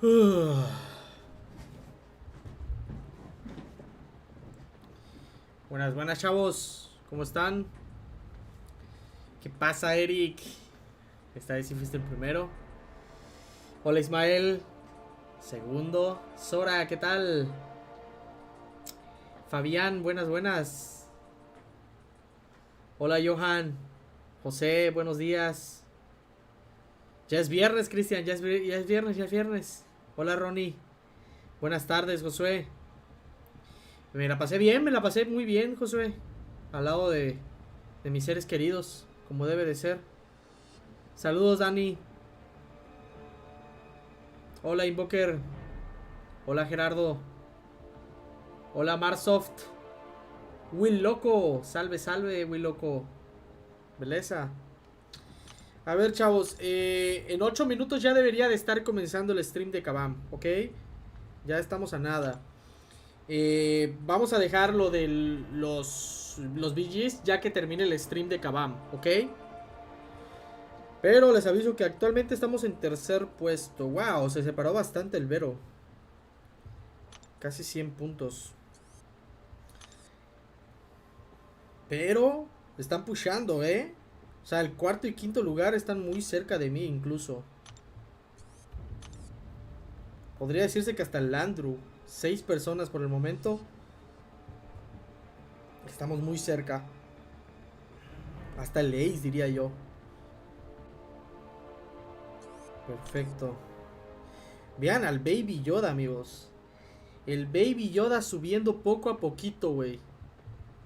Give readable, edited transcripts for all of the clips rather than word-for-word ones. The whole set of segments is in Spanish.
Buenas, buenas, chavos. ¿Cómo están? ¿Qué pasa, Eric? Esta vez sí fuiste el primero. Hola, Ismael. Segundo. Sora, ¿qué tal? Fabián, buenas, buenas. Hola, Johan. José, buenos días. Ya es viernes, Cristian. Ya es viernes, ya es viernes. Hola, Ronnie. Buenas tardes, Josué. Me la pasé bien, me la pasé muy bien, Josué. Al lado de mis seres queridos, como debe de ser. Saludos, Dani. Hola, Invoker. Hola, Gerardo. Hola, Marsoft. Will Loco. Salve, salve, Will Loco. Beleza. A ver, chavos. En 8 minutos ya debería de estar comenzando el stream de Kabam, ¿ok? Ya estamos a nada. Vamos a dejar lo de los BGs ya que termine el stream de Kabam, ¿ok? Pero les aviso que actualmente estamos en tercer puesto. Wow, se separó bastante el Vero. Casi 100 puntos. Pero están pushando, ¿eh? O sea, el cuarto y quinto lugar están muy cerca de mí incluso. Podría decirse que hasta el Landru. 6 personas por el momento. Estamos muy cerca. Hasta el Ace, diría yo. Perfecto. Vean al Baby Yoda, amigos. El Baby Yoda subiendo poco a poquito, güey.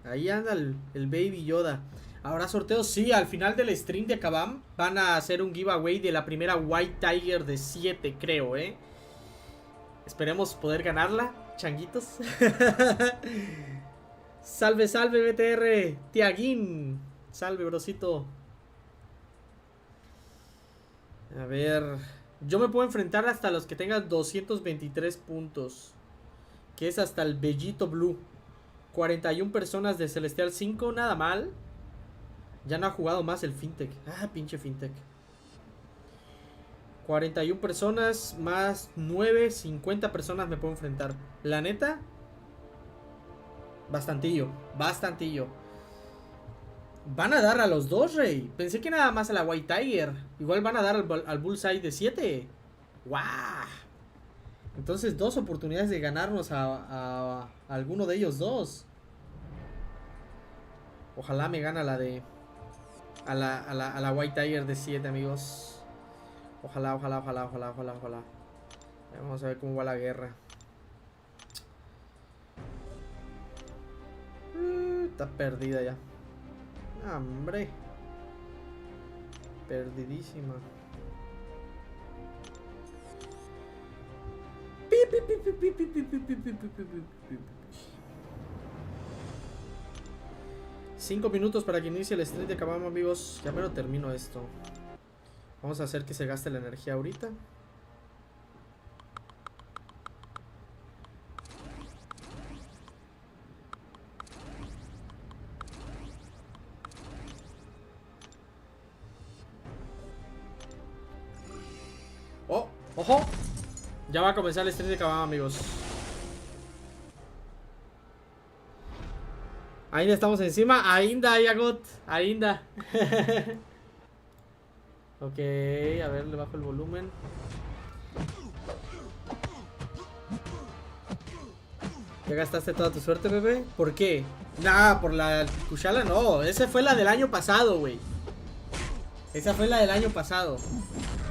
Ahí anda el Baby Yoda. Ahora sorteos, sí, al final del stream de Kabam van a hacer un giveaway de la primera White Tiger de 7, creo, Esperemos poder ganarla, changuitos. Salve, salve, BTR. Tiaguín. Salve, brosito. A ver. Yo me puedo enfrentar hasta los que tengan 223 puntos. Que es hasta el Bellito Blue. 41 personas de Celestial 5, nada mal. Ya no ha jugado más el Fintech. Ah, pinche Fintech. 41 personas más 9, 50 personas me puedo enfrentar. La neta, bastantillo, bastantillo. Van a dar a los dos, rey. Pensé que nada más a la White Tiger. Igual van a dar al Bullseye de 7. ¡Guau! Entonces 2 oportunidades de ganarnos a alguno de ellos dos. Ojalá me gana la de... A la White Tiger de 7, amigos. Ojalá, ojalá, ojalá, ojalá, ojalá, ojalá. Vamos a ver cómo va la guerra. Está perdida ya. Hombre. Perdidísima. 5 minutos para que inicie el stream de Kabam, amigos. Ya me lo termino esto. Vamos a hacer que se gaste la energía ahorita. ¡Oh! ¡Ojo! Ya va a comenzar el stream de Kabam, amigos. Ainda estamos encima. Ainda, Yagot. Ainda. Ok, a ver, le bajo el volumen. ¿Ya gastaste toda tu suerte, bebé? ¿Por qué? Nah, por la Kushala no. Esa fue la del año pasado, güey. Esa fue la del año pasado.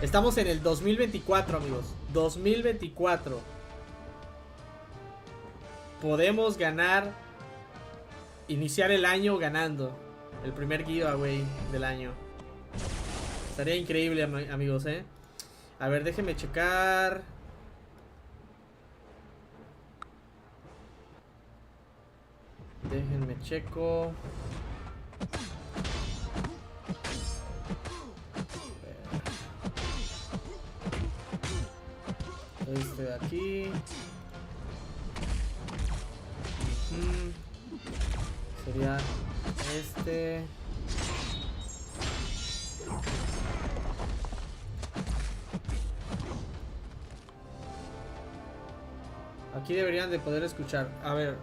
Estamos en el 2024, amigos. 2024. Podemos ganar. Iniciar el año ganando. El primer giveaway del año. Estaría increíble, amigos, A ver, déjenme checar. Déjenme checo. Este de aquí. Sería este. Aquí deberían de poder escuchar. A ver.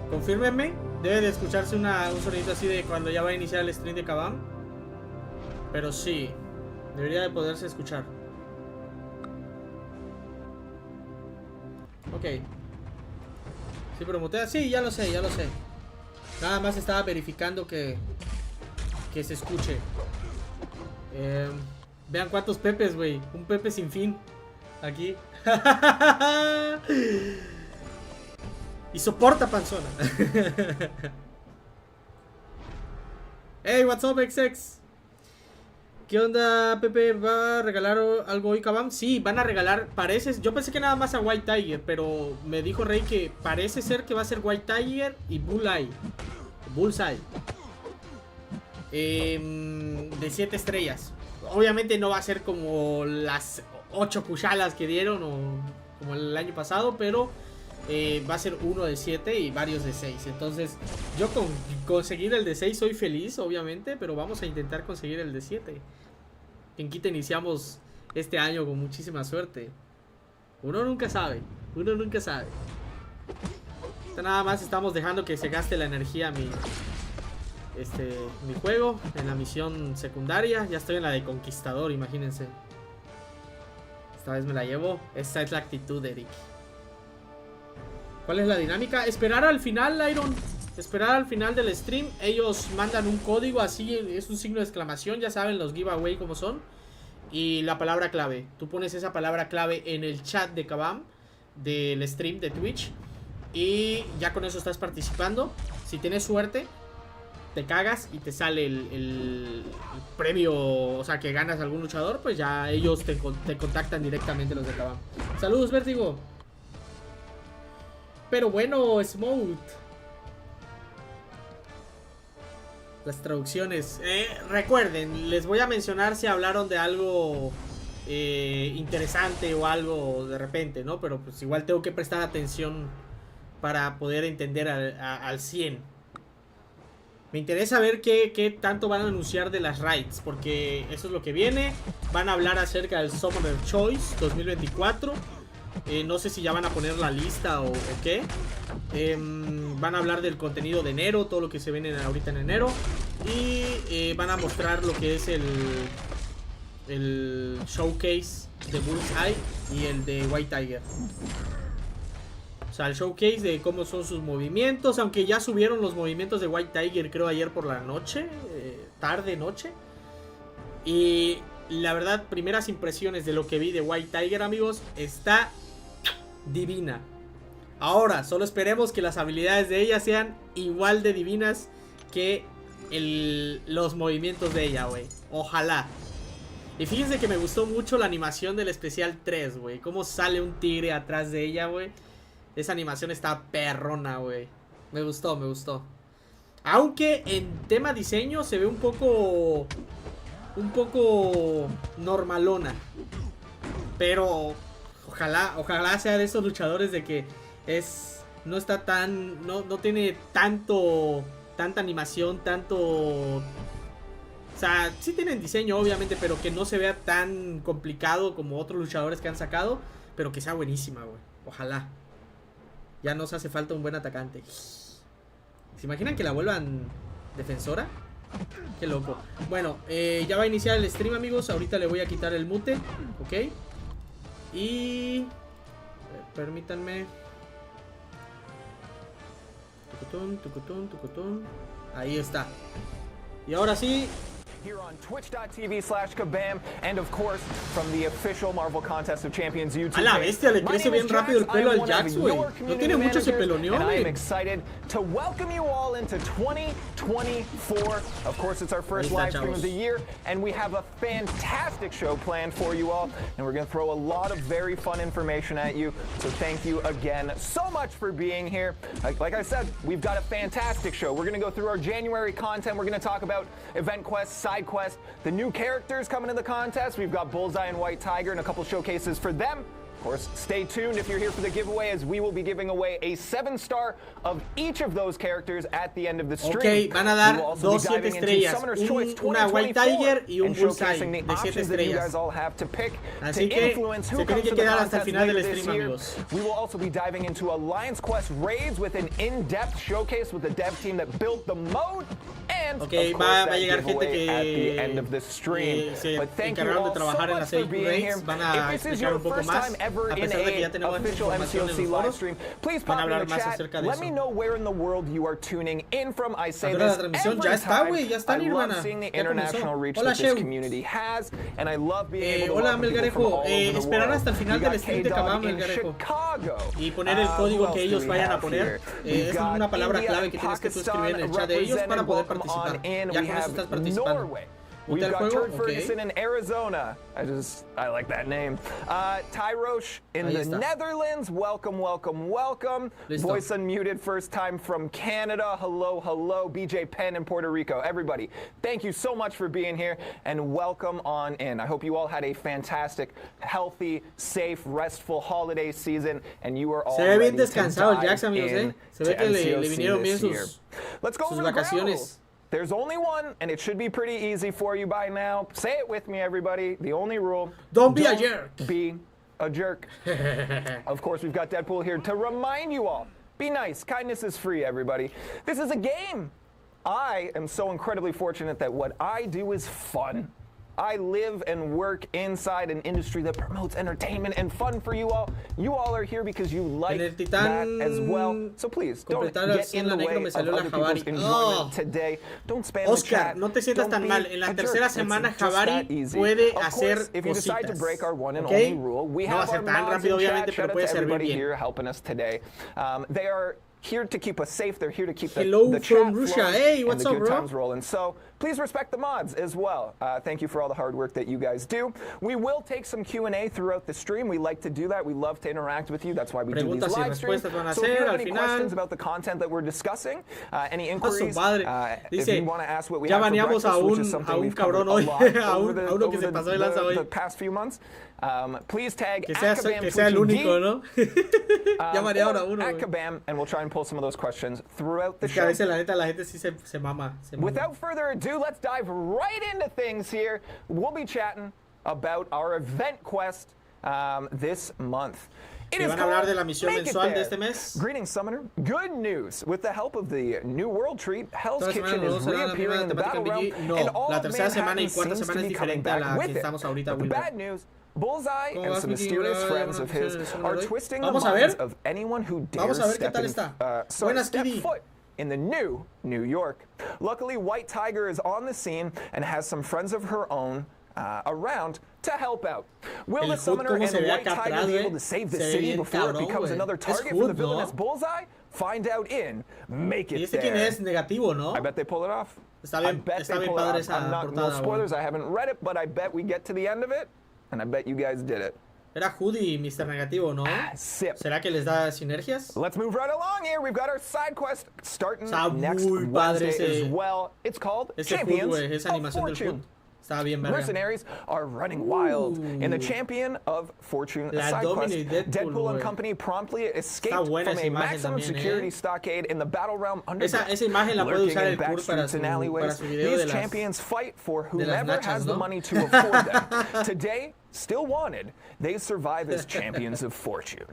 Confírmenme. Debe de escucharse un sonido así de cuando ya va a iniciar el stream de Kabam. Pero sí. Debería de poderse escuchar. Ok. Sí, pero mutea. Sí, ya lo sé, ya lo sé. Nada más estaba verificando que se escuche. Vean cuántos pepes, güey. Un pepe sin fin. Aquí. Y soporta panzona. Hey, what's up, XX? ¿Qué onda, Pepe? ¿Va a regalar algo hoy, Kabam? Sí, van a regalar, parece. Yo pensé que nada más a White Tiger, pero me dijo Rey que parece ser que va a ser White Tiger y Bullseye. De 7 estrellas. Obviamente no va a ser como las 8 kushalas que dieron o como el año pasado, pero va a ser uno de 7 y varios de 6. Entonces yo con conseguir el de 6 soy feliz, obviamente, pero vamos a intentar conseguir el de 7. En Quito iniciamos este año con muchísima suerte. Uno nunca sabe, uno nunca sabe. Nada más estamos dejando que se gaste la energía mi juego en la misión secundaria. Ya estoy en la de conquistador, imagínense. Esta vez me la llevo. Esta es la actitud de Eric. ¿Cuál es la dinámica? Esperar al final, Iron. Esperar al final del stream. Ellos mandan un código así, es un signo de exclamación. Ya saben los giveaway como son. Y la palabra clave. Tú pones esa palabra clave en el chat de Kabam, del stream de Twitch, y ya con eso estás participando. Si tienes suerte, te cagas y te sale el premio, o sea, que ganas algún luchador, pues ya ellos te contactan directamente, los de Kabam. Saludos, Vértigo. Pero bueno, Smooth. Las traducciones. Recuerden, les voy a mencionar si hablaron de algo interesante o algo de repente, ¿no? Pero pues igual tengo que prestar atención para poder entender al 100. Me interesa ver qué tanto van a anunciar de las raids, porque eso es lo que viene. Van a hablar acerca del Summoner Choice 2024. No sé si ya van a poner la lista o qué. Van a hablar del contenido de enero, todo lo que se viene ahorita en enero. Y van a mostrar lo que es el showcase de Bullseye y el de White Tiger. O sea, el showcase de cómo son sus movimientos. Aunque ya subieron los movimientos de White Tiger, creo ayer por la noche, tarde noche. Y la verdad, primeras impresiones de lo que vi de White Tiger, amigos, está divina. Ahora, solo esperemos que las habilidades de ella sean igual de divinas que los movimientos de ella, güey. Ojalá. Y fíjense que me gustó mucho la animación del especial 3, güey. Cómo sale un tigre atrás de ella, güey. Esa animación está perrona, güey. Me gustó, me gustó. Aunque en tema diseño se ve un poco normalona. Pero ojalá sea de esos luchadores de que no está tan, no tiene tanta animación, o sea, sí tienen diseño obviamente, pero que no se vea tan complicado como otros luchadores que han sacado, pero que sea buenísima, güey. Ojalá. Ya nos hace falta un buen atacante. ¿Se imaginan que la vuelvan defensora? Qué loco. Bueno, ya va a iniciar el stream, amigos. Ahorita le voy a quitar el mute. Ok. Y permítanme. Tucutún. Ahí está. Y ahora sí. Here on twitch.tv/Kabam and of course from the official Marvel Contest of Champions YouTube. A la bestia, le crece bien rápido el pelo al Jax, güey. No tiene mucho ese peloneón, güey. I am excited to welcome you all into 2024. Of course, it's our first live stream of the year and we have a fantastic show planned for you all, and we're going to throw a lot of very fun information at you. So thank you again so much for being here. Like I said, we've got a fantastic show. We're going to go through our January content. We're going to talk about event quests, side quest, the new characters coming in the contest. We've got Bullseye and White Tiger and a couple showcases for them. Of course, stay tuned if you're here for the giveaway, as we will be giving away a 7-star of each of those characters at the end of the stream. Ok, van a dar 2 7 estrellas, una White Tiger y un Bullseye de 7 estrellas. Así que se tienen que quedar hasta el final del stream, amigos. We will also be diving into Alliance Quest raids with an in-depth showcase with the dev team that built the mode. And okay, of course, va a llegar gente que at the end of the stream. se But thank you encargaron all de trabajar so en much las for being here. Van a If this is explicar your un poco first más, time ever a in pesar de que ya an tenemos official información en MCOC los live foros, stream, please van a pop in hablar the más chat. acerca de Let eso. me know where in the world you are tuning in from. I say Adoro la this transmisión, every ya está, time. güey, ya está, I Nirvana. love seeing the Ya international comenzó. reach Hola, that this Sheu. community has, and I love being able to Hola, welcome people from Melgarejo. all over the Esperar world. hasta el final We got del stream de K-Dog Kabam, in Melgarejo. Chicago. Y poner el Who código else que do ellos we vayan a have poner. here? Es We've una got palabra India clave and que tienes que tú Pakistan escribir en el chat de ellos para poder represented. Welcome participar. on in. Ya We con eso have estás participando. Norway. We've got juego? Turd Okay. Ferguson in Arizona. I like that name. Tyrosh in Ahí the está. Netherlands. Welcome, welcome, welcome. Listo. Voice unmuted, first time from Canada. Hello, hello. BJ Penn in Puerto Rico. Everybody, thank you so much for being here, and welcome on in. I hope you all had a fantastic, healthy, safe, restful holiday season, and you are all Se ve bien ready to descansado el dive Jax, amigos, in Se ve to que le MCOC vinieron bien this year. sus Let's go over the vacaciones. rules. There's only one, and it should be pretty easy for you by now. Say it with me, everybody. The only rule: Don't be a jerk. Be a jerk. Of course, we've got Deadpool here to remind you all. Be nice. Kindness is free, everybody. This is a game. I am so incredibly fortunate that what I do is fun. I live and work inside an industry that promotes entertainment and fun for you all. You all are here because you like that as well. So please, don't get in the way of other people's enjoyment today. Don't spam the Oscar, chat. no te sientas tan mal. En la tercera semana, Javari Puede puede hacer if you decide to cositas. break our one and ¿Ok? only rule, we No va a have ser our tan mods rápido, in chat. obviamente, Shout pero out puede to servir everybody bien. here helping us today. They are here to keep us safe. They're here to keep the Hello chat from Russia. flowing Hey, and what's the up, good bro? times rolling. So please respect the mods as well. Thank you for all the hard work that you guys do. We will take some Q&A throughout the stream. We like to do that. We love to interact with you. That's why we do these Preguntas y live streams. respuestas van a So if you ser have al any final. questions about the content that we're discussing, any A su inquiries, padre. if Dice, you want to ask what we ya have for baneamos breakfast, a which un- is something a un we've covered cabrón a hoy. lot A over uno que se pasó de lanza hoy. the past few months. Please tag Que sea el @KabamTwitchingD, único, ¿no? Ya banearon a uno, at güey. Kabam, and we'll try and pull some of those questions throughout the Es que a show. veces la neta, la gente sí se mama. Without further ado, let's dive right into things here. We'll be chatting about our event quest this month. It Que is van a hablar called de la misión Make It mensual de There. este mes. Greetings, Summoner. Good news. With the help of the New World Treat, Hell's Toda la semana Kitchen nos is vamos a hablar de la reappearing misma in the temática battle en realm, BG. No, and all la of tercera semana y Manhattan cuarta seems semana to es be coming diferente a back la with que it. estamos ahorita, But the Wilber. bad news, Bullseye ¿Cómo and vas, some Miki? mysterious Hola, friends hola, of his hola, are hola. twisting the Vamos a minds ver. of anyone who Vamos dares a ver qué step tal in, está. Buenas, step Kitty. foot in the new New York. Luckily, White Tiger is on the scene and has some friends of her own around to help out. Will El the Hood Summoner cómo and se the ve White acá Tiger atrás, be güey. able to save the Se ve city bien before it cabrón, becomes güey. another Es target for Hood, the villainous ¿no? Bullseye? Find out in Make ¿Y It este quién There. es? Negativo, ¿no? I bet they pull it off. Está I bien, bet está they bien pull it padre off. esa I'm not, no portada, güey. spoilers, I haven't read it, but I bet we get to the end of it, and I bet you guys did it. Era Hood y Mr. Negativo, ¿no? Sip. ¿Será que les da sinergias? Let's move right along here. We've got our side quest starting Está next muy padre Wednesday ese- as well. It's called Ese Hood, Champions güey, esa of animación del Fortune. Hood. Estaba bien verga. Mercenaries are running wild in the Champion of Fortune La side quest. Domino y Deadpool, and güey. company promptly escaped Está buena from esa a imagen maximum también, security stockade in the battle realm underground. Esa imagen la puede Lurking usar in el back Kurt para streets su and alleyways. video de These las champions fight for de las whomever nachas, has the ¿no? money to afford them. Today, still wanted, they survive as Champions of Fortune.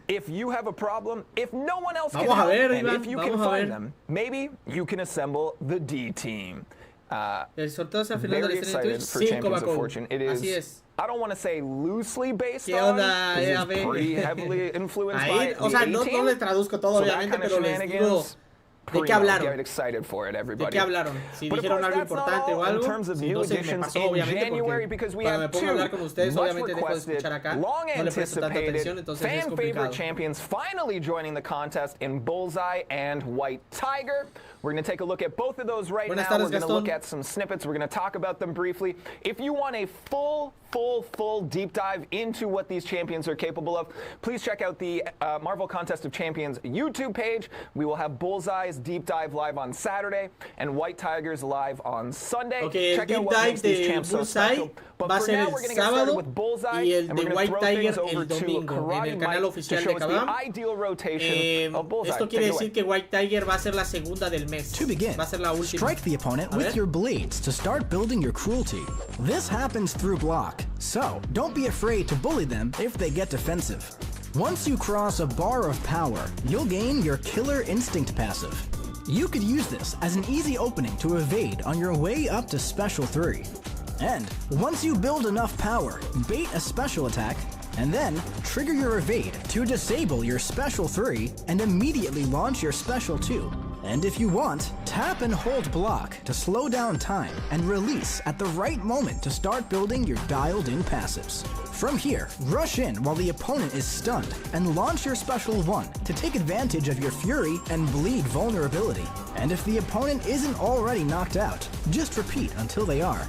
If you have a problem, if no one else can Vamos a help, ver, and Iván, if you can vamos a find ver. them, maybe you can assemble the D team. El sorteo es al final Very del stream de excited Twitch. for 5 Champions of Baco. Fortune. It is, Así es. I don't want to say loosely based ¿Qué on, onda, 'cause it's ve? pretty heavily influenced Ahí, by o sea, the no A-Team. le traduzco todo, So that obviamente, kind of pero les digo shenanigans, ¿de qué primo, hablaron? get excited for it, ¿De everybody. qué hablaron? Si But of dijeron course, algo that's not importante all o in algo, terms of si new no se me additions pasó, in obviamente, January, porque because we cuando me have pongo a hablar con two ustedes, much obviamente dejo de requested, escuchar acá, long no le presto tanta anticipated, atención, entonces es fan favorite complicado. champions finally joining the contest in Bullseye and White Tiger. We're going to take a look at both of those right Buenas now. tardes, We're going to Gastón. look at some snippets. We're going to talk about them briefly. If you want a full deep dive into what these champions are capable of, please check out the Marvel Contest of Champions YouTube page. We will have Bullseye's Deep Dive live on Saturday and White Tigers live on Sunday. Okay, Check el out Deep what Dive makes these de champs so Bullseye special. But va a for ser now, el we're going to get started sábado with Bullseye, y el and de we're going White to throw Tiger things over el to domingo en Karate el canal Mike to oficial show de us the Kabam. ideal rotation of Bullseye. Esto quiere decir que White Tiger va a ser la segunda del mes. To begin, Va a ser la última. strike the opponent with your blades to start building your cruelty. This happens through block, so don't be afraid to bully them if they get defensive. Once you cross a bar of power, you'll gain your Killer Instinct passive. You could use this as an easy opening to evade on your way up to Special 3. And once you build enough power, bait a special attack, and then trigger your evade to disable your Special 3 and immediately launch your Special 2. And if you want, tap and hold block to slow down time and release at the right moment to start building your dialed-in passives. From here, rush in while the opponent is stunned and launch your Special 1 to take advantage of your Fury and Bleed vulnerability. And if the opponent isn't already knocked out, just repeat until they are.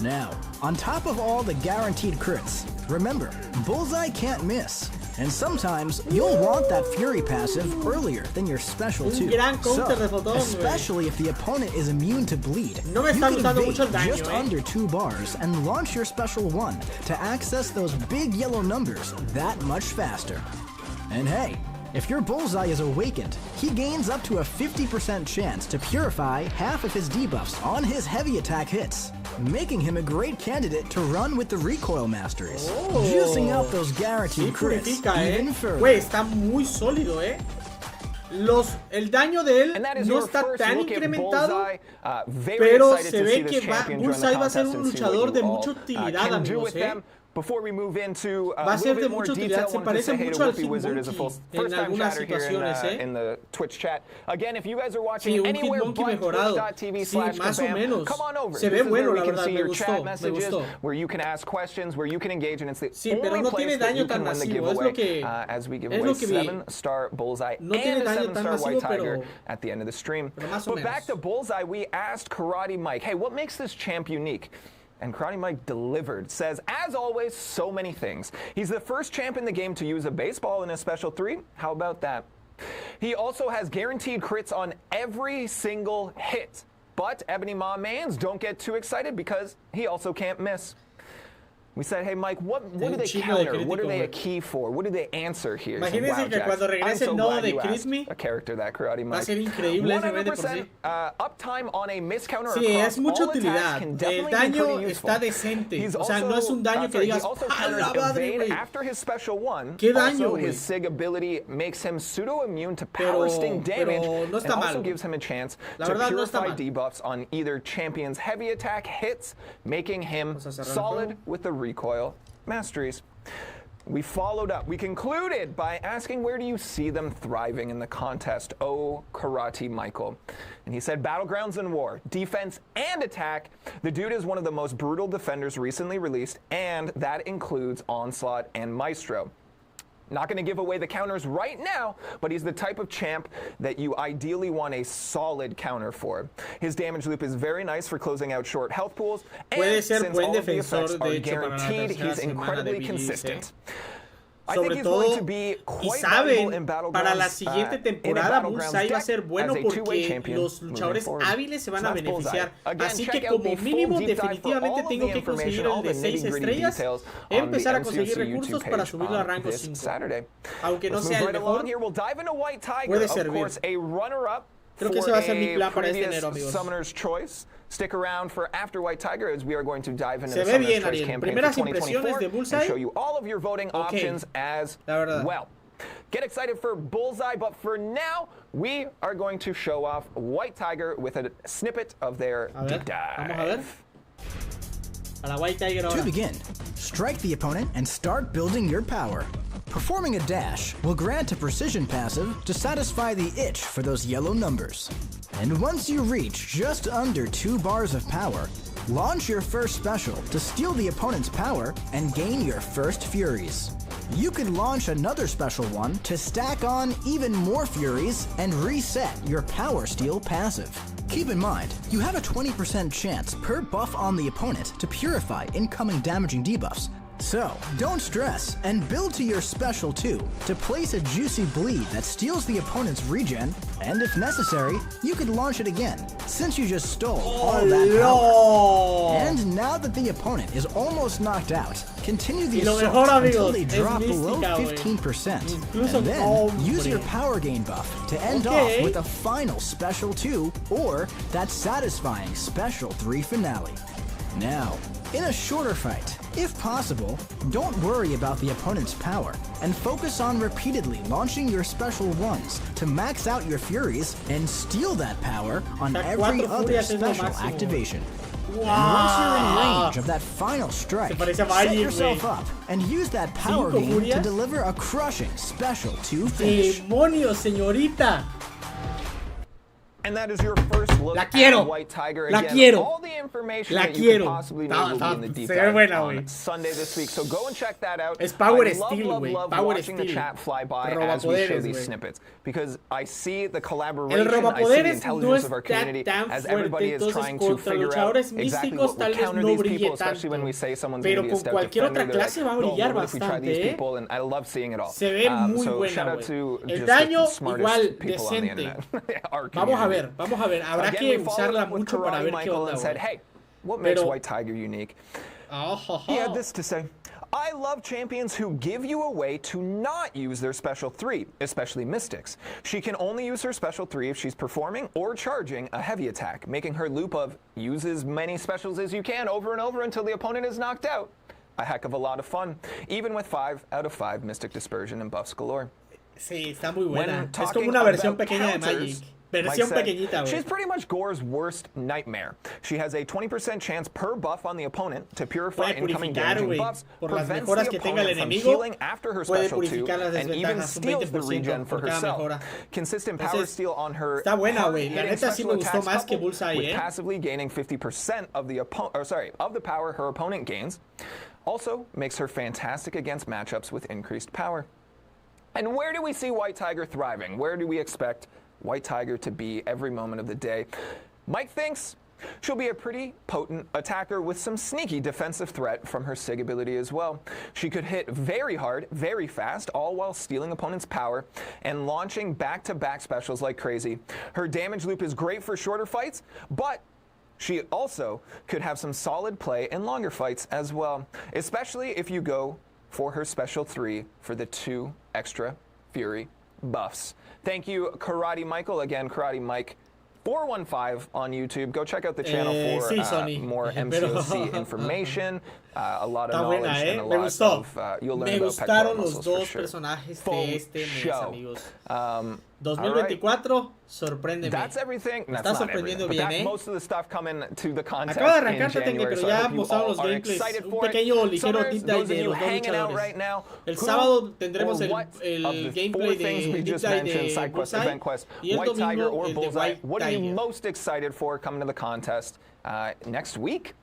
Now, on top of all the guaranteed crits, remember, Bullseye can't miss. And sometimes you'll want that Fury passive earlier than your Special 2. So, especially if the opponent is immune to bleed, you can evade just under 2 bars and launch your Special 1 to access those big yellow numbers that much faster. And hey, if your Bullseye is awakened, he gains up to a 50% chance to purify half of his debuffs on his heavy attack hits, making him a great candidate to run with the recoil masteries, juicing out those guaranteed crits even further. Güey, está muy sólido, el daño de él no está tan incrementado, pero se ve que Bullseye va a ser un luchador de mucha utilidad, amigos, Before we move into va a ser de more mucha detail, utilidad, se parece mucho al Hitmonkey en algunas situaciones, in the Twitch chat. Again, if you guys are Sí, watching un anywhere Hitmonkey but mejorado. Sí, más o menos. come on over. Se ve This is bueno, where la we can verdad, see me your gustó, chat me messages, gustó. where you can ask questions, where you can engage, and it's the Sí, pero only no place tiene that daño you tan can win the masivo, es giveaway lo que as we give es away lo que vi. 7-star Bullseye No tiene and a daño tan 7-star masivo, White Tiger pero at the end of the stream. más o But back menos. to Bullseye, we asked Karate Mike, hey, what makes this champ unique? And Karate Mike delivered, says, as always, so many things. He's the first champ in the game to use a baseball in a Special 3. How about that? He also has guaranteed crits on every single hit. But Ebony Maw Mans don't get too excited because he also can't miss. We said, hey, Mike, what do they counter? What are they a key for? What do they answer here? Imagínense que cuando regrese el nodo de Crit Me, a character that Karate Mike. va a ser increíble ese güey de por sí. Uptime on a miscounter Sí, across es mucha all utilidad. attacks can El definitely be daño pretty useful. está decente. He's O sea, no es un daño que he digas, also ¡ah, la counters madre, evade güey! after his Special 1. ¿Qué daño, Also, güey? his SIG ability makes him pseudo-immune to power sting damage, no and está also mal. gives him a chance La to verdad, no está purify mal. debuffs on either champion's heavy attack hits, making him Vamos a cerrar el solid juego. with the recoil masteries. We followed up. We concluded by asking, where do you see them thriving in the contest? Oh, Karate Michael. And he said, battlegrounds and war, defense and attack. The dude is one of the most brutal defenders recently released, and that includes Onslaught and Maestro. Not going to give away the counters right now, but he's the type of champ that you ideally want a solid counter for. His damage loop is very nice for closing out short health pools, and since all of the effects are guaranteed, he's incredibly consistent. I think he's going to be quite valuable in Battlegrounds, para la siguiente temporada Bullseye va a ser bueno porque los luchadores hábiles se van a beneficiar. Así que como mínimo definitivamente tengo que conseguir el de 6 estrellas, empezar a conseguir recursos para subirlo a rango 5. Aunque no sea el mejor, puede servir. Creo que ese va a ser mi plan para este enero, amigos. Summoner's Choice. Stick around for after White Tiger as we are going to dive into Se the ve Summoner's bien, Choice Ariel. campaign Primeras for impresiones de 2024 Bullseye. and show you all of your voting options as well. Get excited for Bullseye, but for now, we are going to show off White Tiger with a snippet of their deep dive. Vamos a ver. Para White Tiger ahora. To begin, strike the opponent and start building your power. Performing a dash will grant a precision passive to satisfy the itch for those yellow numbers. And once you reach just under 2 bars of power, launch your first special to steal the opponent's power and gain your first Furies. You could launch another special one to stack on even more Furies and reset your Power Steal passive. Keep in mind, you have a 20% chance per buff on the opponent to purify incoming damaging debuffs, So, don't stress, and build to your special 2 to place a juicy bleed that steals the opponent's regen, and if necessary, you could launch it again, since you just stole all that power. And now that the opponent is almost knocked out, continue the assault until they drop below 15%, and then use your power gain buff to end off with a final special 2 or that satisfying special 3 finale. Now, in a shorter fight, if possible, don't worry about the opponent's power and focus on repeatedly launching your special 1s to max out your furies and steal that power on every other special activation. And once you're in range of that final strike, set yourself up and use that power gain to deliver a crushing special 2 finish. ¡Demonios, señorita! And that is your first look at White Tiger. La Again, quiero. all the information La that you could quiero. possibly need will be in the deep Se ve dive buena, on güey. Sunday this week. So go and check that out. Es power I steel, love güey. watching Power the chat fly by steel. as we show Robapoderes, these güey. snippets. Because I see the collaboration, El I see the robapoderes intelligence no es of our community tan as everybody fuerte, is entonces trying to contra figure out luchadores exactly místicos what tal will vez counter no these brille people, especially when tanto. we say someone's Pero going to be a con stout cualquier defender. otra They're clase va a like, brillar what if we try these bastante, people? And I love seeing it all. Se ve muy so buena, shout out güey. to El just daño the smartest igual people on the decente. internet. Our Vamos a community. ver, vamos a ver. Habrá Again, que we followed usarla up with mucho para Karate ver qué Michael onda, and said, güey. hey, what makes Pero- White Tiger unique? Oh, He had this to say. I love champions who give you a way to not use their special 3, especially Mystics. She can only use her special 3 if she's performing or charging a heavy attack, making her loop of use as many specials as you can over and over until the opponent is knocked out a heck of a lot of fun, even with 5 out of 5 Mystic Dispersion and buffs galore. Sí, está muy buena. When Es como talking una versión about pequeña de counters, Magic. Versión Mike said, pequeñita, güey. she's pretty much Gore's worst nightmare. She has a 20% chance per buff on the opponent to purify Puede incoming purificar, damaging güey. buffs, Por las prevents mejoras the que tenga el opponent from enemigo, healing after her puede special 2, purificar las and even desventajas un steals the 20% regen for por cada herself. mejora. Consistent power Entonces, steal on her está buena, güey. La hard-hitting neta sí special me gustó attacks más que coupled Bullseye, with eh. passively gaining 50% of the of the power her opponent gains. Also makes her fantastic against matchups with increased power. And where do we see White Tiger thriving? Where do we expect White Tiger to be every moment of the day? Mike thinks she'll be a pretty potent attacker with some sneaky defensive threat from her Sig ability as well. She could hit very hard, very fast, all while stealing opponents' power and launching back-to-back specials like crazy. Her damage loop is great for shorter fights, but she also could have some solid play in longer fights as well, especially if you go for her special 3 for the 2 extra Fury buffs. Thank you, Karate Michael. Again, Karate Mike 415 on YouTube. Go check out the channel for sí, more Pero- MCOC information, a lot of Está knowledge, buena, and a Me lot gustó. of you'll learn Me about pectoral gustaron los muscles for dos sure. personajes Full de este mes, show. amigos. All 2024, sorpréndeme. That's everything. That's Está not sorprendiendo everything, but bien, that's ¿eh? most of the stuff coming to the contest Acaba de in arrancar Tatenge, January, pero so I ya hope you mostraron all los are gameplays. excited Un for it. pequeño ligero Summers, deep dive those of de you los dos hanging out luchadores. right now, El who sábado tendremos or what el of the gameplay 4 things de we Deep just Dive mentioned, de side quest, Bullseye event quest, y el White Tiger domingo or el de Bullseye, White what are you Tiger. most excited for coming to the contest next week?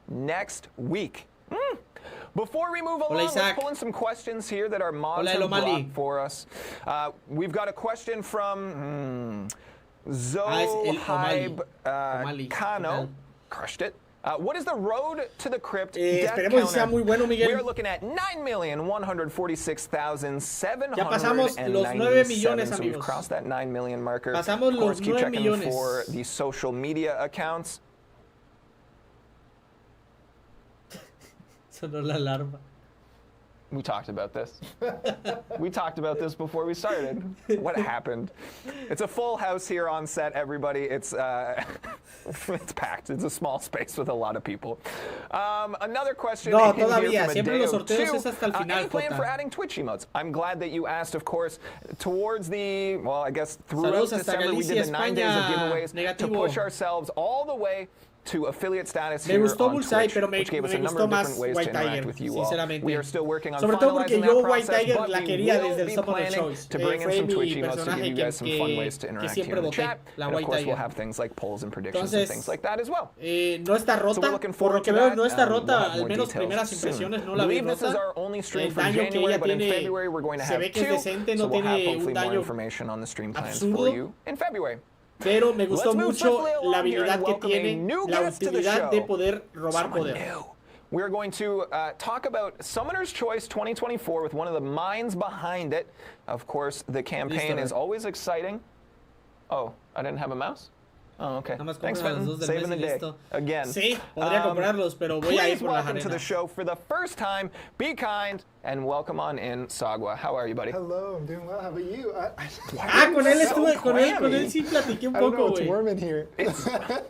Next week. Before we move along, let's pull in some questions here that our mods have brought for us. We've got a question from Zohaib Kano. Crushed it. What is the road to the crypt death Esperemos que sea counter? muy bueno, Miguel. We are looking at 9,146,797. Ya pasamos los 9 millones, So we've amigos. crossed that 9 million marker. Pasamos Of course, los keep 9 checking millones. for the social media accounts. Sonó la alarma. We talked about this. We talked about this before we started. What happened? It's a full house here on set, everybody. It's it's packed. It's a small space with a lot of people. Another question No, in here todavía. from Siempre los Adeo sorteos 2. es hasta el final, Any plan Jota. for adding Twitch emotes? I'm glad that you asked, of course, towards the, well, I guess throughout Saludos hasta December, we did Galicia, the 9 days of España. giveaways to Negativo. push ourselves all the way to affiliate status Me here gustó on Bullseye, Twitch, pero me which gave us a number gustó of más different ways White to interact Tiger, with you all. sinceramente. We are still working on Sobre todo porque finalizing yo that White process, Tiger but la we quería will desde el be Summer planning Choice. to bring in Fue some mi Twitch emotes to give personaje you guys some fun ways to que interact here siempre in the voté, chat. la And of White course, we'll Tiger. have things like polls and predictions Entonces, and things like that as well. No está So we're rota, looking por lo forward que to veo that. no está We'll rota, have al more menos details primeras soon. impresiones no la vi Believe this is rota. our only stream El for daño que January, ella but in tiene February we're going to se have ve que es 2, decente, so no we'll have tiene hopefully un more daño information on the stream plans for absurdo. you in February. Pero me gustó Let's move mucho swiftly la along here habilidad and que welcome a tiene, new la guest to the utilidad de show. poder robar Someone poder. new. we're going to talk about Summoner's Choice 2024 with one of the minds behind it. Of course, the campaign is always exciting. Oh, I didn't have a mouse? Oh, okay. Thanks, Fenton. Saving the day. Again. Sí, podría comprarlos, pero voy a ir por las welcome to the arenas. show for the first time. Be kind and welcome on in, Sagwa. How are you, buddy? Hello, I'm doing well. How about you? Con él estuve, con él sí platiqué un I don't know, poco, it's güey. warm in here.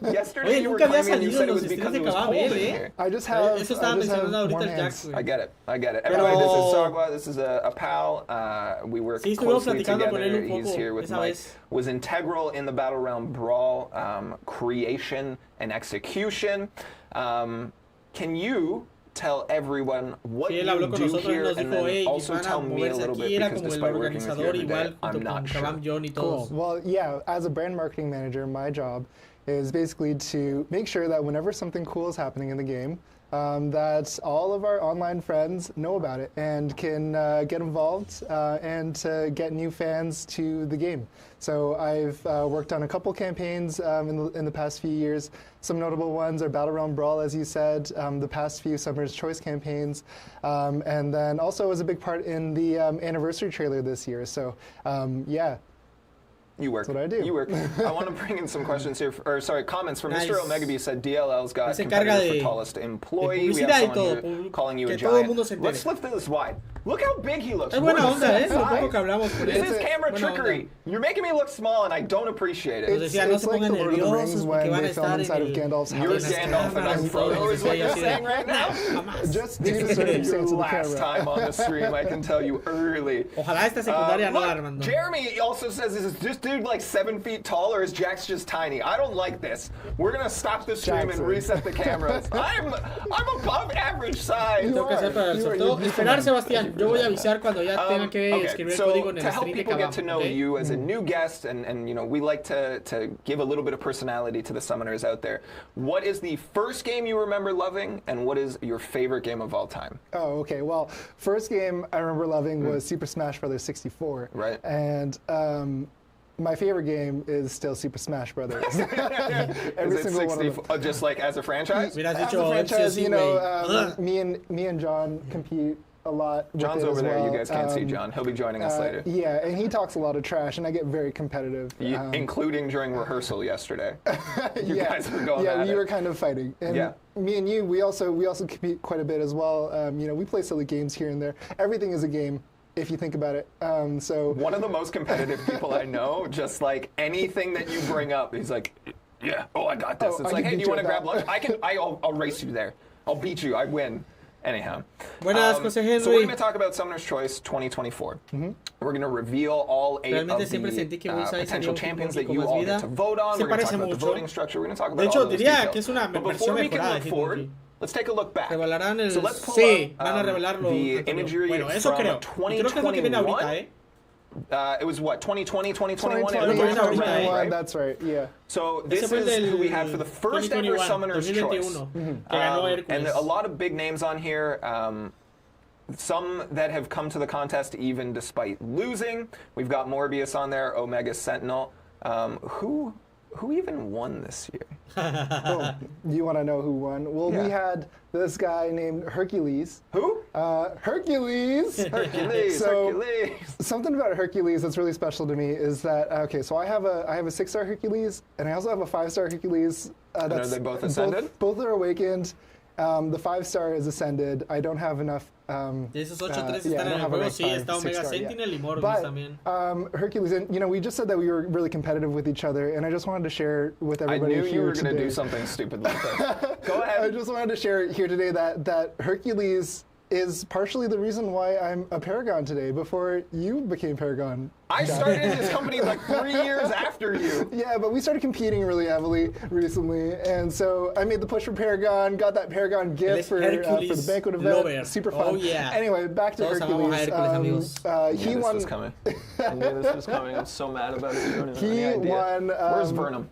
Yesterday Oye, you were nunca había claiming you salido said en it was los because streams it de was Kabam, cold in eh. here. I just have, Eso estaba mencionando ahorita el Jack, güey. I get it. Everybody, this is Sagwa. This is a pal. We work Sí, estuvimos closely platicando con él together. un poco He's here with esa Mike. vez. Was integral in the Battle Realm Brawl creation and execution. Can you tell everyone what Sí, él you habló con do nosotros y here, nos and dijo, then hey, also van a tell me a moverse little aquí, bit, era because como el despite working with you organizador every day, igual, I'm junto not con sure. Kabam, John y Cool. todos. Well, yeah, as a brand marketing manager, my job is basically to make sure that whenever something cool is happening in the game, that all of our online friends know about it and can get involved and get new fans to the game. So I've worked on a couple campaigns in the past few years. Some notable ones are Battle Realm Brawl, as you said, the past few Summer's Choice campaigns, and then also was a big part in the anniversary trailer this year. So yeah. You work. That's what I do. You work. I want to bring in some questions here, comments from Nice. Mr. Omega said DLL's got Se encarga competitor de- for tallest employee. de We have publicidad y someone todo, here calling you a que todo el giant. mundo se entere. Let's flip this wide. Look how big he looks. Es buena We're the onda, same ¿eh? Lo poco que size. hablamos por This eso. is camera Buena trickery. onda. You're making me look small, and I don't appreciate Nos it. decía, no It's se like pongan the Lord of the nerviosos Rings porque when van a they film estar inside en of el... Gandalf's You're house. Gandalf, and I'm cámaras y Frodo, todo, is what y you're así de, saying right now? jamás. Just due to circumstance of the Last camera. time on the stream, I can tell you early. Ojalá esta secundaria no, Look, Armando. Jeremy also says, is this dude like 7 feet tall, or is Jack's just tiny? I don't like this. We're gonna stop the stream Jackson. and reset the cameras. I'm above average size. Tengo que hacer para el sorteo. Esperar, Sebastián. Yo voy a avisar cuando ya tenga que escribir el so código en to el help stream de people get Kabam. to know ¿Ok? you as a new guest, and you know, we like to give a little bit of personality to the summoners out there. What is the first game you remember loving, and what is your favorite game of all time? Oh, okay. Well, first game I remember loving was Super Smash Bros. 64. Right. And my favorite game is still Super Smash Brothers. Is Every it single one 60, of them. just like as a franchise? Hubieras As dicho a franchise, MCOC, you know, güey. me and John compete a lot with John's it over as there. well. You guys can't see John. He'll be joining us later. Yeah, and he talks a lot of trash, and I get very competitive. Including during rehearsal yesterday. You yeah, guys were going yeah, at we it. were kind of fighting. And Yeah. me and you, we also compete quite a bit as well. You know, we play silly games here and there. Everything is a game, if you think about it. So One of the most competitive people I know, just like anything that you bring up, he's like, yeah, oh, I got this. Oh, It's I like, can hey, do beat you you want to at grab that. lunch? I'll race you there. I'll beat you. I win. Anyhow. Buenas, José Henry. So we're going to talk about Summoner's Choice 2024. We're going to reveal all 8 Realmente of siempre sentí the que Bullseye potential salió champions un that poquito you más all vida. get to vote on. Se We're going to parece talk about the mucho. voting structure. We're going to talk about De hecho, all those diría details. que es una But versión before we can mejorada look de forward, Hitmonkey. let's take a look back. Revelarán el... So let's pull Sí, up, van a revelarlo. the Antonio. imagery Bueno, eso from creo. Y creo que es lo que viene ahorita, ¿eh? It was what, 2020, 2021? 2020, It was around, 2021, right? that's right, yeah. So Ese this fue el is del who we had for the first ever 2021, Summoner's Choice. 2021, que ganó And Hércules. a lot of big names on here. Some that have come to the contest even despite losing. We've got Morbius on there, Omega Sentinel. Who even won this year? Oh, you want to know who won? Well, Yeah. we had this guy named Hercules. Who? Hercules! Hercules. So- Hercules. Something about Hercules that's really special to me is that, okay, so I have a 6-star Hercules, and I also have a 5-star Hercules. are they both ascended? Both are awakened. The 5-star is ascended. I don't have enough. De esos 8-3 yeah, están I en don't el have a juego. rank Sí, 5, está Omega 6-star yet. Sentinel y Morbius But también. Hercules, and you know, we just said that we were really competitive with each other, and I just wanted to share with I everybody knew here you were today. going to do something stupid like that. Go I ahead. just wanted to share here today that Hercules is partially the reason why I'm a Paragon today, before you became Paragon. I Jack. started in this company like 3 years after you. Yeah, but we started competing really heavily recently, and so I made the push for Paragon, got that Paragon gift for the Hercules banquet event. lover. Super fun. Oh, yeah. Anyway, back to Todos amamos a Hercules. Hércules, He This won. was coming. I knew this was coming. I'm so mad about it. You don't have He any idea. won. Where's Vernum?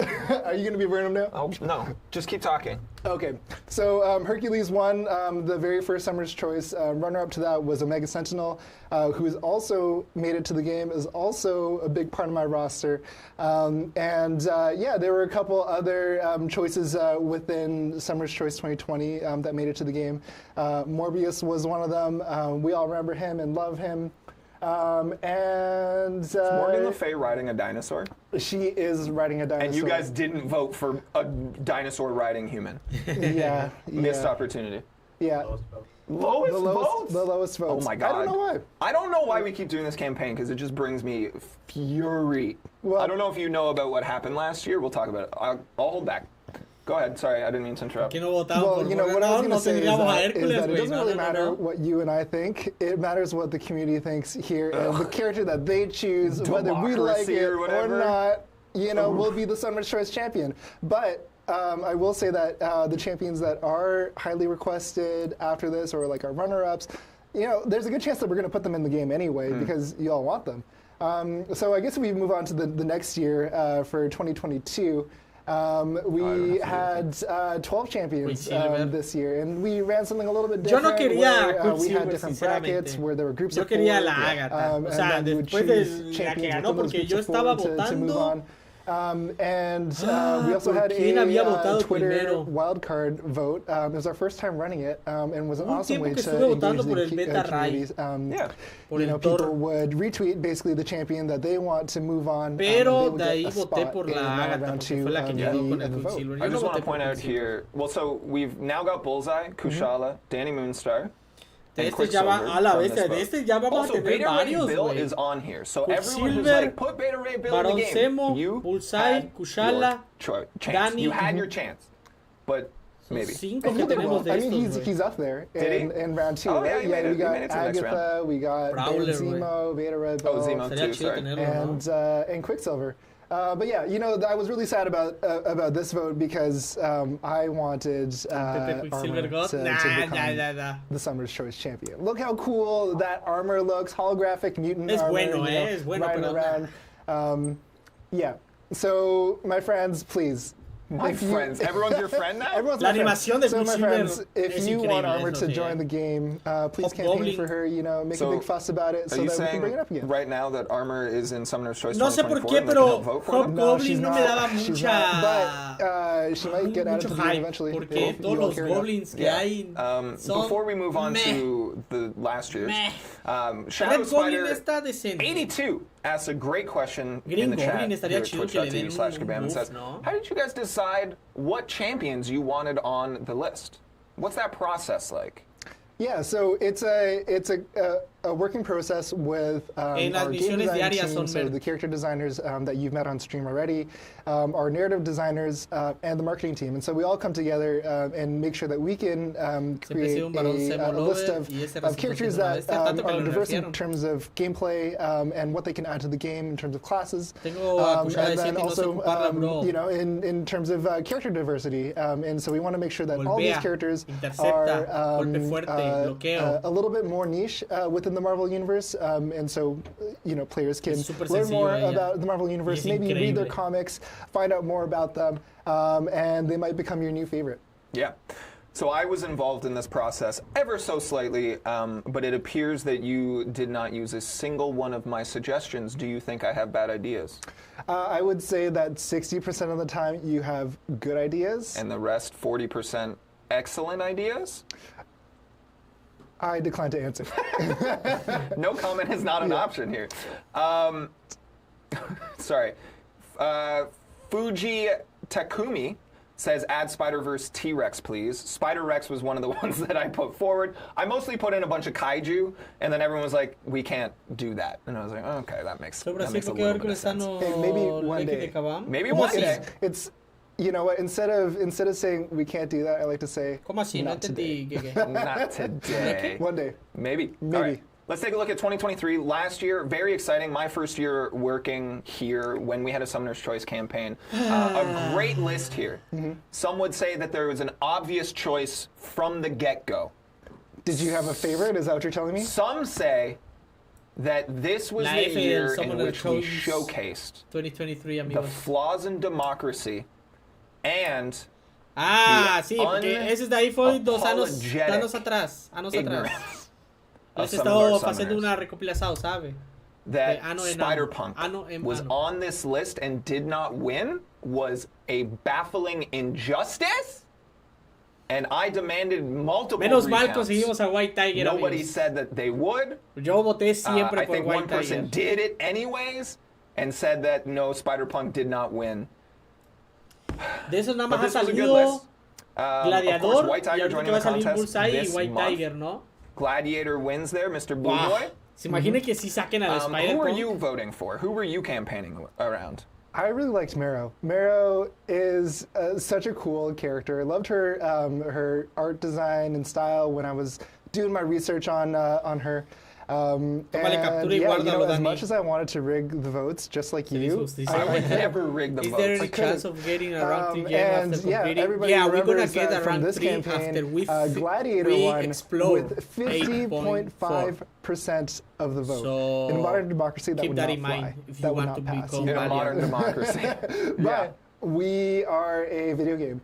Are you going to be random now? Oh, no. Just keep talking. Okay, so Hercules won the very first Summer's Choice. Runner-up to that was Omega Sentinel, who has also made it to the game, is also a big part of my roster. Yeah, there were a couple other choices within Summer's Choice 2020 that made it to the game. Morbius was one of them. We all remember him and love him. Is Morgan Le Fay riding a dinosaur? She is riding a dinosaur. And you guys didn't vote for a dinosaur riding human. Yeah. Missed opportunity. Yeah. Lowest votes? The lowest votes. Oh my God. I don't know why. I don't know why we keep doing this campaign, because it just brings me fury. Well, I don't know if you know about what happened last year. We'll talk about it. I'll hold back. Go ahead. Sorry, I didn't mean to interrupt. Well, you know, what I was going to say is that it doesn't really matter what you and I think. It matters what the community thinks here. And the character that they choose, whether we like it or not, you know, will be the Summer's Choice champion. But I will say that the champions that are highly requested after this, or like our runner-ups, you know, there's a good chance that we're going to put them in the game anyway because you all want them. So I guess we move on to the next year for 2022. We had 12 champions this year, and we ran something a little bit different. Where, we had different brackets where there were groups of 4. O sea, después de la que ganó, porque yo estaba votando. We also had a Twitter wildcard vote. It was our first time running it, and was an awesome way to engage the communities. You know, people would retweet basically the champion that they want to move on. Pero de ahí voté por la Agatha, porque fue la que llegó con el Quicksilver. I just want to point out here, well, so we've now got Bullseye, Kushala, Danny Moonstar. De este ya va a la bestia, de este ya vamos a tener varios, Bill is on here, so everyone who's like, put Beta Ray Bill in the game, you Bullseye, Kushala, Danny, you had your chance, but maybe. I mean, he's up there in round 2, right? Yeah, we got Agatha, we got Zemo, Beta Ray Bill, Zemo too, sorry. and Quicksilver. But yeah, you know, I was really sad about this vote because I wanted Armor to become the Summer's Choice champion. Look how cool that armor looks, holographic mutant armor, es bueno, riding around. Yeah, so my friends, please. My friends. Everyone's your friend now? Everyone's my friend. So my friends, if you want Armor to join the game, please campaign for her, you know, make a big fuss about it so that we can bring it up again. Right now that Armor is in Summoner's Choice No sé por qué, pero Hobgoblin no me daba mucha... But she might get added to the game eventually. Porque todos los goblins que hay son before we move on to the last year's, Shadow Spider 82 asks a great question in the chat here at twitch.tv/Kabam and says, how did you guys decide what champions you wanted on the list? What's that process like? Yeah, so it's a working process with our game design team, so the character designers that you've met on stream already, our narrative designers, and the marketing team. And so we all come together and make sure that we can create a list of characters that are diverse in terms of gameplay and what they can add to the game in terms of classes, and then also you know, in terms of character diversity. And so we want to make sure that all these characters are a little bit more niche within the Marvel Universe, and so, you know, players can learn more about the Marvel Universe, maybe read their comics, find out more about them, and they might become your new favorite. Yeah. So I was involved in this process ever so slightly, but it appears that you did not use a single one of my suggestions. Do you think I have bad ideas? I would say that 60% of the time you have good ideas. And the rest, 40%, excellent ideas? I decline to answer. No comment is not an option here. Sorry. Fuji Takumi says, add Spider-Verse T-Rex, please. Spider-Rex was one of the ones that I put forward. I mostly put in a bunch of kaiju, and then everyone was like, we can't do that. And I was like, okay, that makes a little bit of sense. Hey, maybe one day. Maybe one day. It's you know what? Instead of saying we can't do that, I like to say not today. Not today. One day. Maybe. Maybe. Let's take a look at 2023. Last year, very exciting. My first year working here when we had a Summoner's Choice campaign. A great list here. Some would say that there was an obvious choice from the get-go. Did you have a favorite? Is that what you're telling me? Some say that this was La the F del year in Summoner which we Choice showcased 2023, the amigos. flaws in democracy and Sí, porque ese de ahí fue 2 años atrás. ignorance of Les he some of our estado haciendo summoners. una recopilación, ¿sabe? That ano en Spider-Punk ano en was ano. on this list and did not win was a baffling injustice. And I demanded multiple Menos mal recounts. conseguimos a White Tiger, Nobody amigos. said that they would. Yo voté siempre I por think one White person Tiger. did it anyways and said that no, Spider-Punk did not win. De eso nada But más this ha was a good salido list. Of Gladiador course, White y Tiger ahorita joining que va the a salir contest Bullseye y this White month. Tiger, ¿no? Gladiator wins there, Mr. Blue Wow. Boy. ¿Se imagina que si saquen al Who were Spider-Punk? you voting for? Who were you campaigning around? I really liked Mero. Mero is such a cool character. I loved her her art design and style when I was doing my research on her. And captura y yeah, guárdalo, as Dani. much as I wanted to rig the votes, just like you, justicia. I would never rig the Is there votes. any chance of getting a rank 3 gem and after yeah, completing? everybody Yeah, we're gonna remembers get that a from rank this 3 campaign, after we Gladiator we won explode with 50.5% of the vote. So, in a modern democracy, that keep would that not in mind fly. if you That would want not to pass. become In a modern democracy. But we are a video game.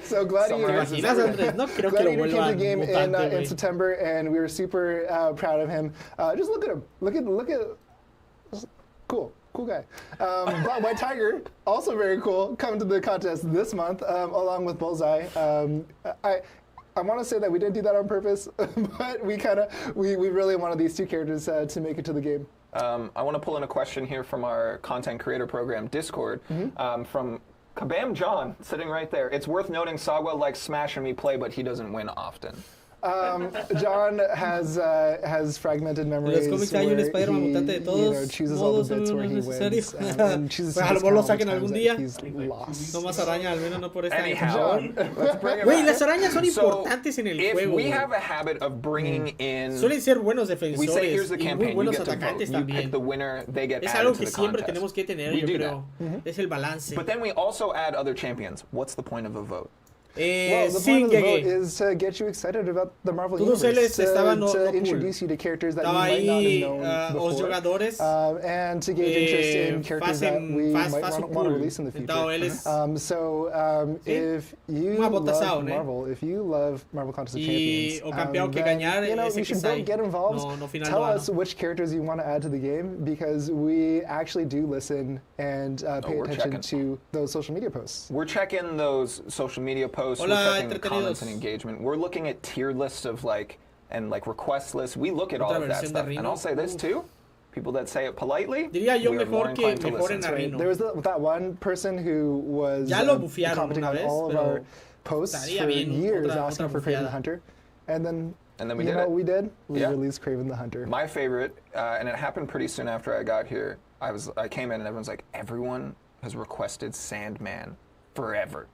So Gladiator, Summarizes Imaginas, Andrés? No creo que lo Gladiator came to vuelvan the game mutante, in güey. September, and we were super proud of him. Just look at him. Look at. Cool guy. But White Tiger, also very cool, coming to the contest this month, along with Bullseye. I want to say that we didn't do that on purpose, but we really wanted these two characters to make it to the game. I want to pull in a question here from our content creator program Discord from Kabam John, sitting right there. It's worth noting Sagwa likes Smash and me play, but he doesn't win often. John has fragmented memories. En los cómics hay un where Spider-Man he, mutante de todos chooses all modos, the bits where he necesario. wins, and chooses Pues a lo his mejor lo count saquen of algún times día. that he's lost. No más araña, al menos no por esta año. Anyhow, let's bring it Güey, back. las arañas son So, importantes en el if juego. we güey. have a habit of bringing in, Suelen ser buenos we say here's defensores the y muy campaign, you buenos get to vote, atacantes you pick también. the winner, they get Es added algo to que the siempre contest. tenemos que tener, We yo do creo. that. Es el balance. But then we also add other champions. What's the point of a vote? Well, the point Sin of the vote llegué. is to get you excited about the Marvel Todos Universe, ellos estaban no to cool. introduce you to characters that you Estaba might not ahí have known los before, jugadores. and to gauge interest in characters that we might want to release in the Então, future. eles... If you Uma love votação, né? Marvel, if you love Marvel Contest of E Champions, o campeão que then, ganhar you know, esse you que should sai get involved. no final Tell do ano. us which characters you want to add to the game, because we actually do listen and pay we're attention checking. to those social media posts. We're checking those social media posts. Hola, we're checking the entretenidos. comments and engagement. We're looking at tier lists of and request lists. We look at all Otra of that versión de stuff. And Rhino. I'll say this too. People that say it politely, Diría yo we are more mejor que inclined to mejoren listen. a Rhino. There was that one person who was Ya lo bufearon commenting una on vez, all of pero our posts estaría for bien years otra asking for Craven bufeada. the Hunter. And then we you did know it. what we did? We Yeah. released Craven the Hunter. My favorite, and it happened pretty soon after I got here. I came in and everyone's like, everyone has requested Sandman forever.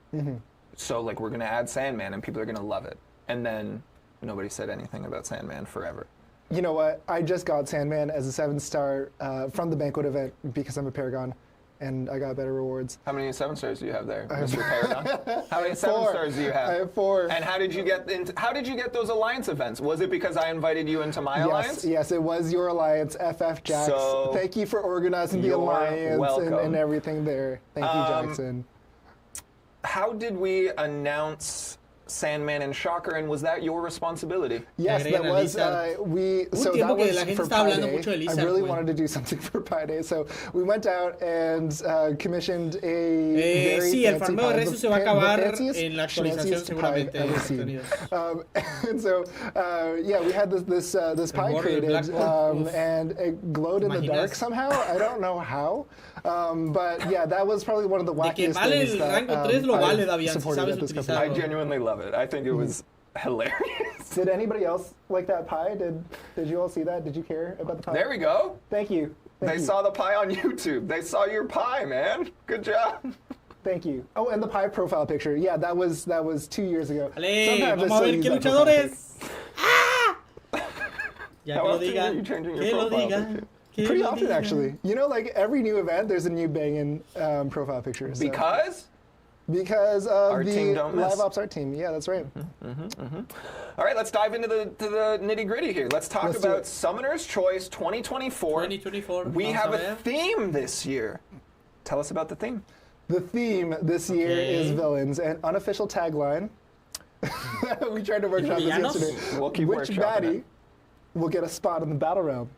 So we're gonna add Sandman and people are gonna love it. And then nobody said anything about Sandman forever. You know what? I just got Sandman as a 7-star from the banquet event because I'm a Paragon, and I got better rewards. How many 7 stars do you have there, Mr. Paragon? How many 7 4. stars do you have? I have 4. And how did you get those alliance events? Was it because I invited you into my alliance? Yes, it was your alliance, FF Jax. So, Thank you for organizing the you're alliance welcome. and everything there. Thank you, Jackson. How did we announce Sandman and Shocker, and was that your responsibility? Yes, that Agregan a was Lizard. so tiempo that que la was gente for estaba Pi hablando Day. mucho de I Lizard, really güey. wanted to do something for Pi Day, so we went out and commissioned a very sí, el fancy farmeo de pie, Resus se va a acabar the fanciest, en la actualización schnanciest pie I've seguramente. ever seen. And so yeah, we had this pie Warrior created, Black Wolf. and it glowed in the Imaginas. dark somehow. I don't know how, but yeah, that was probably one of the De que wackiest vale things el that rango 3 lo vale, I've Davian, si supported sabes at this utilizarlo. company. I genuinely love it. I think it was hilarious. Did anybody else like that pie? Did you all see that? Did you care about the pie? There we go. Thank you. Thank They you. saw the pie on YouTube. They saw your pie, man. Good job. Thank you. Oh, and the pie profile picture. Yeah, that was 2 years ago. Ale, Sometimes I vamos a still ver use qué that profile pic. luchadores. ¡Ah! Ya How que lo often diga. are you changing your Que lo profile diga. picture? Que Pretty lo often, diga. actually. You know, every new event, there's a new banging profile picture. So. Because Because of Art the team don't miss. live ops art team. Yeah, that's right. All right, let's dive into the nitty-gritty here. Let's talk Let's do about it. Summoner's Choice 2024. 2024. We Vamos have a a ver. theme this year. Tell us about the theme. The theme this year Okay. is villains, and unofficial tagline. We tried to workshop this Villanos? yesterday. We'll keep Which workshopping baddie it. will get a spot in the battle realm?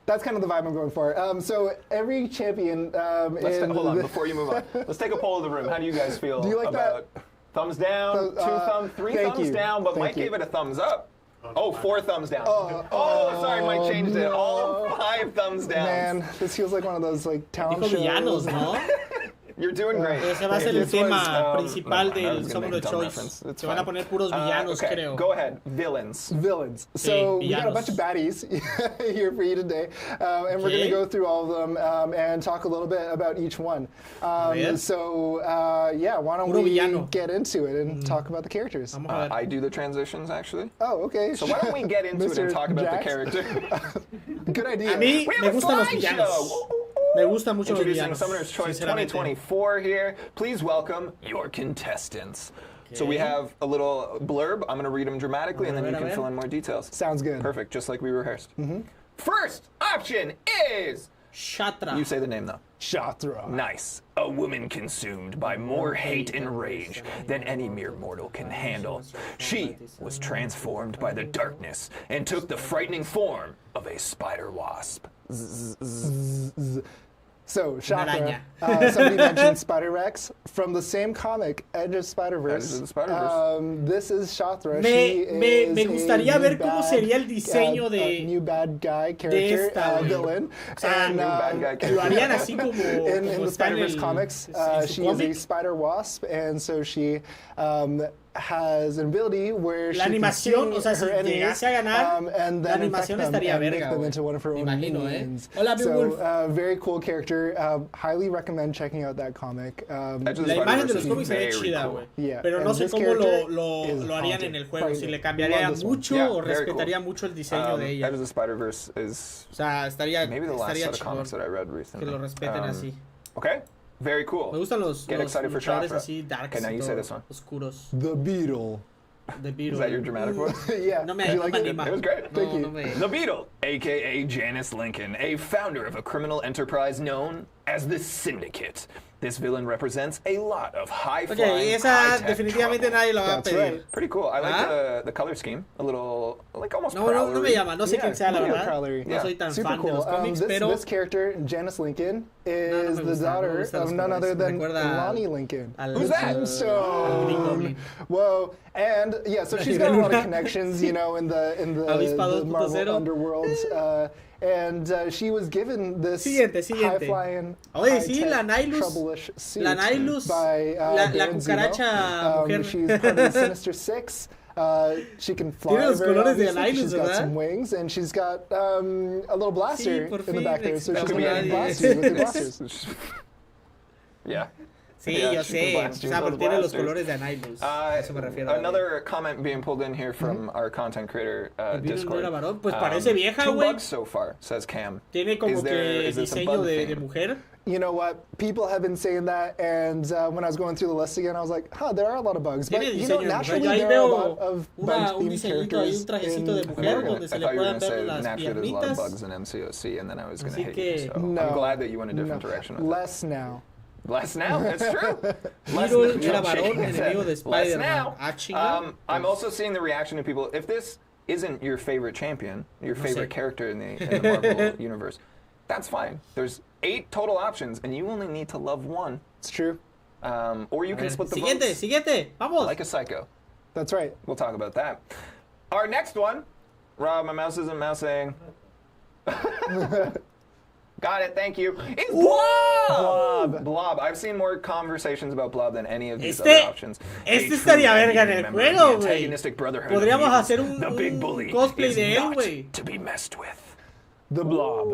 That's kind of the vibe I'm going for. So every champion Hold on, before you move on. Let's take a poll of the room. How do you guys feel Do you like about thumbs down, two thumbs, three thank thumbs you. down, but Thank Mike you. gave it a thumbs up. Oh, 4 thumbs down. Sorry, Mike changed it. All 5 thumbs down. Man, this feels like one of those like town Dijo shows. villanos, ¿no? You're doing great. Ese va a ser el This was, tema principal I del was gonna Summoner make a dumb Choice. reference. It's Se van a fine. poner puros villanos, Okay, creo. go ahead. Villains. Villains. So we got a villanos. bunch of baddies here for you today, and we're going to Okay. go through all of them and talk a little bit about each one. ver. So yeah, why don't Puro we villano. get into it and talk about the characters? Vamos a ver. I do the transitions, actually. Oh, okay. So why don't we get into it and Mr. talk about Jax? the character? Good idea. A mí We have me a gustan los slideshow. villanos. Me gustan mucho los Introducing villanos. Summoner's Choice sinceramente. 2024 here. Please welcome your contestants. So we have a little blurb. I'm going to read them dramatically, and then A you ver, a can ver. fill in more details. Sounds good. Perfect, just like we rehearsed. First option is... Shatra. You say the name, though. Shatra. Nice. A woman consumed by more hate and rage than any mere mortal can handle. She was transformed by the darkness and took the frightening form of a spider wasp. So, Shatra, araña. somebody mentioned Spider-Rex from the same comic, Edge of Spider-Verse. Edge of the Spider-Verse. This is Shatra. Me She is gustaría a ver new cómo bad, sería el diseño de- new bad guy character, esta, güey. villain. O sea, And, New bad guy Lo character. harían así como, in como the está en Spider-Verse el- comics, en su she is a cómic. spider wasp, and so she has an ability where La she animación, can o sea, sting si her enemies, llegase a ganar, and la then infect animación them estaría and make verga, them güey. into one of her Me own imagino, minions. Hola, So, Beowulf. very cool character. Highly recommend checking out that comic. Edge of the La imagen de Spider-Verse los is cómics se ve very chida, cool. güey. Yeah, Pero no and sé this cómo character lo is harían haunting, en el juego. Si le frightening. cambiaría Love this one. mucho Yeah, o very respetaría cool. mucho el diseño de ella. Edge of the Spider-Verse is O sea, estaría, maybe the last estaría set of chingón comics that I read que recently. lo respeten así. Okay, very cool. Me gustan los, Get los excited for luchadores Shatra. así darks Okay, now y you say todo, this one. oscuros. The Beetle. The Beetle. Is that your dramatic voice? Yeah. No me, Did you no like me it? anima. It was great. Thank you. No me... The Beetle, aka Janice Lincoln, a founder of a criminal enterprise known as the Syndicate. This villain represents a lot of high-flying, Ok, esa high-tech definitivamente trouble. nadie lo va a That's pedir. right. Pretty cool. I like ¿Ah? the color scheme. A little, like almost No, no me prowlery. llama, no sé Yeah, quién sea la yeah, verdad. Prowlery. No Yeah. soy tan Super fan de cool. los cómics, This, pero this character, Janice Lincoln, no is me the gusta, no me daughter gustan of los none colores. other Me than recuerda Lonnie Lincoln. al- Who's that? al Green Tombstone. Goblin. Whoa, and yeah, so she's got a lot of connections, you know, in the Avispado the Marvel 2.0. underworld, and she was given this Siguiente. high-flying, Oye, sí, la high-tech, Nihilus- trouble-ish suit la Nihilus, by la Baron Zemo. cucaracha mujer. She's part of the Sinister Six. She can fly Tiene los very colores de obviously. Nihilus, She's got ¿verdad? some wings, and she's got a little blaster Sí, por in the fin, back there, so she's exclamó gonna nadie. blast you with the blasters. Yeah. Sí, Yeah, yo she can sé. blast O you sea, with porque tiene los blasters. colores de Anilus. A eso me refiero. Another comment being pulled in here from our content creator El Beetle no Discord. era varón. Pues parece vieja, 2 güey. bugs so far, says Cam. Tiene como que is this a diseño bug de theme? mujer. You know what? People have been saying that, and when I was going through the list again, I was like, huh, there are a lot of bugs. But, Tiene you know, diseño de mujer. naturally, Yo ahí there are a veo lot of un bug-themed diseñito ahí, un characters trajecito de in mujer Marvel. donde se I le thought you were puedan going to ver say las naturally there's a lot of piernitas. bugs in MCOC, and then I was going to Así hate que- you. So No. I'm glad that you went a different direction with it. Less now. Less now, it's true. Less Beetle now. era varón, Shaking his enemigo head. de Less Spider-Man. now. Ah, chinga. I'm also seeing the reaction of people. If this isn't your favorite champion, your favorite sé. character in the Marvel universe, that's fine. There's 8 total options, and you only need to love one. It's true. Or you A can ver, split the Siguiente, votes siguiente. Vamos. like a psycho. That's right. We'll talk about that. Our next one, Rob, my mouse isn't mousing. Got it, thank you. It's Blob! Blob. I've seen more conversations about Blob than any of these other options. Este A estaría true verga en el member of the juego, güey. antagonistic brotherhood of Podríamos mutants, hacer un- the big un bully cosplay is de él, not güey. to be messed with. The Blob.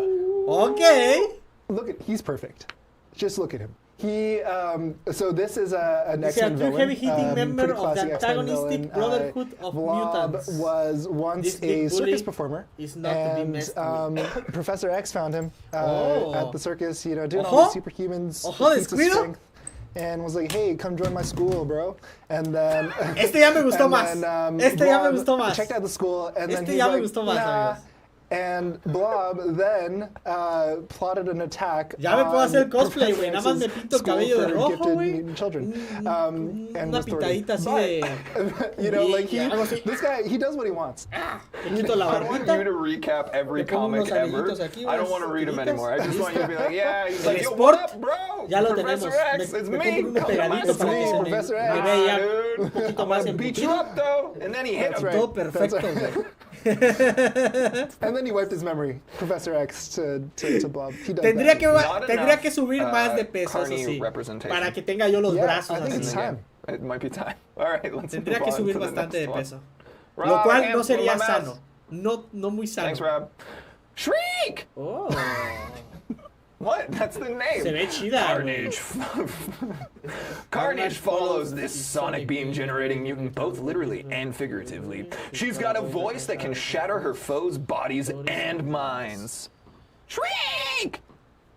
Ok. Look at, he's perfect. Just look at him. He, so this is an Dice, a X-Men true villain. heavy-hitting member pretty of the classic X-Men antagonistic villain. brotherhood of Blob mutants. was once This a big bully circus performer, is not to be and messed with. Professor X found him Oh. at the circus, you know, doing Ojo. all these superhumans, Ojo, feats of descuido. strength. and was like, "Hey, come join my school, bro." And then Este ya me gustó and más. then, Este ya me Blob gustó más. checked out the school, and then Este he's ya me like, gustó más, "Nah." amigos. And Blob then plotted an attack. Ya me puedo on hacer cosplay, Professor güey. Nada más me X's pinto el school cabello de for rojo, gifted güey. mutant children. And Una was thwarted. pitadita así But, de... you know, like algo así. this guy, he does what he wants. Me quito la I want you barbita. to recap every Le pongo comic unos ever. anillitos aquí, I don't unas want to read them tiritas. anymore. I just want you to be like, yeah, he's El like, yo, Sport, what up, bro? ya lo Professor tenemos. X, it's Me me. pongo uno Come to my pegadito para que school. se me Professor X. vea Dude, un poquito I'm más gonna beat you embutido. up, though. And then he hit That's him. right. Todo perfecto, That's right. güey. And then he wiped his memory, Professor X to Blob. He does Tendría that. Not que subir enough, más de peso, eso carny sí. representation. Para que tenga yo los Yeah, brazos I think así. it's time. It might be time. All right, let's Tendría move que on subir to the bastante de next one. peso. Rob, Lo cual hands no for sería my sano. mouse. No muy sano. Thanks, Rob. Shriek! Oh. What? That's the name. Se ve chida, güey. Carnage follows this sonic beam generating mutant both literally and figuratively. She's got a voice that can shatter her foes' bodies and minds. Shriek!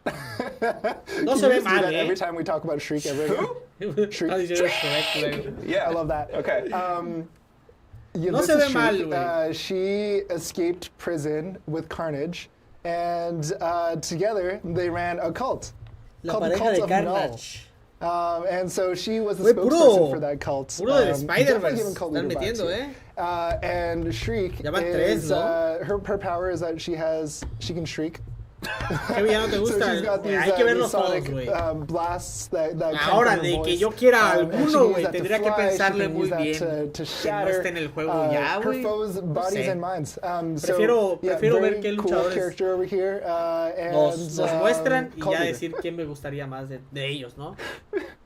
No Can se you ve just do mal, that every eh. time we talk about Shriek ever again? Shriek. Está diciendo Shrek, güey. Yeah. I love that. Okay. Yeah, No this se is ve mal, Shriek. güey. She escaped prison with Carnage, and together they ran a cult. La called the pareja Cult de of Null. Carnage. And so she was the Güey, spokesperson for that cult. Puro del definitely Spider-Verse. giving cult Están leader vibes metiendo, here. eh. And Shriek Ya van is tres, ¿no? her power is that she can shriek. ¿Qué villano te So gusta? she's got these, Hay que verlos sonic todos, güey. blasts that come Ahora, from her de que voice. yo quiera And she alguno, can güey, use that to tendría que fly, she pensarle can muy use that bien. to Que no shatter esté en el juego ya, her güey. foes' No bodies sé. and minds. Prefiero ver very qué cool luchadores character over here. Nos muestran y cult ya leader. decir quién me gustaría más de ellos, ¿no?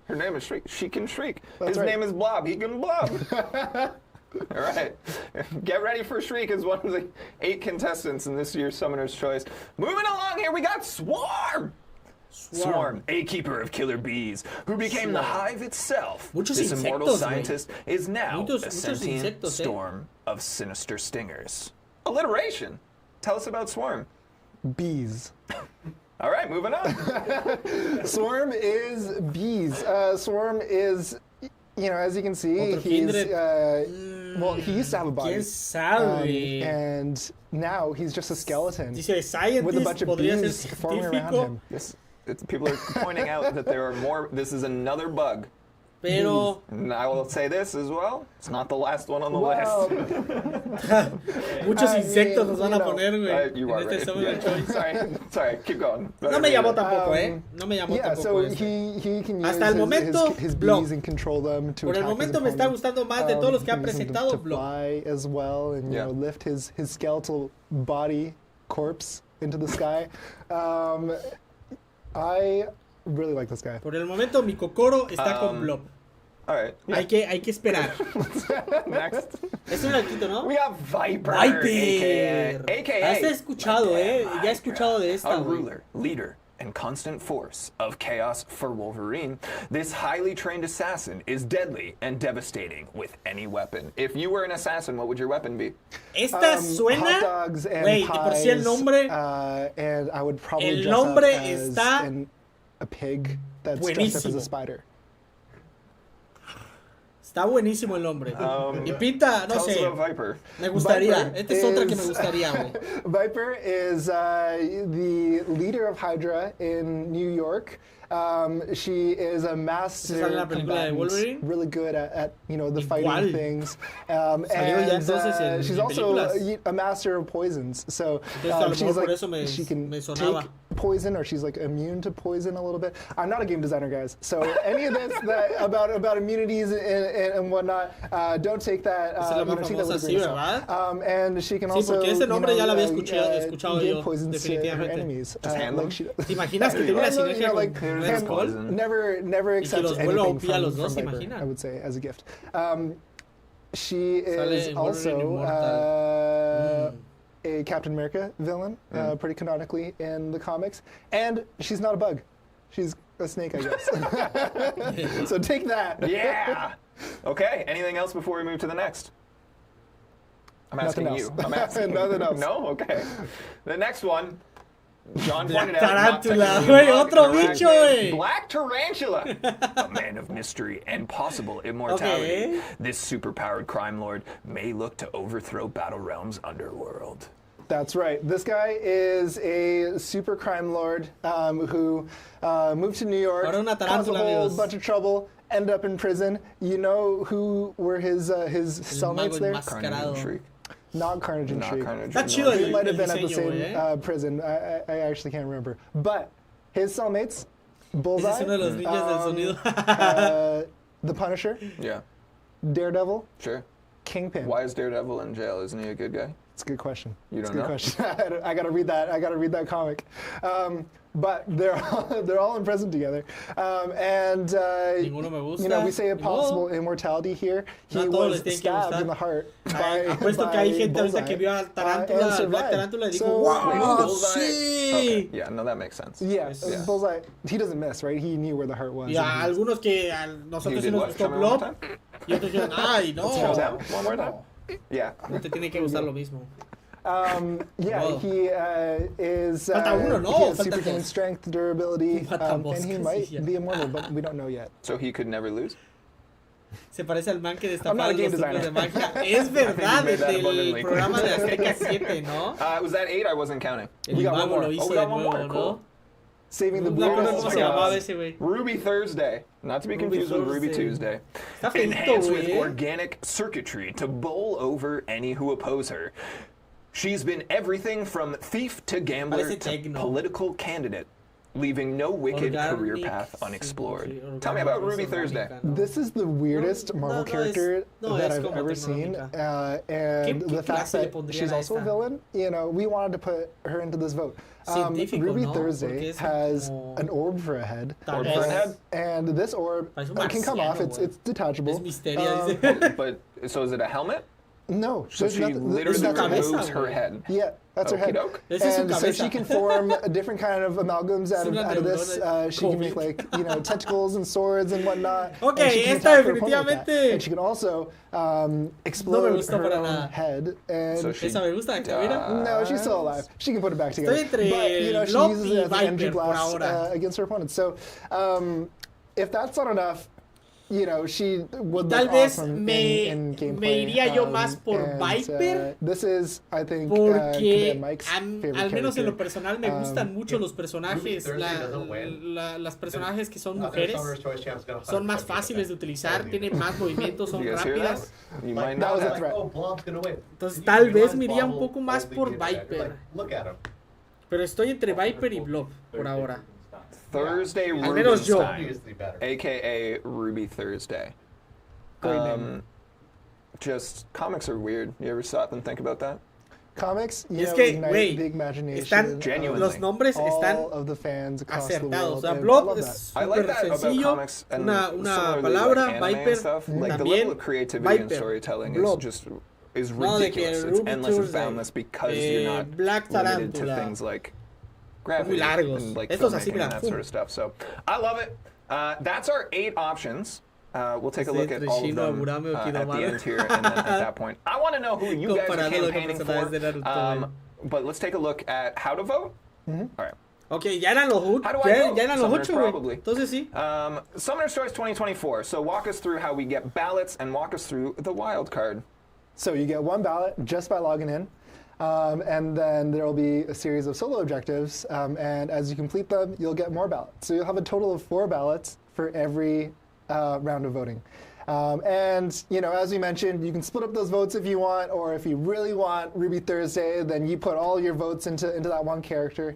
Her name is Shriek. She can shriek. That's His right. name is Blob. He can blob. All right. Get ready for Shriek as one of the 8 contestants in this year's Summoner's Choice. Moving along here, we got Swarm. Swarm, a keeper of killer bees, who became the hive itself. Muchos This immortal insectos, scientist is now Muchos a sentient insectos, eh. storm of sinister stingers. Alliteration. Tell us about Swarm. Bees. All right, moving on. Swarm is bees. Swarm is, as you can see, Otro he's kindred. well, he used to have a body. ¿Quién sabe? And now he's just a skeleton Dice, scientist, with a bunch of podría ser bees forming around científico, him. People are pointing out that there are more. This is another bug. pero And I will say this as well. It's not the last one on the Well, list. muchos I insectos mean, nos van a poner, güey. You En are este right. Summoner Yeah. Choice. Sorry, keep going. No me llamó tampoco, ¿eh? No me llamó yeah, tampoco so este. he can use Hasta el momento, his Blob. bees and control them to Por el attack his momento me está opponent. gustando más de todos los que ha He can use them presentado to Blob. fly as well and Yeah. lift his skeletal body corpse into the sky. I really like this guy. Por el momento mi Kokoro está con Blob. All right. Hay que esperar. Next. Es un altito, ¿no? We have Viper. Viper. AKA. Esta he escuchado, ya he escuchado de esta, A güey. ruler, leader, and constant force of chaos for Wolverine, this highly trained assassin is deadly and devastating with any weapon. If you were an assassin, what would your weapon be? Esta Hot suena, dogs and güey, de por sí el pies, nombre, and I would probably el dress up nombre as está a pig that's dressed up as buenísimo. a spider. está buenísimo el nombre. Y pinta, no Tell us sé, about Viper. me gustaría. Viper Esta es otra que me is- gustaría, güey. Viper is the leader of Hydra in New York. She is a master ¿Esa sale en la película de combatant, Wolverine? really good at the fighting Igual. things. Salió ya entonces en She's also películas. a master of poisons. So Entonces, a lo she's mejor por like eso me- she can me sonaba. take poison, or she's like immune to poison a little bit. I'm not a game designer, guys. So any of this that about immunities and whatnot, don't take that. Esa es la más take that with a famosa, grain sí, of ¿verdad? salt. And she can Sí, also, porque ese nombre ya lo había escuchado give yo, poisons to her definitivamente. enemies. Just hand them? ¿Te imaginas que tenga una Well, no, sinergia like, con hand- Red Skull? poison. never accepts los vuelva anything OP a los from dos, ¿se Viper, imaginan? I would say, as a gift. She Sale is en Wolverine also Immortal. a Captain America villain, pretty canonically in the comics, and she's not a bug. She's a snake, I guess. So take that. Yeah. Okay. Anything else before we move to the next? I'm asking Nothing you. else. I'm asking. Nothing else. No. Okay. The next one. John Black pointed out, not Tarantula, technically güey, not otro correct. bicho, güey. Black Tarantula, a man of mystery and possible immortality. Okay. This superpowered crime lord may look to overthrow Battle Realm's underworld. That's right. This guy is a super crime lord who moved to New York, Ahora una caused a tarántula, whole amigos. bunch of trouble, ended up in prison. You know who were his cellmates there? enmascarado. Carnage and Shriek. Not Carnage and Not Shriek. Carnage Está and chido Shriek. They might have been el at the diseño, same güey, prison. I actually can't remember. But his cellmates, Bullseye, Ese es uno de los niños del sonido. the Punisher, Yeah, Daredevil, sure. Kingpin. Why is Daredevil in jail? Isn't he a good guy? It's a good question. You It's a don't good know? question. I gotta read that. I gotta read that comic. But they're all in prison together, and Ninguno me gusta. you know, we say a Ni possible modo. immortality here. He No a todos was les tiene que stabbed gustar. in the heart Ay, by apuesto que hay gente ahorita Bullseye, que vio a and Tarántula, al Black survived. Tarántula y dijo, So, wow, Bullseye- sí. Okay. Yeah, no, that makes sense. Yeah, Yeah. Bullseye. He doesn't miss, right? He knew where the heart was. Y a and he- algunos que a You nosotros sí did nos what? gustó Show me one more Blob time. y otros dijeron, ay, no. Show them one more time. Yeah. No te tiene que gustar lo mismo. Yeah, Wow. he is. Falta uno, no, he has faltan superhuman dos. strength, durability, Faltan and he moscas, might sí, ya. be immortal, but we don't know yet. So he could never lose? Se parece al man que I'm not destapaba a game los trucos de designer. magia. Es verdad, made that desde el abundantly clear. programa de Azteca 7, ¿no? Was that 8? I wasn't counting. El We got one mago more. lo Oh, hizo we de got one nuevo, more. ¿no? Cool. Saving the No me acuerdo weirdest cómo se llamaba chaos. ese güey. Ruby Thursday. Not to be Ruby confused with Ruby Thursday. Tuesday. Está feito, Enhanced with güey. organic circuitry to bowl over any who oppose her. She's been everything from thief to gambler Parece to techno. political candidate, leaving no wicked career Organic, path sí, unexplored. sí, Tell me about orgánico, Ruby es Thursday. orgánica, ¿no? This is the weirdest No, Marvel no es- character no that es I've como ever seen, tecnológica. and ¿Qué the fact clase le that pondrían she's a also a esta? villain. You know, we wanted to put her into this vote. Científico, Ruby ¿no? Porque Thursday es has como- an orb for a head, Orb Tal for a vez. head? and this orb Parece un can come off. marciano, It's güey. detachable. Es misteria, dice. But so is it a helmet? No, So there's she nothing. literally Es la cabeza, removes her güey. head. Yeah, that's her head. Okey-doke. Esa es su And so cabeza. she can form a different kind of amalgams out Es of, una out of this. neurona She can make COVID. tentacles and swords and whatnot. Okay, and she can esta attack her opponent with that. definitivamente. And she can also explode gusta her para own nada. head. And So she Esa me gusta, mira. no, she's still alive. She can put it back together. Estoy entre But you know, she Blob uses y it as an energy Viper por blast ahora. against her opponent. So if that's not enough. You know, she would Tal look vez awesome me- in gameplay. me iría yo más por and, Viper. This is, I think, Porque Kabam Mike's favorite al menos en character. lo personal me gustan mucho los personajes, Thursday doesn't win. las personajes que son Their mujeres Summer's Choice Champ's gonna son más 100% fáciles de utilizar, win. tienen más movimientos, son You guys hear that? rápidas. You might That know was a that. threat. Oh, Blob's gonna win. Entonces, You tal realize vez me iría un Blob poco más only por did that. You're Viper. like, look at him. Pero estoy entre Viper y Blob por ahora. Thursday Al menos yo. Rubenstein, Obviously better. aka Ruby Thursday. Great name. Just comics are weird. You ever stop and think about that? Comics, you Es know, que, ignite güey, the imagination están, of Genuinely. los nombres están all of the fans across the acertados. O world. sea, and I Blob love es I like súper that about sencillo, comics and una similarly, palabra, like anime Viper, and stuff. Like the también level of creativity and Viper, storytelling Blob. is No, de que ridiculous. It's Ruby endless and Tuesday, boundless because you're not Black limited to Tarantula. things like gravity largos. and like Estos así, filmmaking mira, and that pum. sort of stuff. So I love it. That's our 8 options. We'll take a Sí, look at entre all of Shino, them Aburame o at the Kidomaru. end here, and then at that point, I want to know who you guys are Comparado con campaigning personajes de Naruto, for. güey. But let's take a look at how to vote. All right. Ok, ya eran los How do I vote? ya eran los Summoners 8, probably. güey. Entonces sí. Summoner's Choice 2024. So walk us through how we get ballots and walk us through the wild card. So you get one ballot just by logging in. And then there will be a series of solo objectives. And as you complete them, you'll get more ballots. So you'll have a total of 4 ballots for every round of voting. And, you know, as we mentioned, you can split up those votes if you want, or if you really want Ruby Thursday, then you put all your votes into that one character.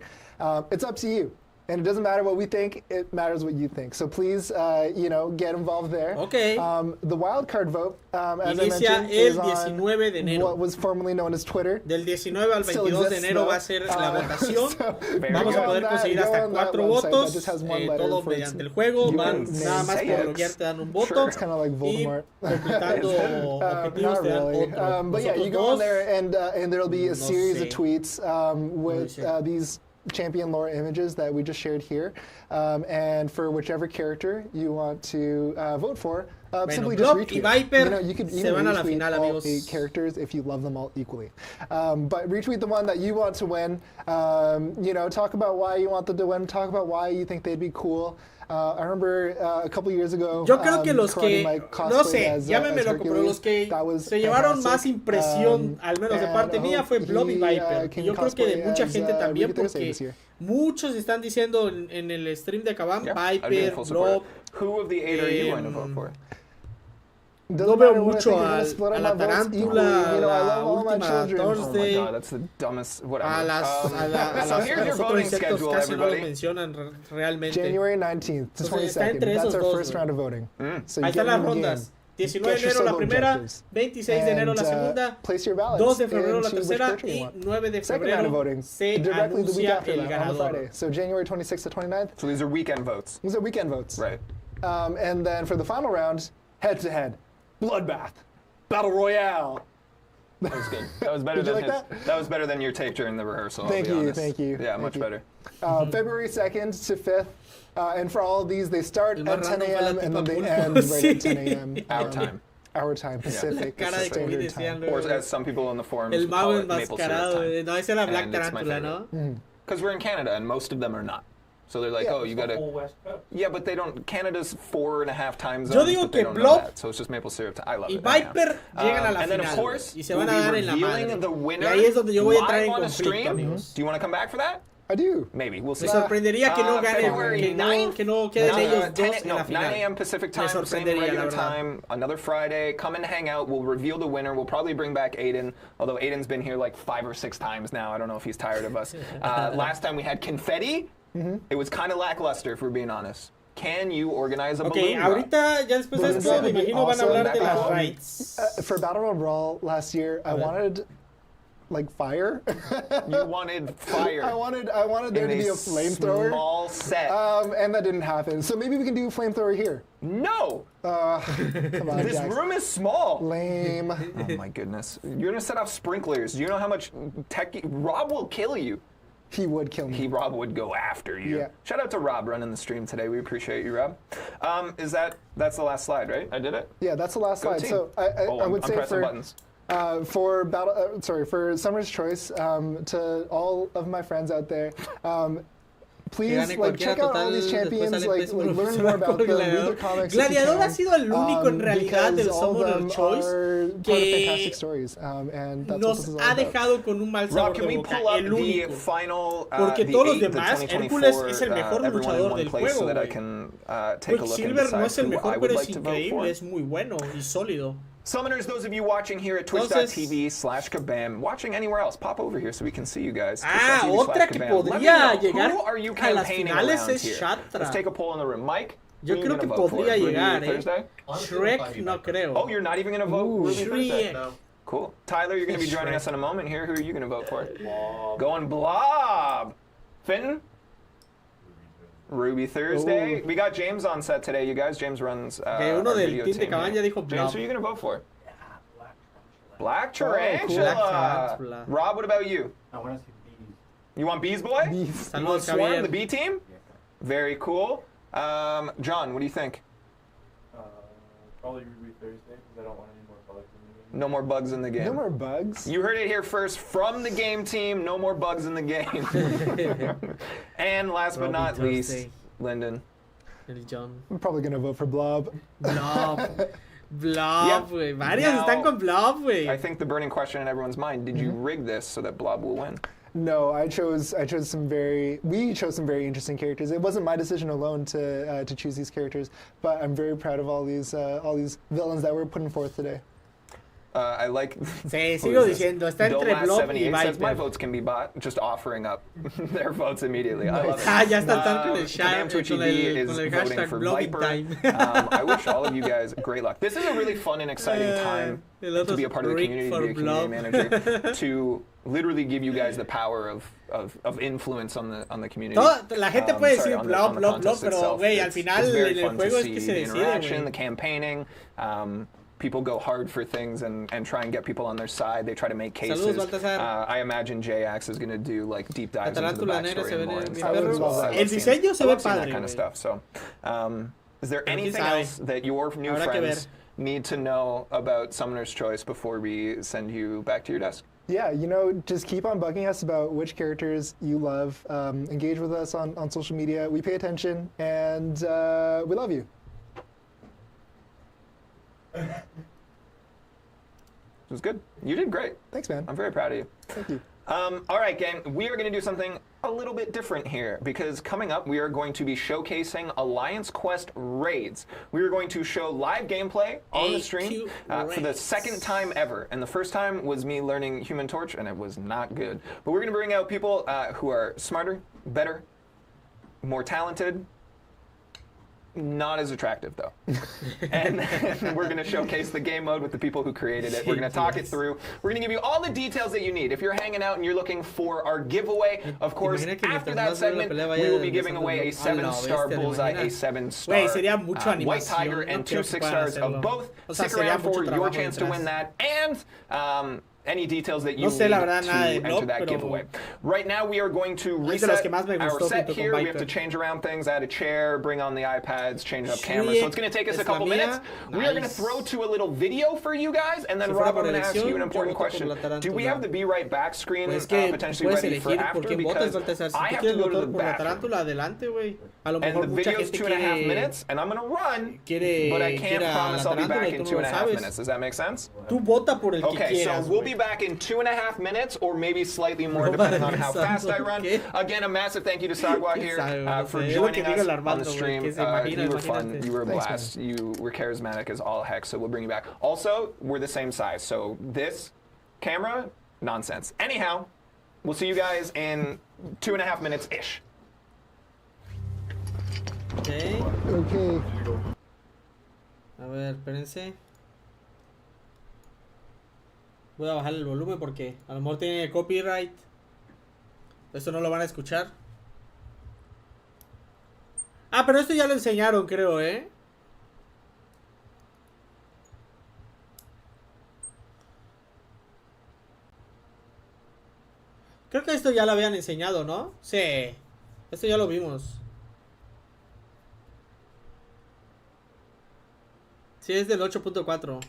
It's up to you. And it doesn't matter what we think, it matters what you think. So please, you know, get involved there. Okay. The wild card vote, as I Inicia mentioned, el is on 19 de enero. what was formerly known as Twitter. Del 19 al Still 22 de exists, enero though. va a ser la votación. So, Vamos a go poder on that- conseguir go hasta on that 4 website that votos, just has one letter todo for its- mediante el juego. you Van can nada más say por it. loguear te dan un voto. Sure. It's kind of like Y Voldemort. completando objetivos Not te dan really. otro. But yeah, Nosotros you go on dos, there and there'll be a No series of sé. tweets with sé. these champion lore images that we just shared here. And for whichever character you want to vote for, simply Blob just y retweet. Viper You could se even van a la retweet final, all amigos. 8 characters if you love them all equally. But retweet the one that you want to win. Talk about why you want them to win. Talk about why you think they'd be cool. I remember a couple years ago. Yo creo que los Karate que, Mike no cosplayed sé, as, llámeme as loco, pero Hercules. los que That was se llevaron más fantastic. impresión, al menos de And parte I mía, hope fue Blob y he, Viper. can Y yo creo que de cosplay mucha as, gente también, Ruby Thursday porque this year. muchos están diciendo en el stream de Kabam, Yeah, I'd be in Viper, full support. Blob. Who of the 8 are you going to vote for? Doesn't No veo matter what I mucho think, I'm gonna a split up la my votes tarántula, equally. I la love all my última children. Oh my Thursday. god, that's the dumbest. Whatever. A las, a la, a So las, here's a your los otros voting insectos schedule, casi no los everybody. mencionan realmente. January 19th to Entonces, está 22nd. entre That's esos our dos, first güey. round of voting. So you Ahí get están las in the rondas. game. 19 de Get your enero la solo primera, objectives. 26 de enero la And, segunda, place your ballots 2 de febrero la into which tercera character you y want. 9 de Second round of febrero voting se directly the week anuncia after el that on the ganador. Friday. So January 26th to 29th. So these are weekend votes. These are weekend votes. Right. And then for the final round, head to head, bloodbath, battle royale. That was good. That was better Did you than like his. That was better than your take during the rehearsal. Thank I'll be you, honest. thank you, Yeah, thank much you. better. February 2nd to 5th. And for all of these, they start El at más 10 random fue la a.m. and then tipa they pulpo. end right Sí. at 10 a.m. Our time. Our time, Pacific Cara de Standard COVID decían Time. Or luego. as some people in the forums El call mago it maple syrup enmascarado. time. No, esa era Black And it's my Tarantula, ¿no? Because we're in Canada and most of them are not. So they're like, Yeah, oh, you gotta. West Coast. Yeah, but they don't. Canada's 4.5 time zones. Yo digo but they que don't know Blob that, so it's just maple syrup. I love y it. Viper llegan a la And then of final, course, y se van a we'll dar be en la revealing madre. the winner Y ahí es donde yo voy a entrar live en on a conflicto, stream. amigos. Do you want to come back for that? I do. Maybe. We'll see. Me sorprendería que no ganen, February que 9th? no queden ellos 10 dos en la 9 final. a.m. Pacific time, same sorprendería, regular la verdad. time, another Friday. Come and hang out. We'll reveal the winner. We'll probably bring back Aiden, although Aiden's been here like 5 or 6 times now. I don't know if he's tired of us. Last time we had confetti. It was kind of lackluster, if we're being honest. Can you organize a Ok, balloon drop? ahorita, ya después de Well, esto, this me would be imagino van a awesome. hablar de las Um, raids. For Battle Royale Brawl last year, I wanted like fire. You wanted fire. I wanted there in to be a flamethrower. Small set. And that didn't happen. So maybe we can do a flamethrower here. No! Come on, This Jax. room is small. Lame. Oh my goodness. You're gonna set off sprinklers. Do you know how much tech Rob will kill you? He would kill me. Rob would go after you. Yeah. Shout out to Rob running the stream today. We appreciate you, Rob. That's the last slide, right? I did it? Yeah, that's the last Go slide. team. So I I'm would say pressing for buttons. for Summer's Choice, to all of my friends out there, please gane like cualquiera, check out all total, these después champions, sale like pésimo learn profesional more about con them, read Gladiador. their comics. if you Gladiador ha can, sido el único en realidad del because all of Summoner them Choice are part of que fantastic stories, and that's what nos this is all ha about. dejado con un mal sabor Rob, can de we boca, pull up el the único. final, Porque the todos los 8, the demás, 2024, Hércules es el mejor everyone in luchador one del place juego, so that I güey. can take a look and Quicksilver no decide es el who I mejor, would pero like es to vote increíble, for. es muy bueno y sólido. Summoners, those of you watching here at twitch.tv/Kabam, watching anywhere else, pop over here so we can see you guys. Otra que twitch.tv/Kabam. Let me podría know, llegar who are you a las campaigning finales around es here? Shatra. Let's take a poll in the room. Mike, Yo who are you creo que gonna vote for? podría Ruby llegar, Thursday? Shrek no creo. Oh, you're not even going to vote Ruby Thursday? Shrek. No. Cool. Tyler, you're going to be joining us in a moment here. Who are you going to vote for? Going Blob. Fenton? Ruby Thursday. Ooh. We got James on set today, you guys. James runs Okay, our uno del video team de team Kabam here. ya dijo James, Blob. who are you going to vote for? Black cool. Tarantula. Black Tarantula. Rob, what about you? I want to see bees. You want Bees Boy? Bees. You want Saludos, Swarm, Javier. the B team? Very cool. John, what do you think? Probably Ruby Thursday because I don't want any more bugs in the game. No more bugs in the game. No more bugs. You heard it here first from the game team. No more bugs in the game. And last but Ruby not least, Thursday. Lyndon. El John. I'm probably gonna vote for Blob. Blob. Yeah. Blob, güey. Varios Now, están con Blob, güey. I think the burning question in everyone's mind: did you rig this so that Blob will win? No, we chose some very interesting characters. It wasn't my decision alone to choose these characters, but I'm very proud of all these villains that we're putting forth today. I like. Sí, who sigo is this? diciendo, está entre Blob y 78 says my Viper. votes can be bought. Just offering up their votes immediately. I love it. Ah, ya está tan con el Kabam Twitch con EV el is voting voting for Viper. time. I wish all of you guys great luck. This is a really fun and exciting time A lot to be a of part of the Rick community, to for be a community Blob. manager, to literally give you guys the power of influence on the community. La gente puede Sorry, decir on the Blob, Blob, Blob, contest pero itself. güey, al It's final very en el fun to juego es see que se the decide, interaction, the güey. campaigning. People go hard for things and try and get people on their side. They try to make cases. Saludos, Baltasar. I imagine J-Ax is going to do like deep dives into the Tarántula negra backstory se ve and more. en and mis stuff. perros. I love El seeing- diseño se I ve love seeing that padre, kind of güey. stuff. So, Is there Pero quién anything sabe. else that your new Habrá que friends ver. need to know about Summoner's Choice before we send you back to your desk? Yeah, you know, just keep on bugging us about which characters you love. Engage with us on social media. We pay attention, and we love you. It was good. You did great. Thanks, man. I'm very proud of you. Thank you. All right, gang, we are going to do something a little bit different here because coming up, we are going to be showcasing Alliance Quest raids. We are going to show live gameplay on the stream for the second time ever. And the first time was me learning Human Torch, and it was not good. But we're going to bring out people who are smarter, better, more talented, not as attractive, though. And we're going to showcase the game mode with the people who created it. We're going to talk it through. We're going to give you all the details that you need. If you're hanging out and you're looking for our giveaway, of course, after that segment, we will be giving away a 7-star Bullseye, a 7-star White Tiger, and 2 6-stars of both. Stick around for your chance to win that, and any details that you need to enter that giveaway. Right now, we are going to reset our set here. We have to change around things, add a chair, bring on the iPads, change up cameras. So it's going to take us a couple minutes. We are going to throw to a little video for you guys, and then Rob, I'm going to ask you an important question. Do we have the Be Right Back screen potentially ready for after? Because I have to go to the bathroom. And the video is 2.5 minutes, and I'm going to run, but I can't promise I'll be back in 2.5 minutes. Does that make sense? Okay, so we'll be back in 2.5 minutes, or maybe slightly more, depending on how fast I run. Again, a massive thank you to Sagwa here for joining us on the stream. You were fun. You were a blast. You were charismatic as all heck, so we'll bring you back. Also, we're the same size, so this camera, nonsense. Anyhow, we'll see you guys in 2.5 minutes-ish. Okay. Okay. A ver, espérense. Voy a bajar el volumen porque a lo mejor tiene copyright. Esto no lo van a escuchar. Ah, pero esto ya lo enseñaron, creo, ¿eh? Creo que esto ya lo habían enseñado, ¿no? Sí. Esto ya lo vimos. Sí, es del 8.4.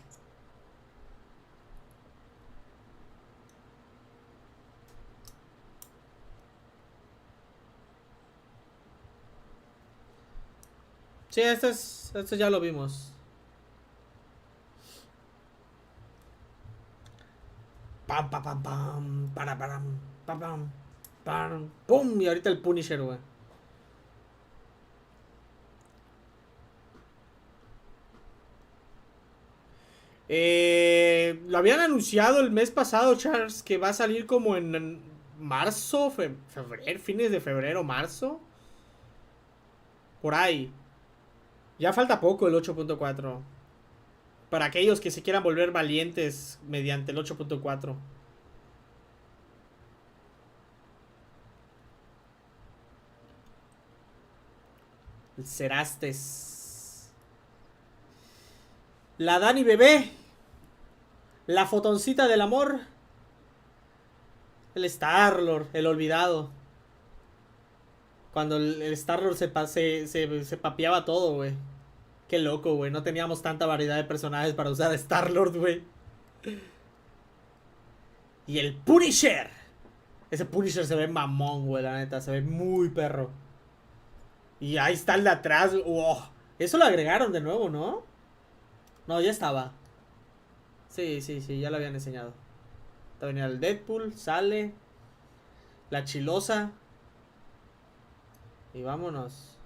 Sí, esto ya lo vimos. Pam, pam, pam, pam, para, pam, pam, pam, pum, y ahorita el Punisher, güey. Lo habían anunciado el mes pasado, Charles, que va a salir como en marzo, febrero, fines de febrero, marzo. Por ahí. Ya falta poco el 8.4. Para aquellos que se quieran volver valientes mediante el 8.4. El Cerastes. La Dani Bebé. La fotoncita del amor. El Star-Lord, el olvidado. Cuando el Star-Lord se papeaba todo, güey. Qué loco, güey. No teníamos tanta variedad de personajes para usar a Star-Lord, güey. Y el Punisher. Ese Punisher se ve mamón, güey, la neta. Se ve muy perro. Y ahí está el de atrás. Wow. Eso lo agregaron de nuevo, ¿no? No, ya estaba. Sí, ya lo habían enseñado. Venía el Deadpool, sale. La chilosa. Y vámonos.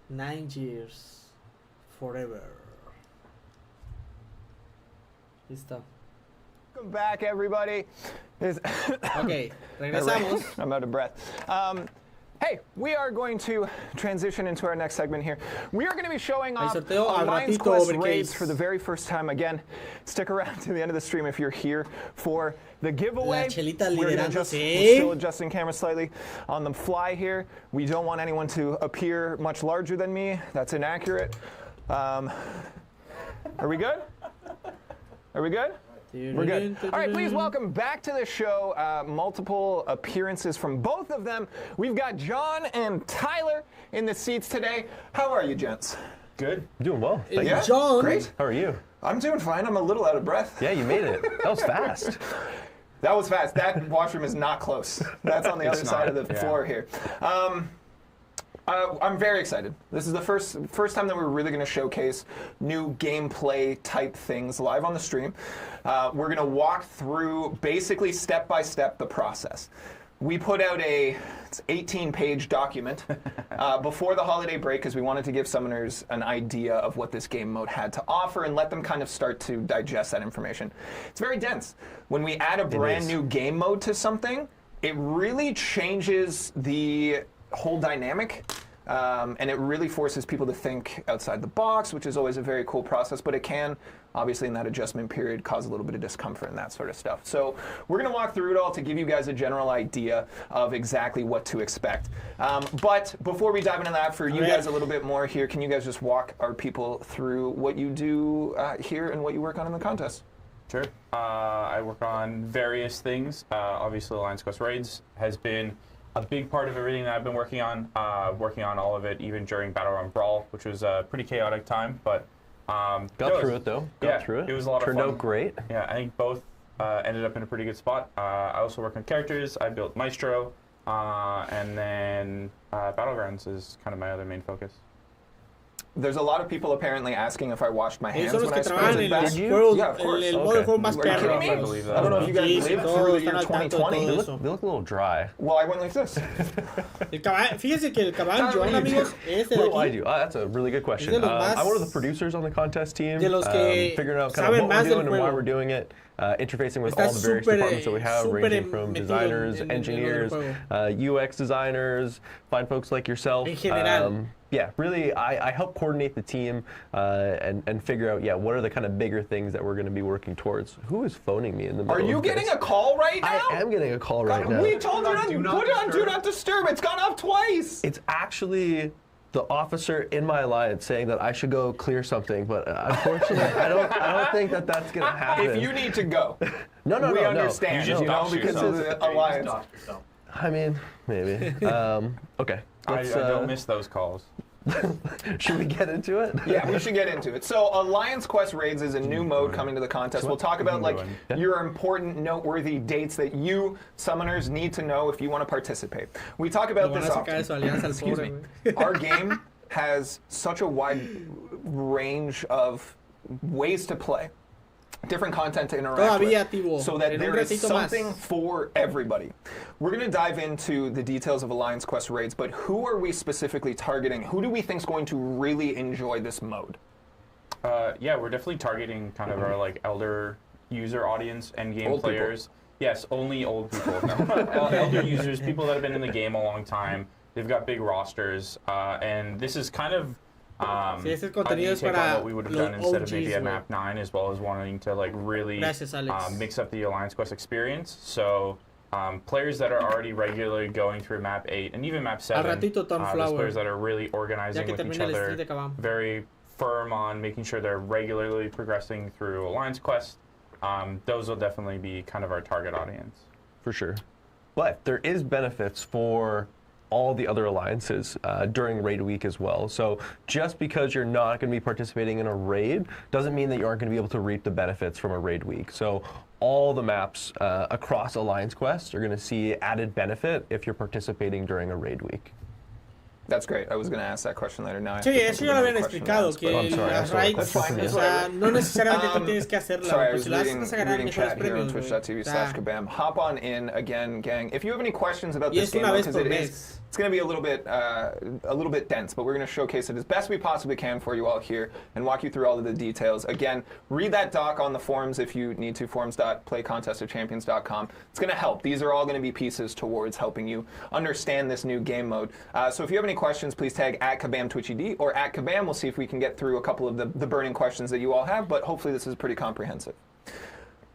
Nine years forever. Listo. Welcome back, everybody. Ok, regresamos. I'm out of breath. Hey, we are going to transition into our next segment here. We are going to be showing off Alliance Quest raids for the very first time. Again, stick around to the end of the stream if you're here for the giveaway. We're still adjusting camera slightly on the fly here. We don't want anyone to appear much larger than me. That's inaccurate. Are we good? Are we good? We're good. All right, please welcome back to the show. Multiple appearances from both of them. We've got John and Tyler in the seats today. How are you, gents? Good. Doing well. Thank Yeah, you. John. great. How are you? I'm doing fine. I'm a little out of breath. Yeah, you made it. That was fast. That was fast. That washroom is not close. That's on the other side of the floor here. I'm very excited. This is the first time that we're really going to showcase new gameplay type things live on the stream. We're going to walk through basically step by step the process. We put out a 18-page document before the holiday break because we wanted to give summoners an idea of what this game mode had to offer and let them kind of start to digest that information. It's very dense. When we add a brand new game mode to something, it really changes the whole dynamic. And it really forces people to think outside the box, which is always a very cool process, but it can, obviously in that adjustment period, cause a little bit of discomfort and that sort of stuff. So we're going to walk through it all to give you guys a general idea of exactly what to expect. But before we dive into that, for you guys a little bit more here, can you guys just walk our people through what you do here and what you work on in the contest? Sure. I work on various things. Obviously, Alliance Quest Raids has been a big part of everything that I've been working on all of it, even during Battleground Brawl, which was a pretty chaotic time, but Got through it though. Got through it. It was a lot of fun. Turned out great. Yeah, I think both ended up in a pretty good spot. I also work on characters. I built Maestro, and then Battlegrounds is kind of my other main focus. There's a lot of people apparently asking if I washed my hands Esos when I los que trabajan sprayed en back. los juegos, Yeah, of course. el modo de juego más Are you kidding perro. me? I believe that. I don't know if you guys Sí, lived todos through the están year al tanto de 2020. todo They eso. look a little dry. Well, I went like this. Fíjese que el Kabam, Tyler, what Joan, do you amigos, este de What do I aquí, do? That's a really good question. Es de los más- I'm one of the producers on the contest team. de los que Figuring out kind saben of what más we're del doing and why juego. we're doing it. Interfacing with Está all the various súper, departments that we have, súper ranging from metido designers, en el engineers, juego. UX designers, fine folks like yourself. En general. Yeah, really, I help coordinate the team and figure out, what are the kind of bigger things that we're going to be working towards. Who is phoning me in the middle Are you of this? getting a call right now? I am getting a call right now. We told you to Do not put it on Do disturb. Not Disturb. It's gone off twice. It's actually the officer in my alliance saying that I should go clear something, but unfortunately, I don't think that that's going to happen. If you need to go, no, we understand. You just dox because yourself. of the alliance. I mean, maybe. Okay. I Let's, don't miss those calls. should we get into it? Yeah, we should get into it. So, Alliance Quest Raids is a new mode coming to the contest. We'll talk about like your important, noteworthy dates that you summoners need to know if you want to participate. We talk about Lo van this a sacar de often. su alianza al Excuse pobre, me. güey. Our game has such a wide range of ways to play. Different content to interact Todavía, with, Tibo, so that en un there is ratito something más. for everybody. We're going to dive into the details of Alliance Quest Raids, but who are we specifically targeting? Who do we think is going to really enjoy this mode? Yeah, we're definitely targeting kind of our like elder user audience, end game Old people. players. Yes, only old people. No. Elder users, people that have been in the game a long time. They've got big rosters, and this is kind of Sí, este a contenido new es take on para what we would have los done instead of maybe OGs, at güey. map 9, as well as wanting to like really Gracias, Alex. mix up the Alliance Quest experience. So players that are already regularly going through map 8 and even map 7, ratito, Tom those Flower. players that are really Ya organizing que with each termine el other, stream de Kabam. very firm on making sure they're regularly progressing through Alliance Quest. Those will definitely be kind of our target audience. For sure. But there is benefits for all the other alliances during raid week as well. So just because you're not going to be participating in a raid doesn't mean that you aren't going to be able to reap the benefits from a raid week. So all the maps across Alliance Quest are going to see added benefit if you're participating during a raid week. That's great. I was going to ask that question later. Now I have Sí, to think eso of ya lo another habían question to explicado, ask, que but- I'm sorry, las sorry. raids, That's fine, o that's sea, fine. no necesariamente tú tienes que hacerla, Sorry, I porque was si la haces reading, vas a ganar mejores chat here on premios, güey. O sea, twitch.tv/Kabam. Hop on in again, gang. If you have any questions about Y this es game, una vez because por it mes. is, it's going to be a little bit dense, but we're going to showcase it as best we possibly can for you all here and walk you through all of the details. Again, read that doc on the forums if you need to, forums.playcontestofchampions.com. It's going to help. These are all going to be pieces towards helping you understand this new game mode. So if you have any questions, please tag at KabamTwitchED or at Kabam. We'll see if we can get through a couple of the burning questions that you all have, but hopefully this is pretty comprehensive.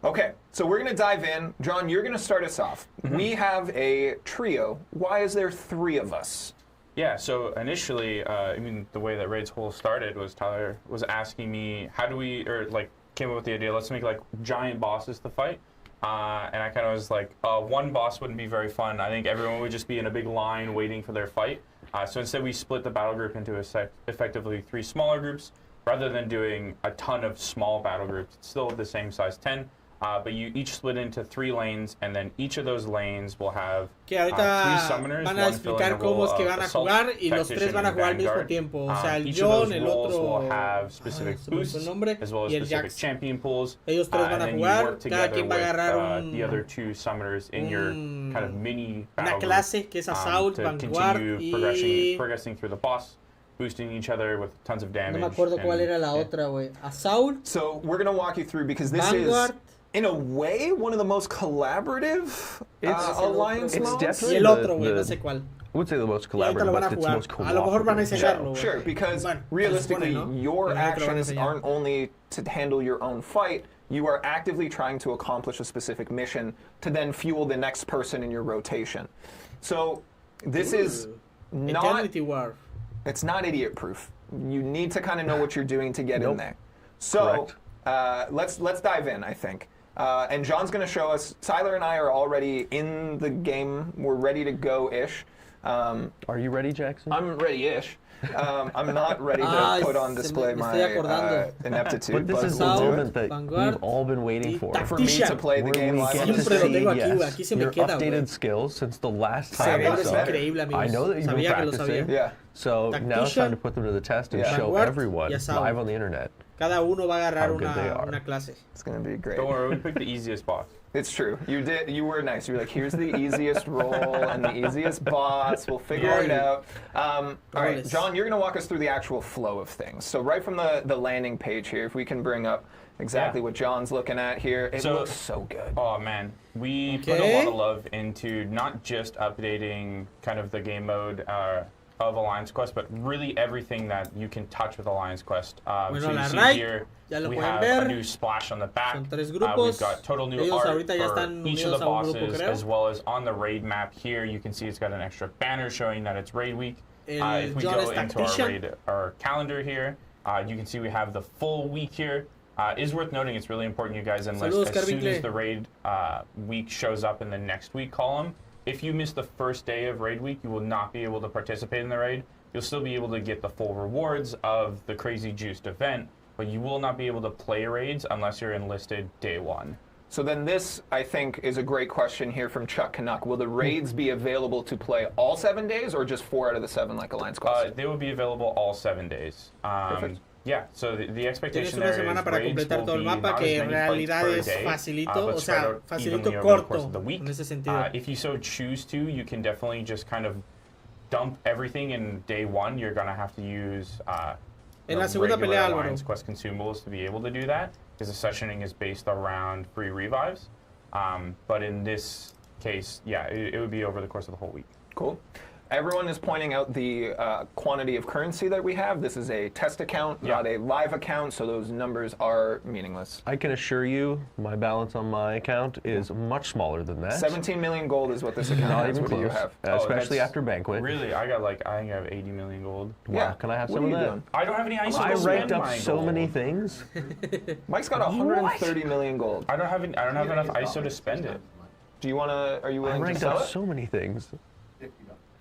Okay, so we're going to dive in. John, you're going to start us off. We have a trio. Why is there 3 of us? Yeah, so initially, I mean, the way that Raid's whole started was Tyler was asking me, how do we, or like, came up with the idea, let's make like giant bosses to fight. And I kind of was like, one boss wouldn't be very fun. I think everyone would just be in a big line waiting for their fight. So instead we split the battle group into effectively 3 smaller groups. Rather than doing a ton of small battle groups, it's still the same size 10. But you each split into 3 lanes, and then each of those lanes will have Que 3 ahorita summoners, van a one filling explicar the role cómo es que of van a Assault, jugar y los 3 Tactician, van a and jugar al mismo Vanguard. tiempo. O sea, el Each of John, those el roles otro, will have specific se me fue boosts, el nombre, as well as y el specific Jax. champion pools. Ellos 3 van a And then you jugar, work cada together quien va a with agarrar the other 2 summoners in your kind of mini battle una clase que es group, Assault, to Vanguard continue y... progressing through the boss, boosting each other with tons of damage. No me acuerdo cuál era la yeah. otra, güey. Assault, So we're gonna walk you through because this Vanguard, is, in a way, one of the most collaborative alliance it's modes. definitely y el otro, güey, the- no sé cuál. I would say the most Y ahorita lo collaborative, van a but it's the jugar. most A lo mejor van a cooperative. enseñarlo, güey. Sure, because Bueno, realistically, se supone, ¿no? your Pero no te lo van a actions enseñar. aren't only to handle your own fight, you are actively trying to accomplish a specific mission to then fuel the next person in your rotation. So this is not, Eternity War. it's not idiot proof. You need to kind of know what you're doing to get in Nope. there. So Correct. let's dive in, I think. And John's going to show us. Tyler and I are already in the game. We're ready to go-ish. Are you ready, Jackson? I'm ready-ish. I'm not ready to Ay, put on se display me my estoy acordando. ineptitude, but this is the we'll do it. moment that Vanguard we've all been waiting for. y For me to play the Where game we live get on to the Siempre lo see, stream. tengo aquí, güey. yes, Aquí se me your queda, updated güey. skills since the last Se time ve we Cerebro es es saw. increíble, amigos. I know that you've been Sabía que lo practicing. sabía. Yeah. So now it's Tactician, time to put them to the test and Yeah. show Vanguard everyone y Assault. live on the internet. Cada uno va a agarrar How good they are. una clase. It's going to be great. Don't worry, we picked the easiest boss. It's true. You were nice. You were like, here's the easiest role and the easiest boss. We'll figure it out. All right, Roles. John, you're going to walk us through the actual flow of things. So right from the landing page here, if we can bring up exactly Yeah. what John's looking at here. It So- looks so good. Oh man, we put a Okay. lot of love into not just updating kind of the game mode of Alliance Quest, but really everything that you can touch with Alliance Quest. Bueno, So you la see right, here, ya lo we pueden have ver. a new splash on the back. Son 3 We've grupos. got total new Ellos art ahorita ya for están each of unidos the a un grupo, bosses, creo. as well as on the raid map here. You can see it's got an extra banner showing that it's raid week. El If we John go es into our tactician. raid, our calendar here, you can see we have the full week here. Is worth noting, it's really important you guys enlist Saludos, as soon Carvicle. as the raid week shows up in the next week column. If you miss the first day of raid week, you will not be able to participate in the raid. You'll still be able to get the full rewards of the crazy juiced event, but you will not be able to play raids unless you're enlisted day 1. So then this, I think, is a great question here from Chuck Canuck. Will the raids be available to play all 7 days or just 4 out of the 7 like Alliance Quest? They will be available all 7 days. Perfect. Yeah, so the Tienes expectation una there semana is para raids completar will todo el be mapa, not que as en many fights realidad per es day, facilito, but o spread sea, out facilito evenly over the course corto, of the week. en ese sentido. If you so choose to, you can definitely just kind of dump everything in day 1. You're going to have to use En la the segunda regular pelea, Álvaro. Alliance Quest consumables to be able to do that, because the sessioning is based around free revives. But in this case, yeah, it would be over the course of the whole week. Cool. Everyone is pointing out the quantity of currency that we have. This is a test account, not a live account, so those numbers are meaningless. I can assure you, my balance on my account is much smaller than that. 17 million gold is what this account Not has. even What do you close. have? Especially that's after Banquet. Really, I got like, I think I have 80 million gold. Wow, Yeah. can I have What some are of you that? doing? I don't have any ISO I to ranked spend up my so gold. many things. Mike's got 130 million gold. I don't have enough ISO to spend it. Do you want to? Are you I willing to ranked sell up it? so many things.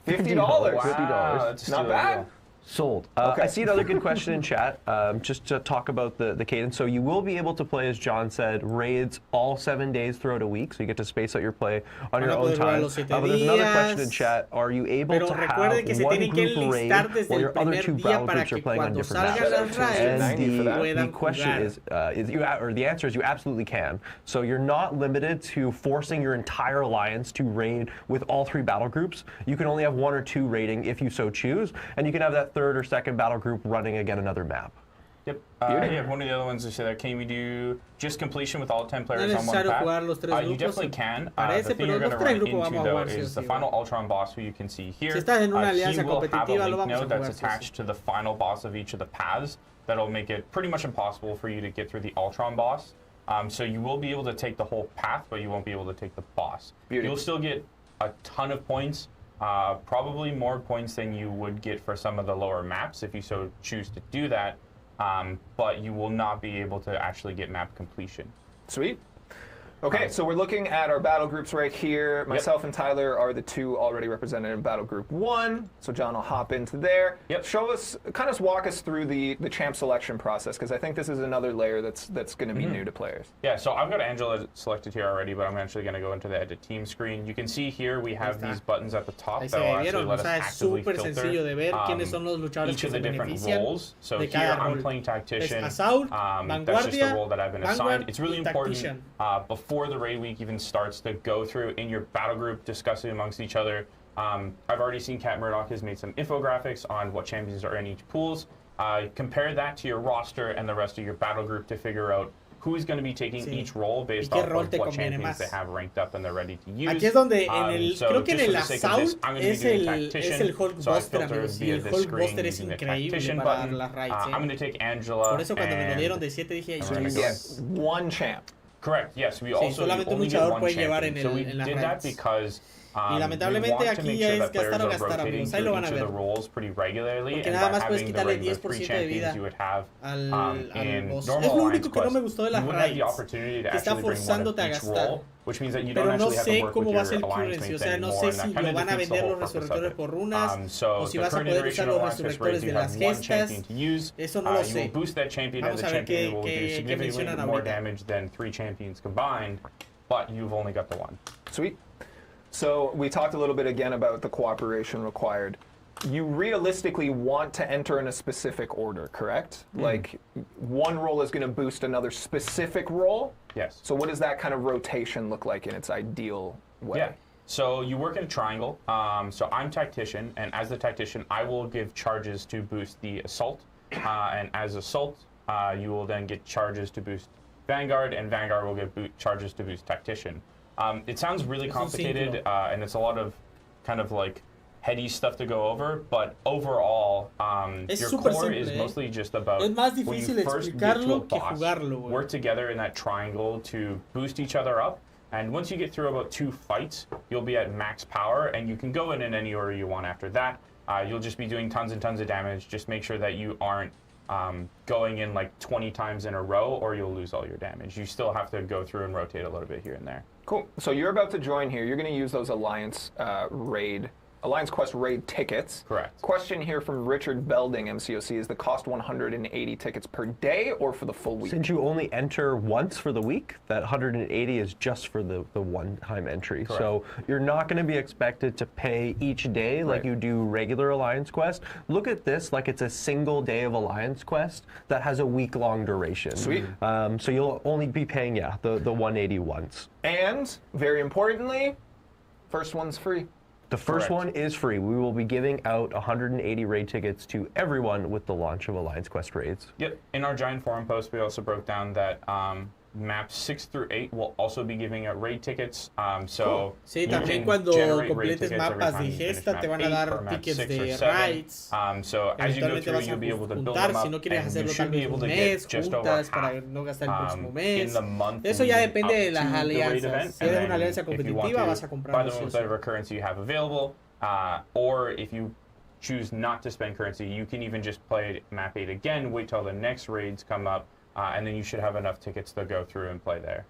$50. Wow. Wow, that's Not still a bad. deal. Sold. Okay. I see another good question in chat, just to talk about the cadence. So you will be able to play, as John said, raids all 7 days throughout a week, so you get to space out your play on your Van a own poder jugar time. los 7 But there's another días. question in chat. Are you able Pero to recuerden que have se one tienen que group raid enlistar desde while el your other primer 2 día battle para groups are que playing on cuando different salgan maps? las raids And for that. the puedan question jugar. is the answer is you absolutely can. So you're not limited to forcing your entire alliance to raid with all 3 battle groups. You can only have 1 or 2 raiding if you so choose, and you can have that 3rd or 2nd battle group running again another map. Yep. Yeah, one of the other ones they said, can we do just completion with all 10 players No on one necesario path? jugar los 3 You grupos, definitely can. parece, The thing pero you're going los to 3 run grupos into, vamos a though, jugar sí o is the sí, final güey. Ultron boss who you can see here. Si estás en una He alianza will have a competitiva, lo link vamos a node that's jugar, sí o sí. attached to the final boss of each of the paths. That'll make it pretty much impossible for you to get through the Ultron boss. So you will be able to take the whole path, but you won't be able to take the boss. Beauty. You'll still get a ton of points, probably more points than you would get for some of the lower maps if you so choose to do that. but you will not be able to actually get map completion. Sweet. Okay, so we're looking at our battle groups right here. Myself and Tyler are the two already represented in Battle Group 1, so John will hop into there. Yep. Show us, kind of walk us through the champ selection process, because I think this is another layer that's going to be new to players. Yeah, so I've got Angela selected here already, but I'm actually going to go into the edit team screen. You can see here we have these buttons at the top that will actually let us actively filter each of the different roles. So here I'm playing Tactician. That's just the role that I've been assigned. It's really important before the raid week even starts to go through in your battle group, discussing amongst each other. I've already seen Cat Murdoch has made some infographics on what champions are in each pools. Compare that to your roster and the rest of your battle group to figure out who is going to be taking each role based off of what champions they have ranked up and they're ready to use. Aquí es donde creo que en el Assault es el Hulkbuster, amigos, y el Hulkbuster es increíble para las raids. I'm going to take Angela. Por eso cuando me lo dieron de 7 dije, so you get one champ. Correct. Yes, we also only get one champion. So we did that because y lamentablemente aquí ya es gastar o gastar, amigos. Ahí lo van a ver. Porque nada más puedes quitarle 10% de vida al boss. Es lo único que no me gustó de las raids, que está forzándote a gastar. Pero no sé cómo va a ser currency, o sea, no sé si lo van a vender los resurrectores por runas o si vas a poder usar los resurrectores de las gestas. Eso no lo sé. Vamos a ver qué mencionan ahorita. Sweet. So we talked a little bit again about the cooperation required. You realistically want to enter in a specific order, correct? Like one role is going to boost another specific role? Yes. So what does that kind of rotation look like in its ideal way? Yeah. So you work in a triangle. So I'm Tactician, and as the Tactician, I will give charges to boost the Assault. And as Assault, you will then get charges to boost Vanguard, and Vanguard will get charges to boost Tactician. It sounds really complicated, and it's a lot of kind of like heady stuff to go over, but overall, your core is mostly just about when you first get to a boss, work together in that triangle to boost each other up, and once you get through about 2 fights, you'll be at max power, and you can go in any order you want after that. You'll just be doing tons and tons of damage. Just make sure that you aren't going in like 20 times in a row, or you'll lose all your damage. You still have to go through and rotate a little bit here and there. Cool. So you're about to join here. You're going to use those Alliance Quest raid tickets. Correct. Question here from Richard Belding, MCOC, is the cost 180 tickets per day or for the full week? Since you only enter once for the week, that 180 is just for the one-time entry. Correct. So you're not going to be expected to pay each day like you do regular Alliance Quest. Look at this like it's a single day of Alliance Quest that has a week-long duration. Sweet. So you'll only be paying, the 180 once. And, very importantly, first one's free. The first one is free. We will be giving out 180 raid tickets to everyone with the launch of Alliance Quest raids. Yep. In our giant forum post, we also broke down that maps 6 through 8 will also be giving out raid tickets. So sí, también cuando completes mapas de gesta te van a dar tickets de raids. So as you go through, you'll be able to build them up, si no quieres and hacerlo you should be able to get just over half para no gastar el próximo mes. in the month. Eso ya depende de las alianzas. Si eres una alianza competitiva, vas a comprar buy them with whatever currency you have available, or if you choose not to spend currency, you can even just play map 8 again, wait till the next raids come up, and then you should have enough tickets to go through and play there.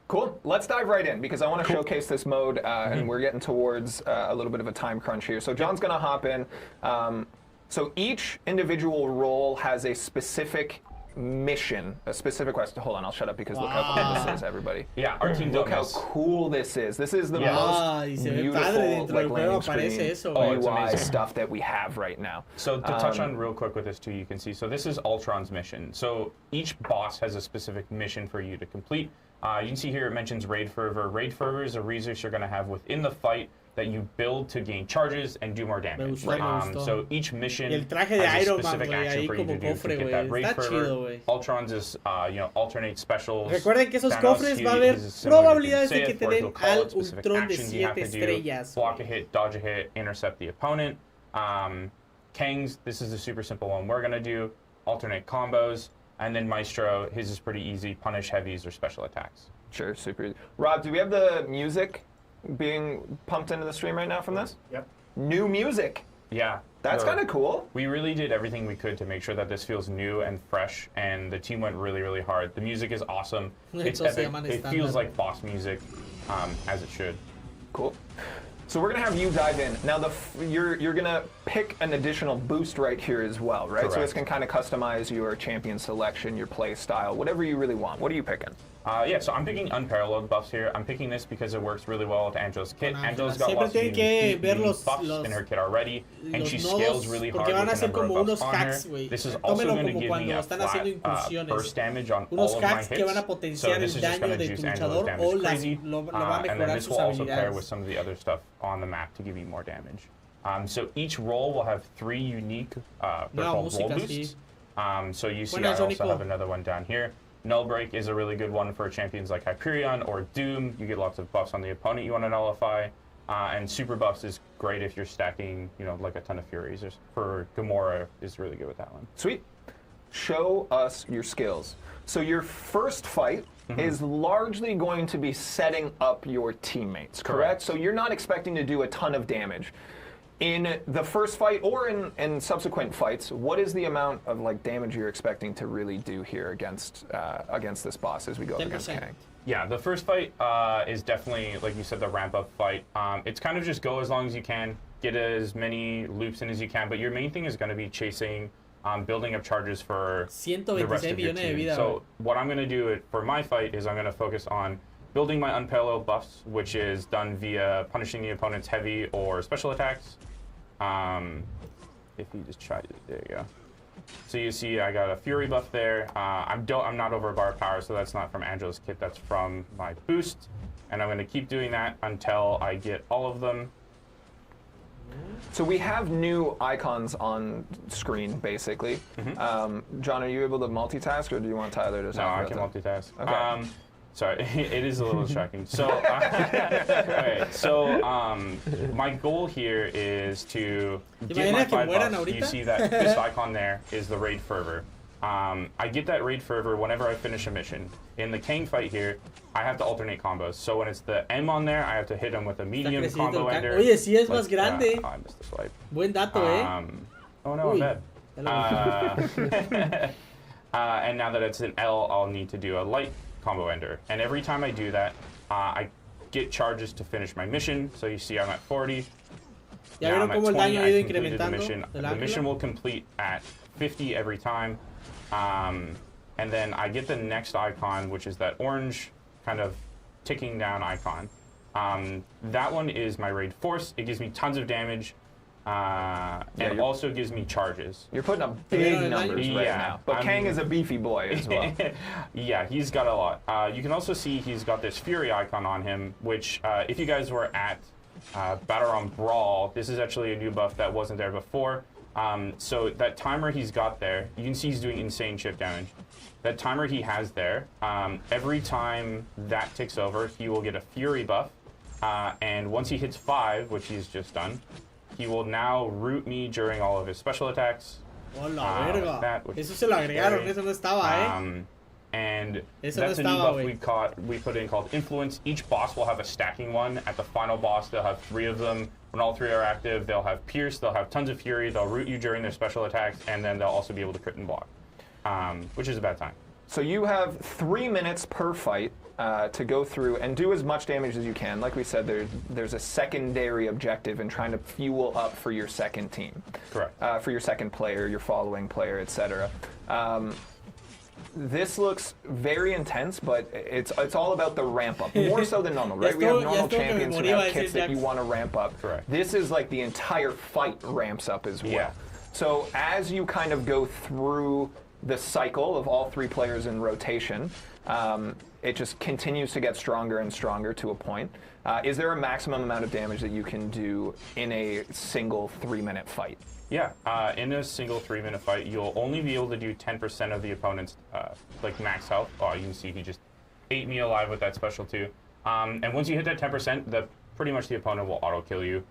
Cool. Let's dive right in because I want to showcase this mode, and we're getting towards a little bit of a time crunch here. So John's going to hop in. So each individual role has a specific mission, a specific quest. Hold on, I'll shut up because look how cool this is, everybody. Yeah, our team look how cool this is. This is the most beautiful like landing screen UI stuff that we have right now. So to touch on real quick with this too, you can see. So this is Ultron's mission. So each boss has a specific mission for you to complete. You can see here it mentions Raid Fervor. Raid Fervor is a resource you're going to have within the fight that you build to gain charges and do more damage. So each mission has a specific action for you to do to get that Raid Fervor. Ultron's is, alternate specials. Recuerden que esos cofres va a haber probabilidades de que te den al Ultron de 7 estrellas. Block a hit, dodge a hit, intercept the opponent. Kang's, this is a super simple one we're going to do. Alternate combos. And then Maestro, his is pretty easy. Punish heavies or special attacks. Sure, super easy. Rob, do we have the music being pumped into the stream right now from this? Yep. New music. Yeah. That's kind of cool. We really did everything we could to make sure that this feels new and fresh, and the team went really, really hard. The music is awesome. It's epic. It feels like boss music, as it should. Cool. So we're gonna have you dive in. Now you're gonna pick an additional boost right here as well, right? Correct. So this can kind of customize your champion selection, your play style, whatever you really want. What are you picking? Yeah, so I'm picking unparalleled buffs here. I'm picking this because it works really well with Angela's kit. Angela's got lots of unique buffs in her kit already, and she scales really hard with the number of buffs on her. This is also going to give me a flat burst damage on all of my hits, so this is just going to juice Angela's damage crazy, and then this will also pair with some of the other stuff on the map to give you more damage. So each role will have 3 unique, they're called roll boosts. So you see I also have another one down here. Null Break is a really good one for champions like Hyperion or Doom. You get lots of buffs on the opponent you want to nullify. And Super Buffs is great if you're stacking, like a ton of Furies. For Gamora is really good with that one. Sweet. Show us your skills. So your first fight is largely going to be setting up your teammates, correct? So you're not expecting to do a ton of damage. In the first fight or in subsequent fights, what is the amount of damage you're expecting to really do here against this boss as we go up against Kang? Yeah, the first fight is definitely, like you said, the ramp-up fight. It's kind of just go as long as you can, get as many loops in as you can, but your main thing is going to be chasing, building up charges for the rest of your team. So what I'm going to do for my fight is I'm going to focus on building my unparalleled buffs, which is done via punishing the opponent's heavy or special attacks. If you just try it, there you go. So you see I got a Fury buff there. I'm not over bar power, so that's not from Angela's kit, that's from my boost. And I'm going to keep doing that until I get all of them. So we have new icons on screen, basically. John, are you able to multitask, or do you want Tyler to talk about that? No, I can multitask. Okay. Sorry, it is a little distracting. So, okay, so my goal here is to get my 5 buffs. You see that this icon there is the Raid Fervor. I get that Raid Fervor whenever I finish a mission. In the Kang fight here, I have to alternate combos. So when it's the M on there, I have to hit him with a medium combo ender. Oye, sí es más grande. I missed the swipe. Buen dato, Oh no, I'm dead. And now that it's an L, I'll need to do a light combo ender, and every time I do that, I get charges to finish my mission. So you see I'm at 40. Ya now vieron I'm cómo at el 20. daño ha I ido completed the incrementando. mission. The mission will complete at 50 every time, and then I get the next icon, which is that orange kind of ticking down icon. That one is my Raid Force. It gives me tons of damage. And also gives me charges. You're putting up big numbers right now. But Kang is a beefy boy as well. Yeah, he's got a lot. You can also see he's got this Fury icon on him, which if you guys were at Battleground Brawl, this is actually a new buff that wasn't there before. So that timer he's got there, you can see he's doing insane chip damage. That timer he has there, every time that ticks over, he will get a Fury buff. And once he hits 5, which he's just done, he will now root me during all of his special attacks. Hola, verga. That, Eso se lo agregaron, eso no estaba, And eso that's no a new estaba, buff we put in called Influence. Each boss will have a stacking one. At the final boss, they'll have 3 of them. When all 3 are active, they'll have Pierce, they'll have tons of Fury, they'll root you during their special attacks, and then they'll also be able to crit and block, which is a bad time. So you have 3 minutes per fight to go through and do as much damage as you can. Like we said, there's a secondary objective in trying to fuel up for your second team. Correct. For your second player, your following player, etc. This looks very intense, but it's all about the ramp up, more so than normal, right? We have normal champions who have kits that you want to ramp up. Correct. This is like the entire fight ramps up as well. Yeah. So as you kind of go through the cycle of all 3 players in rotation, it just continues to get stronger and stronger to a point. Is there a maximum amount of damage that you can do in a single 3-minute fight? Yeah, in a single 3-minute fight, you'll only be able to do 10% of the opponent's max health. Oh, you can see he just ate me alive with that special too. And once you hit that 10%, pretty much the opponent will auto kill you.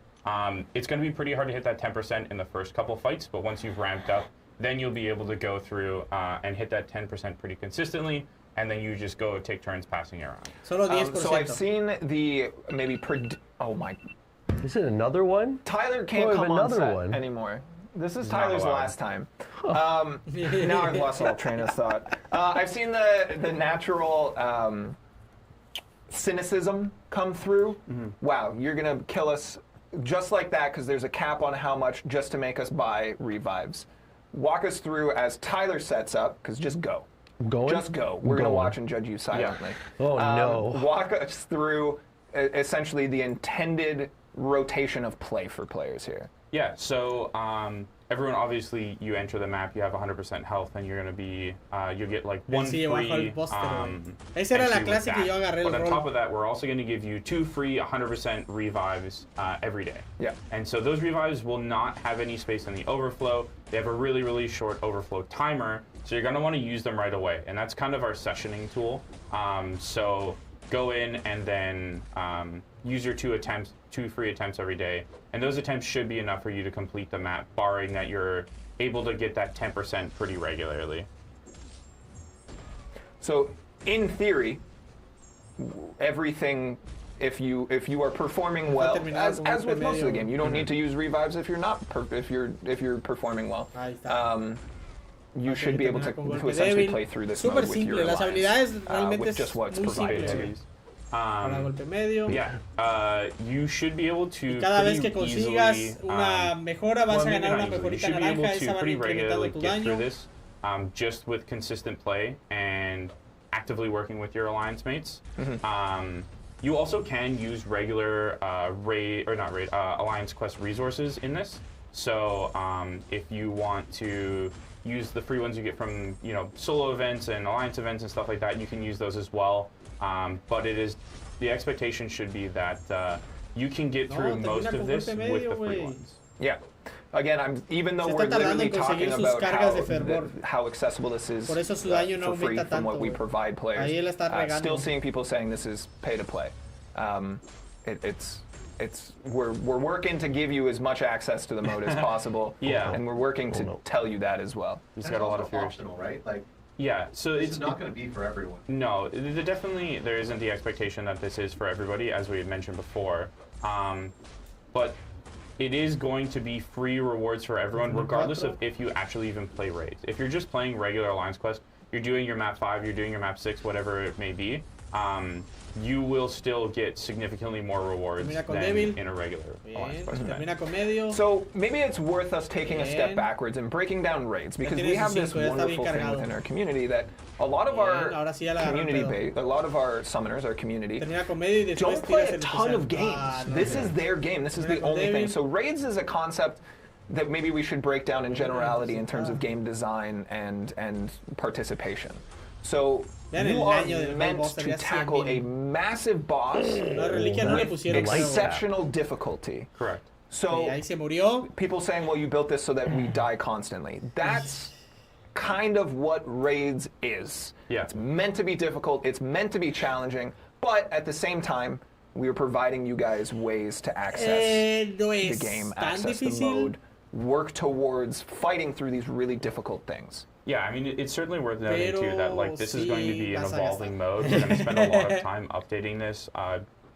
It's going to be pretty hard to hit that 10% in the first couple fights, but once you've ramped up, then you'll be able to go through and hit that 10% pretty consistently, and then you just go take turns passing around. Solo 10%. So I've seen the oh my, Is it another one? Tyler can't Oh, we have come on another set one. anymore. This is not Tyler's allowed. last time. Now I've lost all train of thought. I've seen the natural cynicism come through. Wow, you're gonna kill us just like that because there's a cap on how much just to make us buy revives. Walk us through as Tyler sets up, because just go. Going? Just go. We're going to Going. watch and judge you silently. Oh, no. Walk us through essentially the intended rotation of play for players here. Yeah, so everyone, obviously, you enter the map, you have 100% health, and you're going to be, you'll get like one Sí, bajo el free póster, güey. Esa entry era la with clase que that. yo agarré But el on rol. top of that, we're also going to give you 2 free 100% revives every day. Yeah. And so those revives will not have any space in the overflow. They have a really, really short overflow timer, so you're going to want to use them right away. And that's kind of our sessioning tool. So go in and then use your 2 free attempts every day. And those attempts should be enough for you to complete the map, barring that you're able to get that 10% pretty regularly. So, in theory, everything, if you are performing well, terminado as con with most of the medio. game, you don't need to use revives if you're not if you're performing well. Ahí está. You should be able to Con golpe essentially débil. play through this Súper mode with simple. your Las alliance, habilidades realmente with es just what's muy provided simple. to you. Para golpe medio. Yeah, you should be able to Cada vez que pretty consigas easily, una mejora, vas a maybe ganar not una easily. You mejorita should be able naranja. to Esa va pretty incrementando regularly tu get through daño. this just with consistent play and actively working with your alliance mates. You also can use regular alliance quest resources in this. So if you want to use the free ones you get from solo events and alliance events and stuff like that, you can use those as well. But the expectation should be that you can get through termina most con of this golpe with medio, the free güey. ones. Yeah. Again, even though Se we're está tardando literally en conseguir talking sus about cargas de fervor. how accessible this is Por eso su daño no for free aumenta from what tanto, we güey. provide players, Ahí él está regando. still seeing people saying this is pay to play. We're working to give you as much access to the mode as possible. Yeah. And we're working to tell you that as well. He's And got it's a lot also of fears. optional, right? Like, Yeah, so this it's is not going to be for everyone. No, there isn't the expectation that this is for everybody, as we had mentioned before. But it is going to be free rewards for everyone, regardless of if you actually even play raids. If you're just playing regular Alliance Quest, you're doing your map 5, you're doing your map 6, whatever it may be, you will still get significantly more rewards Termina con than débil. in a regular Alliance Bien. Quest event. Termina con medio. So maybe it's worth us taking a step Bien. backwards and breaking down raids, because tienes we have sus this 5, ya está bien wonderful thing cargado. within our community that a lot of Bien, our ahora sí ya la agarró el community pedo. base, a lot of our summoners, our community, Termina con medio y después don't play tiras a el ton especial. of games. Ah, no, This no. is their game. This is Termina the con only thing. débil. So raids is a concept that maybe we should break down in generality in terms of game design and participation. So Vean you el are daño del meant boss, to sería tackle a 100,000. massive boss La reliquia no le with pusieron creo. exceptional difficulty. Correct. So Y ahí se murió. people saying, well, you built this so that we die constantly. That's kind of what raids is. Yeah. It's meant to be difficult, it's meant to be challenging, but at the same time, we are providing you guys ways to access No the es game, tan access the difícil. mode, work towards fighting through these really difficult things. Yeah, I mean, it's certainly worth noting too that like this is going to be an Pero sí, evolving mode. We're going to spend a lot of time updating this,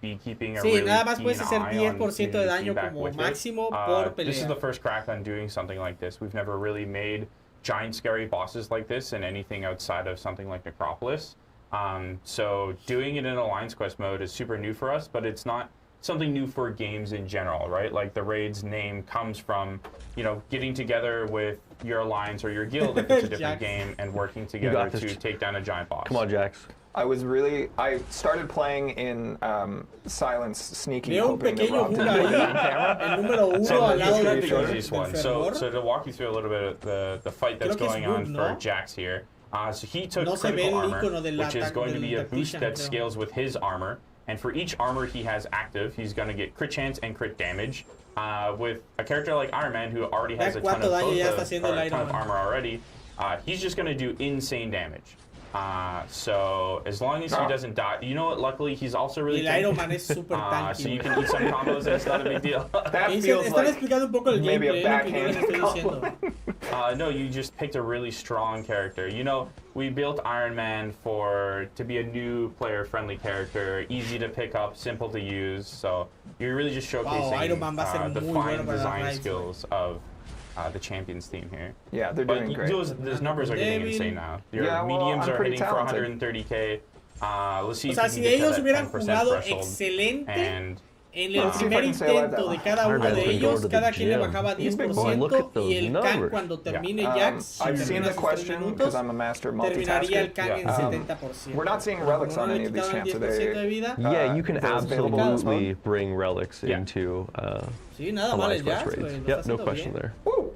be keeping a Sí, really nada más keen puedes hacer eye 10% on de seeing daño feedback como with it. máximo por This is pelea. the first crack on doing something like this. We've never really made giant scary bosses like this in anything outside of something like Necropolis. So doing it in Alliance Quest mode is super new for us, but it's not something new for games in general, right? Like the raid's name comes from, getting together with your alliance or your guild if it's a different Jax. game and working together got this. to take down a giant boss. Come on, Jax. I started playing in silence, sneaky, Veo un hoping that pequeño Rob didn't Hula put it on camera. ahí. El número 1 So al lado it's del the easiest one. So fervor. to walk you through a little bit of the fight that's Creo que es going Boog, on ¿no? for Jax here. So he took No se ve critical el armor, icono del which is ataque- going to be a del boost tactician, that creo. scales with his armor. And for each armor he has active, he's going to get crit chance and crit damage. With a character like Iron Man, who already has a ton cuánto of, daño ya está both haciendo of, el or a ton Iron of Man. armor already, he's just going to do insane damage. So as long as he doesn't die, you know what? Luckily, he's also really Y el Iron tanky. Man es super tanky. So you can eat some combos and it's not a big deal. That Están feels like explicando un poco el maybe a gameplay, lo que yo les backhand estoy compliment. diciendo. No, you just picked a really strong character. You know, we built Iron Man to be a new player-friendly character, easy to pick up, simple to use. So you're really just showcasing Iron Man va a ser the muy fine bueno para las design raids, skills of the champions team here. Yeah, they're But doing great. those numbers are getting insane now. Your Yeah, well, mediums I'm are pretty hitting for talented. 130k. Let's see O if sea, we si can get to ellos that hubieran 10% jugado threshold. excelente And en el Let's see if I primer can say I like intento that de one. cada uno Tarde de has been ellos, going to cada the quien le gym. bajaba He's been 10% look at those y el Kang numbers. cuando termine Yeah. Jax, si I've seen termina the sus 3 question because minutos, I'm a master terminaría el multitasker. Kang en Yeah. 70%. We're not seeing Pero relics como on no any le of these quitaron el champs 10% de today. vida, Yeah, you can those available as well? absolutely bring relics Yeah. into sí, nada mal el Alliance Quest Jax, güey, raids. lo Yep, está no haciendo question bien. there. Woo!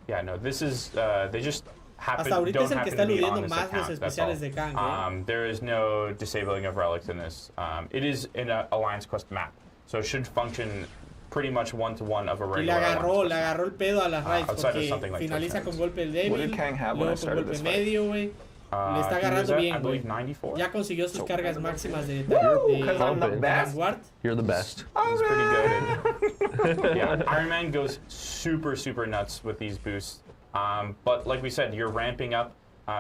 yeah, no, this is they just happen, Hasta ahorita don't es el que happen está to be eludiendo on this más los account, that's especiales all. de Kang, ¿eh? There is no disabling of relics in this. It is in an Alliance Quest map, so it should function pretty much one-to-one of a Y regular Alliance Quest le map. agarró el pedo a las raids outside of porque something like finaliza Twitch con golpe What débil, did Kang have when I luego con started golpe this fight? medio, güey. Le está He was agarrando at, I bien, güey. believe, 94. Ya consiguió sus cargas máximas de Because I'm the Confident. best. Vanguard. You're the best. He's pretty good. Yeah, Iron Man goes super nuts with these boosts. But like we said, you're ramping up.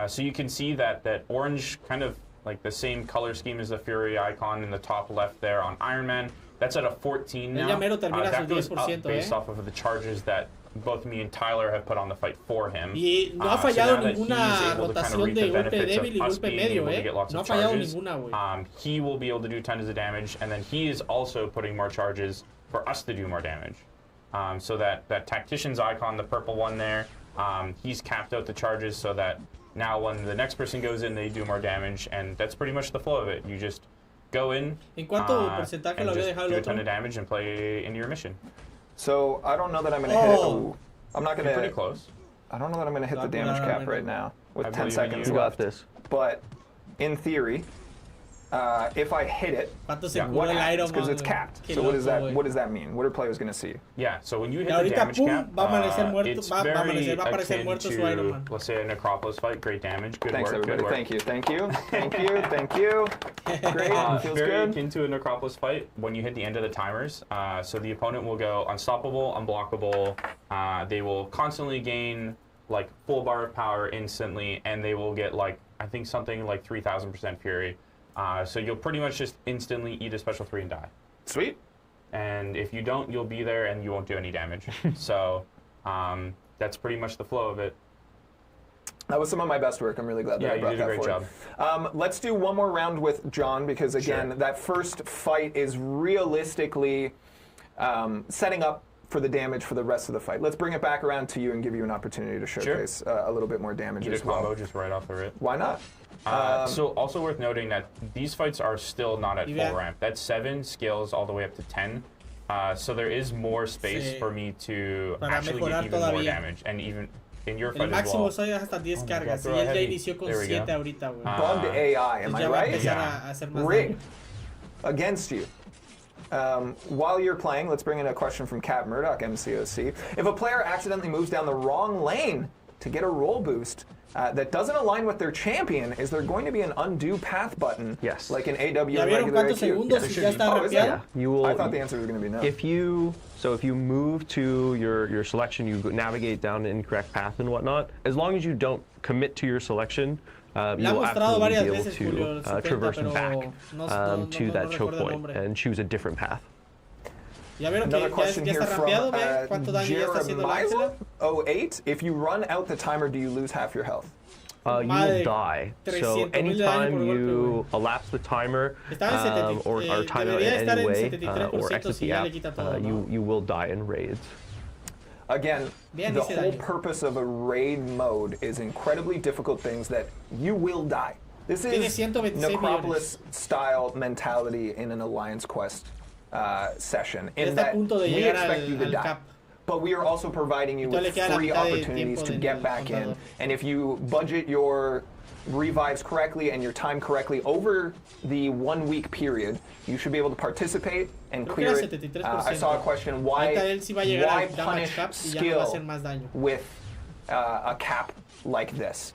So you can see that orange, kind of like the same color scheme as the Fury icon in the top left there on Iron Man. That's at a 14 now. Ya mero termina That su goes up 10%, based off of the charges that both me and Tyler have put on the fight for him. Y no ha So fallado now that he's ninguna able to kind of rotación reap de the golpe benefits of débil y us golpe being medio, able to get lots No ha of fallado charges, ninguna, güey. he will be able to do tons of damage, and then he is also putting more charges for us to do more damage. So that tactician's icon, the purple one there, he's capped out the charges so that now when the next person goes in, they do more damage, and that's pretty much the flow of it. You just go in ¿En cuánto porcentaje and lo había just dejado do el a ton otro? of damage and play into your mission. So I don't know that I'm going to hit it. Oh. Ooh. I'm not going You're pretty to. close. I don't know that I'm going to hit the Not damage gonna cap happen. right now with I 10 believe in seconds you. You left. got this. But in theory, if I hit it, ¿Cuánto se Yeah. curó what el happens? Iron Because Man, it's güey? capped. Qué So what loco, does that güey. what does that mean? What do players going to see? Yeah, so when you hit Y the ahorita, damage pum, cap, va a amanecer muerto, it's va a very amanecer, va a aparecer akin muerto su Iron to, Man. let's say, a Necropolis fight. Great damage, good Thanks, work, everybody. good work. Thank you. Thank you. Thank you. Thank you. Great. Feels Very good. akin to a Necropolis fight when you hit the end of the timers. So the opponent will go unstoppable, unblockable. They will constantly gain like full bar of power instantly, and they will get like, I think something like 3,000% fury. So you'll pretty much just instantly eat a special 3 and die. Sweet. And if you don't, you'll be there and you won't do any damage. So that's pretty much the flow of it. That was some of my best work. I'm really glad that Yeah, I you brought did a that great forward. job. Let's do one more round with John because, again, Sure. that first fight is realistically setting up for the damage for the rest of the fight. Let's bring it back around to you and give you an opportunity to showcase a little bit more damage Eat a as well. combo just right off the rip. Why not? So also worth noting that these fights are still not at Yeah. full ramp. That's 7 scales all the way up to 10. So there is more space Sí. for me to Para actually get mejorar even more todavía. damage. And even in your El fight as máximo well. soy hasta 10 my cargas. God, Y él ya heavy. inició con There we 7 go. ahorita, güey. Bugged AI, am Entonces I ya va a right? empezar Yeah. a hacer más Rigged daño. against you. While you're playing, let's bring in a question from Cat Murdoch, MCOC. If a player accidentally moves down the wrong lane to get a roll boost that doesn't align with their champion, is there going to be an undo path button? Yes. Like an AW ¿Ya vieron regular cuántos AQ? segundos y ya está Oh, is rapeado? it? You will. I thought the answer was going to be no. If you move to your selection, you navigate down the incorrect path and whatnot. As long as you don't commit to your selection, you Le ha will mostrado absolutely varias be able veces, Julio, to su cuenta, traverse pero back no to that choke recuerdo el point nombre. and choose a different path. ¿Ya vieron que Another ya, question ya here está from rapeado? ¿Ve cuánto daño ya está haciendo el Axel? Jeremiah 08. If you run out the timer, do you lose half your health? You Más will de die. 300,000 So de daño anytime por golpe, you elapse the timer Estaba en 70, or time out debería in estar any en way 73% or exit si the ya app, le quita todo, ¿no? you will die in raids. Again, Bien the ese whole daño. purpose of a raid mode is incredibly difficult things that you will die. This Tiene is 126 Necropolis-style mentality in an Alliance Quest session. Ya In está a that punto de we llegar expect you to al die. cap. But we are also providing you Entonces with le queda la free mitad de opportunities tiempo to del get back in. contador. And if you budget your revives correctly and your time correctly over the 1 week period, you should be able to participate and Creo que clear era it. 73%. I saw a question, why Ahorita él sí va a llegar why al damage punish cap y ya no va a hacer skill más daño. with a cap like this?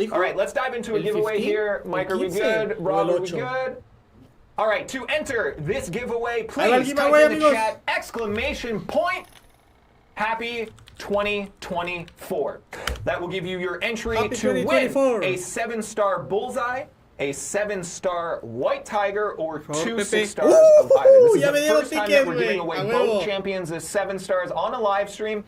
dijo. All right, let's dive into a El giveaway 15, here. Mike, el are we 15, good? o Rob, el are we 8. good? All right, to enter this giveaway, Ahí va el please giveaway, type in the amigos. chat exclamation point happy 2024. That will give you your entry Happy to win 2024. a 7-star Bullseye, a 7-star White Tiger, or two Pepe. 6-stars of either. This is Ya me the dieron first time that tickets, we're giving güey. away A both huevo. champions as 7 stars on a live stream.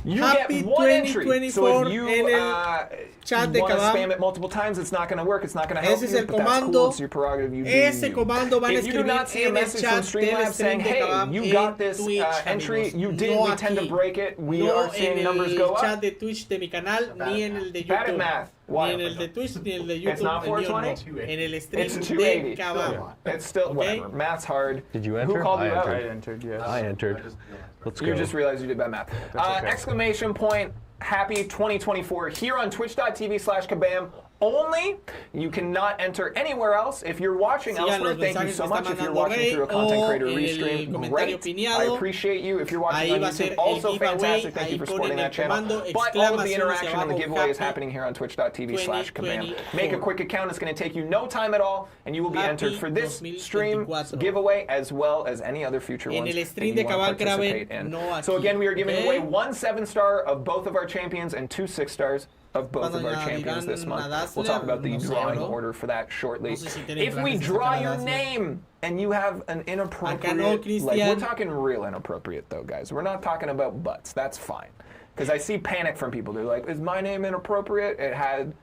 You Happy get one entry. So 2024 if you en el chat de want to Kabam. spam it multiple times, it's not going to work. It's not going to help Ese es you, el but that's comando. cool. It's your prerogative. You do Ese you. comando van a If you do escribir not see a en el message from chat del Streamlabs saying, stream de hey, Kabam you en got this Twitch, entry, amigos. you did, No we tend to aquí. break it. We No are seeing en numbers el go chat up. de Twitch de mi canal, ni en el de Bad at YouTube. math. Ni Why? en el de Twitch, ni en el de YouTube. It's not el mío 420? no. En el stream It's de 280. Kabam. It's still, whatever. Math's hard. Did you enter? Who called I you out? I entered, yes. I entered. Let's go. You just realized you did bad math. okay. Exclamation point, happy 2024 here on twitch.tv/Kabam only. You cannot enter anywhere else. If you're watching Sigan elsewhere, los thank you mensajes so que much. está If you're mandando watching Rey through a content o creator el restream, comentario great. I pineado. appreciate you. If you're watching Ahí on va a ser YouTube, el also giveaway. fantastic. Thank you Ahí for ponen supporting el that channel. comando, But all of the exclamación interaction hacia and the abajo, giveaway is happy happening here on twitch.tv/Kabam. 2024. Make a quick account. It's going to take you no time at all, and you will be Happy entered for this stream 2024. giveaway as well as any other future En ones el that stream you de want to Kabam participate Kraven, in. no So aquí, again, we are giving ¿ok? away one 7-star of both of our champions and two 6-stars of both of our Cuando champions this añadirán month. a Dazzler, We'll talk about the no sé, drawing bro. order for that shortly. No sé si tienen If we planes de draw sacar a your Dazzler. name and you have an inappropriate, Acá no, like we're Cristian. talking real inappropriate though, guys. We're not talking about butts. That's fine. Because I see panic from people. They're like, is my name inappropriate? It had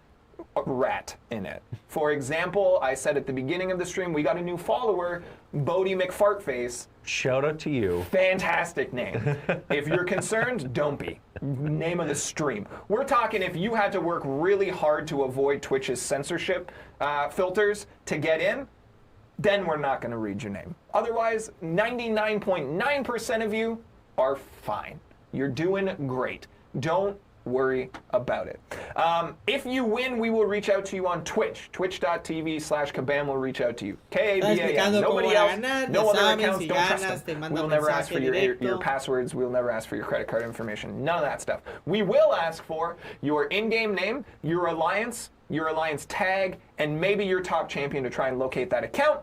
a rat in it. For example, I said at the beginning of the stream, we got a new follower, Bodie McFartface. Shout out to you. Fantastic name. If you're concerned, don't be. Name of the stream. We're talking if you had to work really hard to avoid Twitch's censorship filters to get in, then we're not going to read your name. Otherwise, 99.9% of you are fine. You're doing great. Don't worry about it. If you win, we will reach out to you on Twitch. Twitch.tv/Kabam will reach out to you. K-A-B-A-M. Nobody else. No other accounts. Don't trust them. We will never ask for your passwords. We will never ask for your credit card information. None of that stuff. We will ask for your in-game name, your alliance tag, and maybe your top champion to try and locate that account.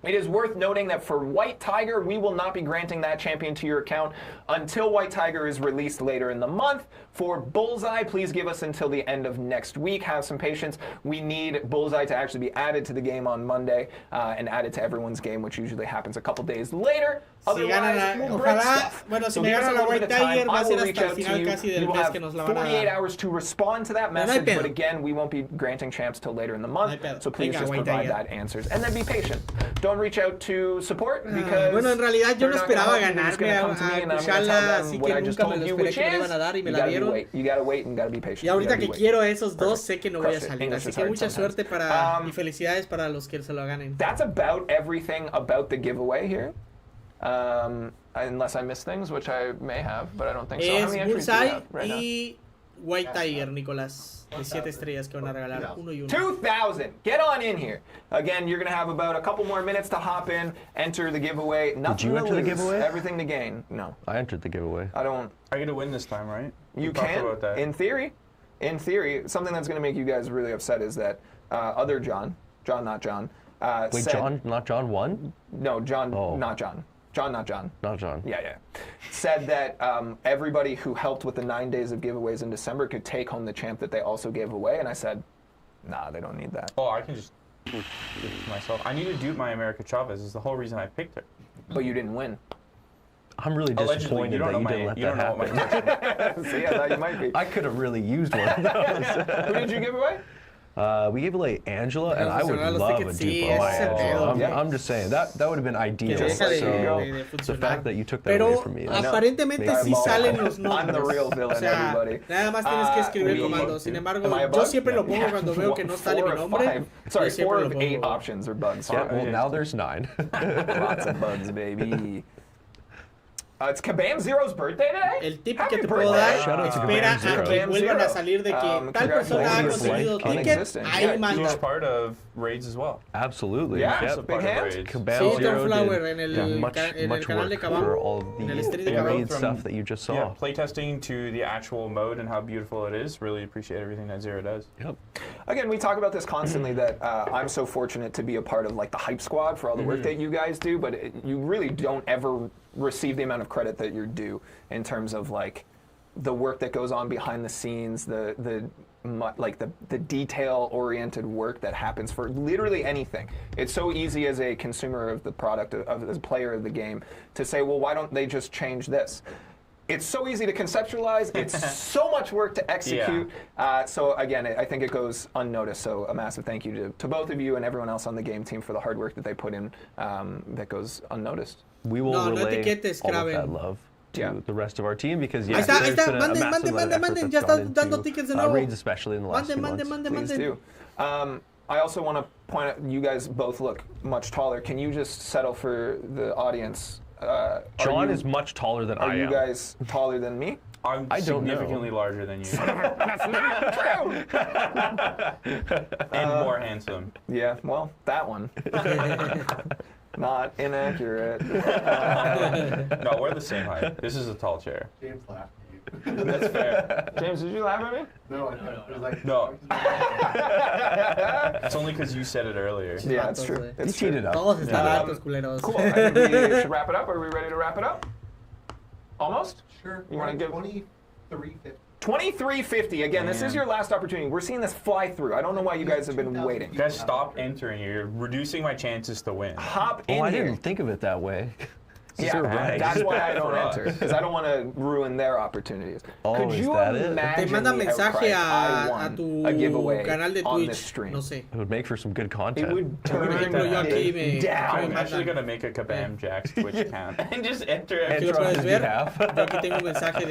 It is worth noting that for White Tiger, we will not be granting that champion to your account until White Tiger is released later in the month. For Bullseye, please give us until the end of next week. Have some patience. We need Bullseye to actually be added to the game on Monday and added to everyone's game, which usually happens a couple days later. Otherwise, we'll break stuff. Bueno, si So me give us a ganan la little White bit of time. Tiger, va I a will ser reach hasta el out to final you. casi You del will mes have que nos la van a 48 dar. hours to respond to that No hay message, pedo. but again, we won't be granting champs till later in the month. No hay pedo. So please Venga, just White provide Tiger. that answers. And then be patient. Don't reach out to support because Bueno, en realidad yo they're no not gonna esperaba help you. They're just gonna ganarme come to me and I'm gonna Kushala, tell them así what que I just nunca me told lo you, esperé which que me lo is iban a dar y me you la gotta be dieron. wait. You gotta wait and gotta be patient. Y ahorita You gotta que be wait. quiero esos dos, sé que no voy a Crush it. salir. English Así is que hard mucha sometimes. suerte para y felicidades para los que se lo ganen. That's about everything about the giveaway here. Unless I missed things, which I may have, but I don't think so. How Es many entries do we Bullseye have right now? y White Tiger, Nicolás. De 7 estrellas que van a regalar. Uno y uno. 2,000. Get on in here. Again, you're going to have about a couple more minutes to hop in, enter the giveaway. Nothing you to enter the lose, giveaway? Everything to gain. No, I entered the giveaway. I don't. I get to win this time, right? You We talked can, about that. in theory. In theory, something that's going to make you guys really upset is that other John, not John, Wait, said, John, not John 1? No, John, Oh. not John. John, not John. Not John. Yeah. Said that everybody who helped with the 9 days of giveaways in December could take home the champ that they also gave away. And I said, nah, they don't need that. Oh, I can just give it to myself. I need to dupe my America Chavez. Is the whole reason I picked her. But you didn't win. I'm really Allegedly, disappointed you don't that know you didn't let you that don't know what happen. my See, I thought you might be. I could have really used one of those. Who did you give away? We gave away Angela, and I would Funcionar los love a tickets, dupe sí, of ese es el Angela. pedo. I'm just saying, that would have been ideal. Que deja de- So, de the funcionar. fact that you took that away Pero from me. aparentemente makes sí me salen sad. los nombres. I'm the real villain, O sea, everybody. nada más tienes que escribir el we- comando. Sin embargo, Am I a yo bug? siempre lo pongo Yeah. cuando veo que no sale mi 4 of nombre. 5. Sorry, yo siempre 4 lo of 8 pongo. options are bugs. Yeah, well, yeah. now there's 9. Lots of bugs, baby. It's Kabam Zero's birthday today? El tip Happy que te puedo birthday. dar, Shout out to espera Kabam Zero. a que vuelvan a salir de que tal persona ha congratulations. conseguido Like ticket, non-existent. ahí Yeah, manda. Huge part of raids as well. Absolutely. Yeah, Yep. so big hands. Kabam Sí, Zero Tom Flower did en el, much, en el much canal de work Kabam, for all of en el stream the de Kabam. raid stuff that you just saw. Yeah, playtesting to the actual mode and how beautiful it is. Really appreciate everything that Zero does. Yep. Again, we talk about this constantly that I'm so fortunate to be a part of like the hype squad for all the work that you guys do, but you really don't ever receive the amount of credit that you're due in terms of like the work that goes on behind the scenes, the detail-oriented work that happens for literally anything. It's so easy as a consumer of the product, as a player of the game, to say, well, why don't they just change this? It's so easy to conceptualize. It's so much work to execute. So again, I think it goes unnoticed. So a massive thank you to both of you and everyone else on the game team for the hard work that they put in that goes unnoticed. We will No, no relay etiquetes, all of Kraven. that love to the rest of our team because Ahí yes, está, there's been a massive amount of effort manden, that's ya gone está dando into, tickets de nuevo. raids, especially in the last few months. Please do. I also want to point out, you guys both look much taller. Can you just settle for the audience? John is much taller than I Are am. you guys taller than me? I'm I don't know. significantly larger than you. That's not true. And more handsome. Yeah, well, that one. Not inaccurate. No, we're the same height. This is a tall chair. James laughed at you. That's fair. James, did you laugh at me? No, I was like, No. It's only because you said it earlier. Yeah, it's true. He It's He cheated true. up. Todos están Yeah. altos, culeros. Cool. I think we should wrap it up. Are we ready to wrap it up? Almost? Sure. You wanna give- 23.50. 23.50. Again, this is Man. your last opportunity. We're seeing this fly through. I don't know why you guys have been 2,000 waiting. Guys, stop entering. You're reducing my chances to win. Hop in Oh, I here. didn't think of it that way. Yeah, right. that's why I don't For us. enter, because I don't want to ruin their opportunities. Oh, Could is you that it? imagine Te manda the mensaje outcry if I a won tu a giveaway canal de on Twitch, this stream? no sé. It would make for some good content. It would Por turn ejemplo, yo aquí me... down. I'm me actually mandan- going to make a Kabam Jack's Twitch account and just enter Aquí every lo puedes on his ver. behalf. Yo aquí tengo un mensaje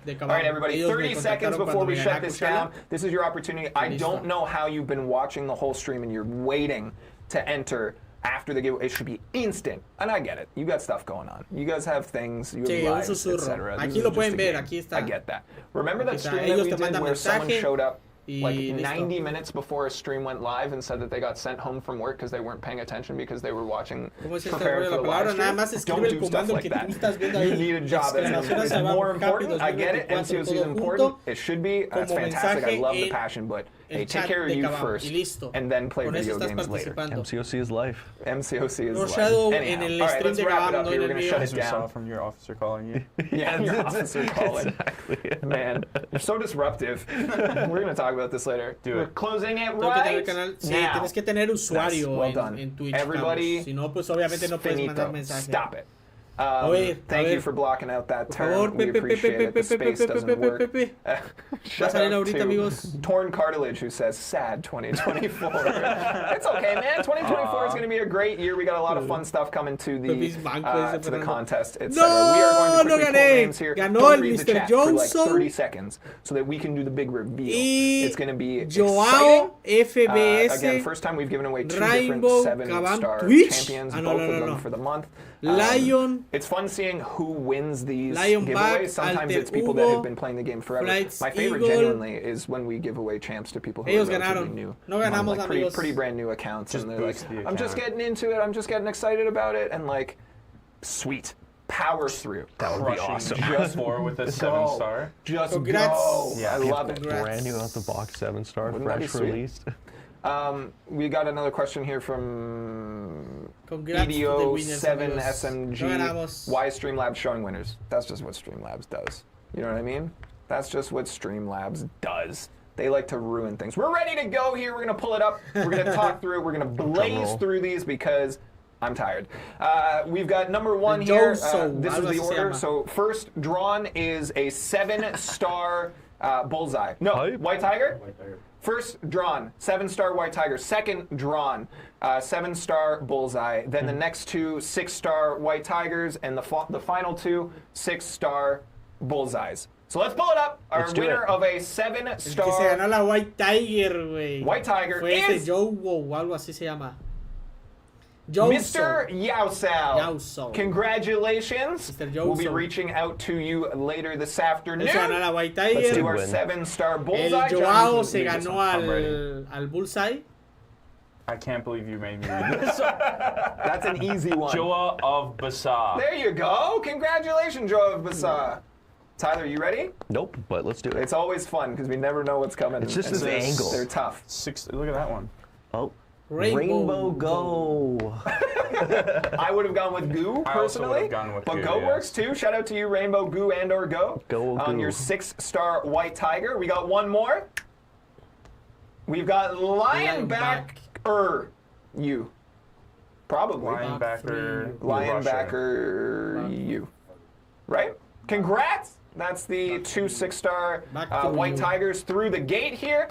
de Kabam. All right, everybody, Ellos me 30 seconds contactaron before cuando we me shut gané a this Cuchala. down. This is your opportunity. I Listo. don't know how you've been watching the whole stream and you're waiting to enter after the giveaway. It should be instant. And I get it. You got stuff going on. You guys have things, you have Sí, un lives, susurro. etc. Aquí lo pueden ver, aquí está. I get that. Remember that Aquí está. stream that Ellos we te did mandan where someone mensaje showed up y like listo. 90 minutes before a stream went live and said that they got sent home from work because they weren't paying attention because they were watching, ¿Cómo es este preparing rollo de for the la live palabra? Nada más stream? escribe Don't el do stuff comando like que that. tú estás viendo ahí. You need a job that's Exclamación hacia more abajo, important. I get it. 2024, MCOC is todo important. junto, It should be. That's como fantastic. I mensaje love the en passion, but hey, el take chat care of de you Kabam, first, y listo. and then play Con eso video estás games later. participando. MCOC is life. MCOC is No life. shadow en Anyhow, el all right, stream let's de wrap Kabam, it up no here. en We're el gonna mío. shut As it we saw down. from your officer calling you. Yeah, your officer calling. Exactly. Man, you're so disruptive. We're gonna talk about this later. Do We're it. closing it Tengo que tener right canal. Sí, now. tienes que tener usuario Nice. Well done. en Twitch. Everybody, Carlos. Si no, pues obviamente no puedes mandar finito. mensaje. Stop it. ver, Thank a you ver. for blocking out that Por term. favor, We appreciate it. The space doesn't work. Va a Shout salir out ahorita, to amigos. Torn Cartilage, who says, sad 2024. It's okay, man. 2024 is going to be a great year. We got a lot of fun stuff coming to the Pepis Banco ese, to the Fernando. contest, etc. No, we are going to no quickly pull gané. names here. Ganó Don't el read the Mr. chat for like Johnson. 30 seconds so that we can do the big reveal. Y It's going to be Joao exciting. FBS. Again, first time we've given away two Rainbow, different Kabam, 7-star Twitch. champions, Ah, no, both no, of no, them no. for the month. Lion. It's fun seeing who wins these Lion Back, giveaways. Sometimes Alter it's people that Hugo, have been playing the game forever. Flights My favorite, Eagle. genuinely, is when we give away champs to people who Ellos are relatively ganaron. new. No ganamos, like pretty, amigos. pretty brand new accounts, Just and they're like, boost the "I'm just account. getting into it. I'm just getting excited about it," and like, sweet, power through. That would be Crushing awesome. just 4 with a 7-star. Just Congrats. go. Yeah. I love it. Congrats. Brand new out the box, 7-star, Wouldn't that be fresh sweet? released. We got another question here from Congrats to the winners, amigos. No EDO7SMG. ganamos. Why is Streamlabs showing winners? That's just what Streamlabs does. You know what I mean? That's just what Streamlabs does. They like to ruin things. We're ready to go here. We're going to pull it up. We're going to talk through it. We're going to blaze roll. through these because I'm tired. We've got number 1 here. Joso, This is algo the así se order. llama. So first drawn is a 7-star Bullseye. No, Hype. White Tiger? Right there. First drawn, 7-star White Tiger. Second drawn, 7-star Bullseye. Then the next 2, 6-star White Tigers, and the final 2, 6-star Bullseyes. So let's pull it up. Our Let's do winner it. of a El que se 7-star ganó la White Tiger, güey. White Tiger Fue ese is Joe o algo así se llama. Mr. Yaosao. Yaosao. Congratulations. Mr. We'll be Yaosao. reaching out to you later this afternoon. Eso ganó la White Let's Tiger. do our Win. 7-star bullseye. El Johnny, Joao can se lead us ganó on. I'm ready. al Bullseye. I can't believe you made me read this. That's an easy one. Joa of Basa. There you go. Congratulations, Joe of Basa. Tyler, you ready? Nope, but let's do it. It's always fun because we never know what's coming. It's just and this angle. They're tough. Look at that one. Oh, Rainbow Go. I would have gone with Goo I also personally, would have gone with but Goo, Go yeah. works too. Shout out to you, Rainbow Goo and or Go. Go on Goo. your 6-star White Tiger. We got one more. We've got Linebacker you. Probably. Linebacker you. Right? Congrats! That's the 2 6-star White Tigers through the gate here.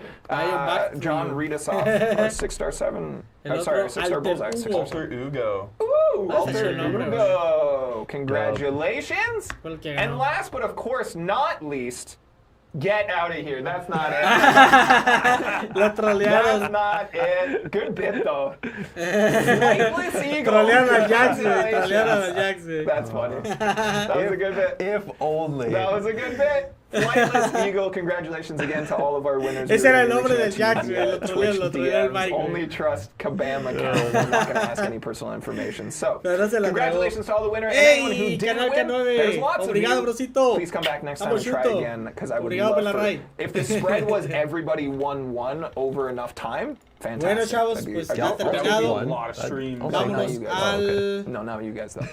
John, read us off our 6-star 7. I'm sorry, 6-star Bullseye. 6-star 7. Alter Ugo. Ooh, That's Alter a number. Ugo. Congratulations. Fue el que And ganó. last but of course not least, get out of here. That's not it. Lo That's trolearon. not it. Good bit though. Flightless Eagle. Trolearon a Jax, güey. Congratulations. Trolearon a Jax, güey. That's funny. That was a good bit. If only. That was a good bit. Flightless Eagle, congratulations again to all of our winners. Ese We era el really nombre reached del out Jax, to güey. Lo trolearon, lo Twitch trolearon el DMs. Mike, güey. Only trust Kabam account. We're not going to ask any personal information. So, Pero no se la congratulations to all the winners. And Ey, anyone who didn't Canal win, K9. there's lots Obrigado, of you. brocito. Please come back next time and Vamos, try Chuto. again, because I would Obrigado love por la for, raid. if the spread was everybody 1-1 over enough time, fantastic. Bueno, chavos, That'd be- pues that'd ya be- That would be terminado. a lot of streams. Oh, not Vámonos you guys. al... No, not you guys though.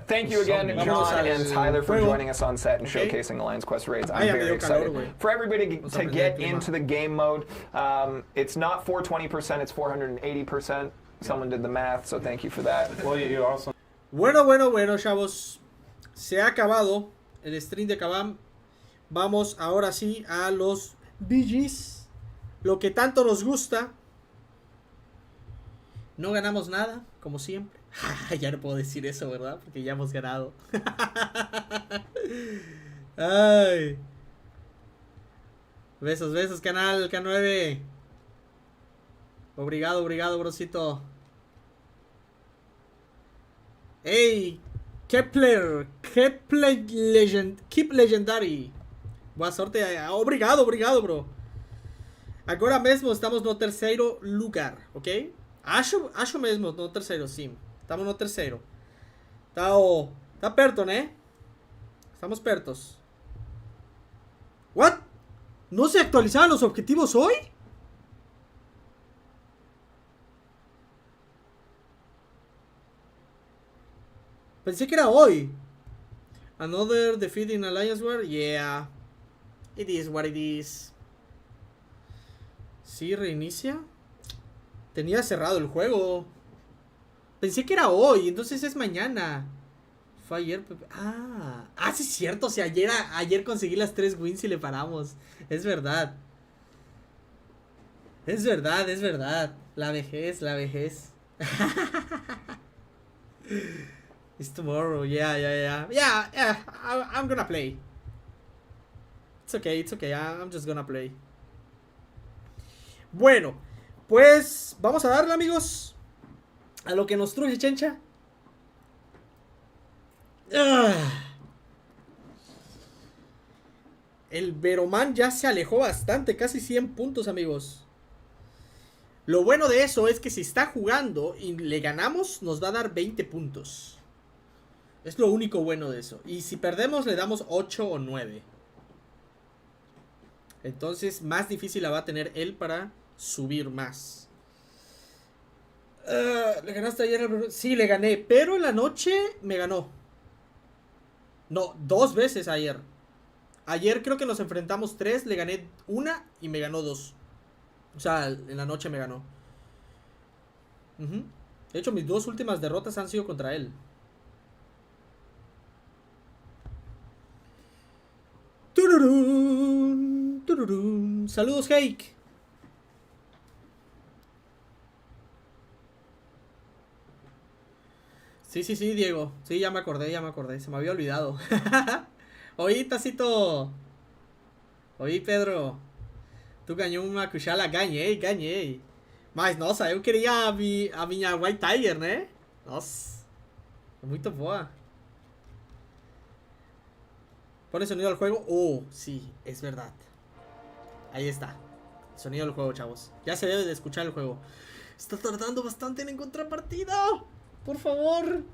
Thank you again, Vámonos John al and Tyler, for juego. joining us on set and Okay. showcasing Alliance Quest raids. Ay, I'm ya me very dio calor, excited güey. for everybody to aprender get el clima. into the game mode. It's not 420%, it's 480%. Someone did the math, so thank you for that. Well, you also. Bueno, chavos. Se ha acabado el stream de Kabam. Vamos ahora sí a los BGs. Lo que tanto nos gusta. No ganamos nada, como siempre. Ya no puedo decir eso, ¿verdad? Porque ya hemos ganado. Ay. Besos, canal K9. Obrigado, brocito. Hey, Kepler Keep Legendary. Boa sorte. Obrigado, bro. Agora mesmo estamos no terceiro lugar, ok? Acho mesmo no terceiro, sim. Estamos no terceiro. Tá perto, né? Estamos pertos. What? ¿No se actualizaron los objetivos hoy? Pensé que era hoy. Another defeat in Alliance War? Yeah. It is what it is. ¿Sí reinicia? Tenía cerrado el juego. Pensé que era hoy, entonces es mañana. Fue ayer. Sí es cierto. O sea, ayer conseguí las 3 wins y le paramos. Es verdad. Es verdad. La vejez. It's tomorrow. Yeah. I'm gonna play. It's okay. I'm just gonna play. Bueno, pues vamos a darle, amigos, a lo que nos truje Chencha. El Veroman ya se alejó bastante, casi 100 puntos, amigos. Lo bueno de eso es que si está jugando y le ganamos, nos va a dar 20 puntos. Es lo único bueno de eso. Y si perdemos, le damos 8 o 9. Entonces, más difícil la va a tener él para subir más. ¿Le ganaste ayer? Sí, le gané. Pero en la noche me ganó. No, 2 veces ayer. Ayer creo que nos enfrentamos 3. Le gané 1 y me ganó 2. O sea, en la noche me ganó. De hecho, mis 2 últimas derrotas han sido contra él. Tururún. Saludos, Hake. Sí, Diego. Sí, ya me acordé. Se me había olvidado. Oí, Tacito. Oí, Pedro. Tu ganhou uma cuchala. Ganhei. Mas, nossa, eu queria a minha White Tiger, né? Nossa. Muito boa. Pone sonido al juego. Oh, sí, es verdad. Ahí está. Sonido del juego, chavos. Ya se debe de escuchar el juego. Está tardando bastante en encontrar partida. Por favor.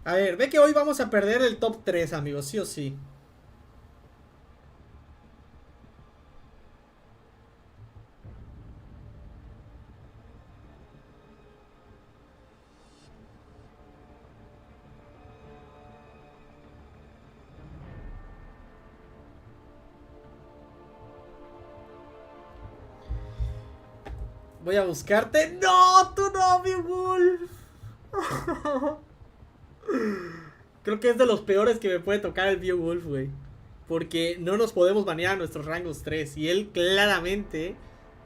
A ver, ve que hoy vamos a perder el top 3, amigos. Sí o sí. Voy a buscarte. ¡No! ¡Tu novio, Wolf! Creo que es de los peores que me puede tocar el Beowulf, güey. Porque no nos podemos banear a nuestros rangos 3. Y él claramente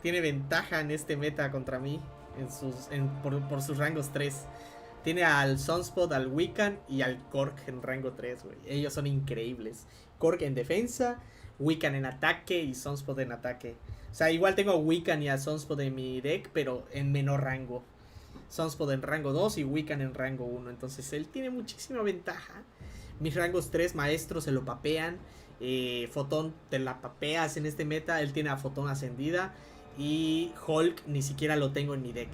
tiene ventaja en este meta contra mí. Por sus rangos 3. Tiene al Sunspot, al Wiccan y al Cork en rango 3, güey. Ellos son increíbles. Cork en defensa, Wiccan en ataque y Sunspot en ataque. O sea, igual tengo a Wiccan y a Sunspot en mi deck, pero en menor rango. Sunspot en rango 2 y Wiccan en rango 1. Entonces él tiene muchísima ventaja. Mis rangos 3 maestros se lo papean. Fotón te la papeas en este meta. Él tiene a Fotón ascendida. Y Hulk ni siquiera lo tengo en mi deck.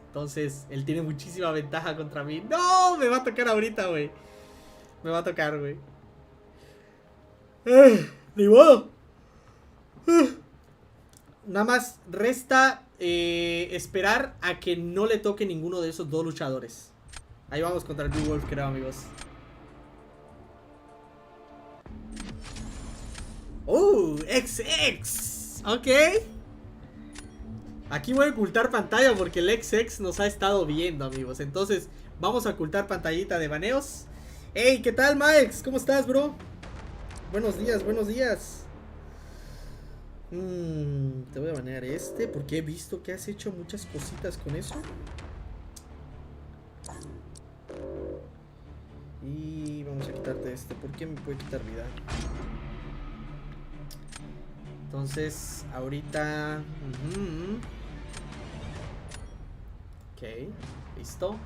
Entonces él tiene muchísima ventaja contra mí. ¡No! Me va a tocar ahorita, güey. Me va a tocar, güey. Ni modo. Nada más resta esperar a que no le toque ninguno de esos dos luchadores. Ahí vamos contra el Beowulf, creo, amigos. XX. Ok. Aquí voy a ocultar pantalla porque el XX nos ha estado viendo, amigos. Entonces vamos a ocultar pantallita de baneos. Hey, ¿qué tal, Max? ¿Cómo estás, bro? Buenos días, buenos días. Te voy a banear porque he visto que has hecho muchas cositas con eso. Y vamos a quitarte porque me puede quitar vida. Entonces, ahorita... Ok, listo.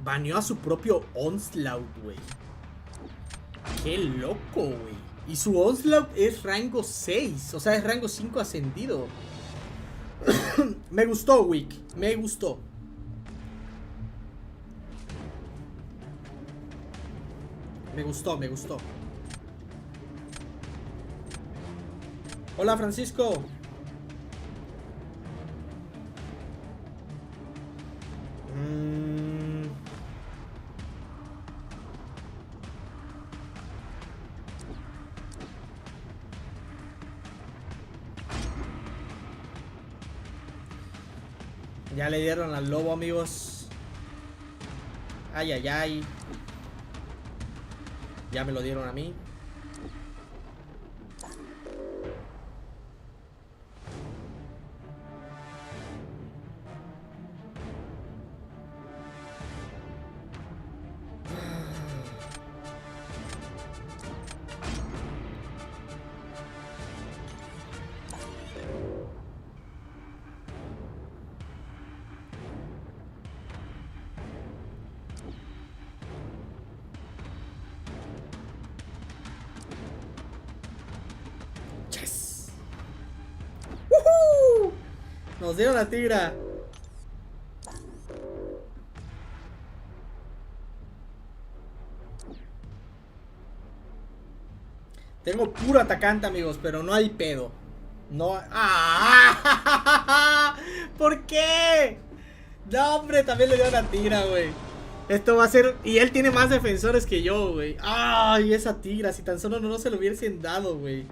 Baneó a su propio Onslaught, güey. Qué loco, güey. Y su Onslaught es rango 6. O sea, es rango 5 ascendido. Me gustó, Wick. Me gustó. Me gustó, me gustó. Hola, Francisco. Ya le dieron al lobo, amigos. Ay, ay, ay. Ya me lo dieron a mí. Nos dieron la tigra. Tengo puro atacante, amigos, pero no hay pedo. No. ¡Ah! ¿Por qué? No, hombre, también le dio la tigra, güey. Esto va a ser... Y él tiene más defensores que yo, güey. ¡Ay, esa tigra! Si tan solo no se lo hubiesen dado, güey.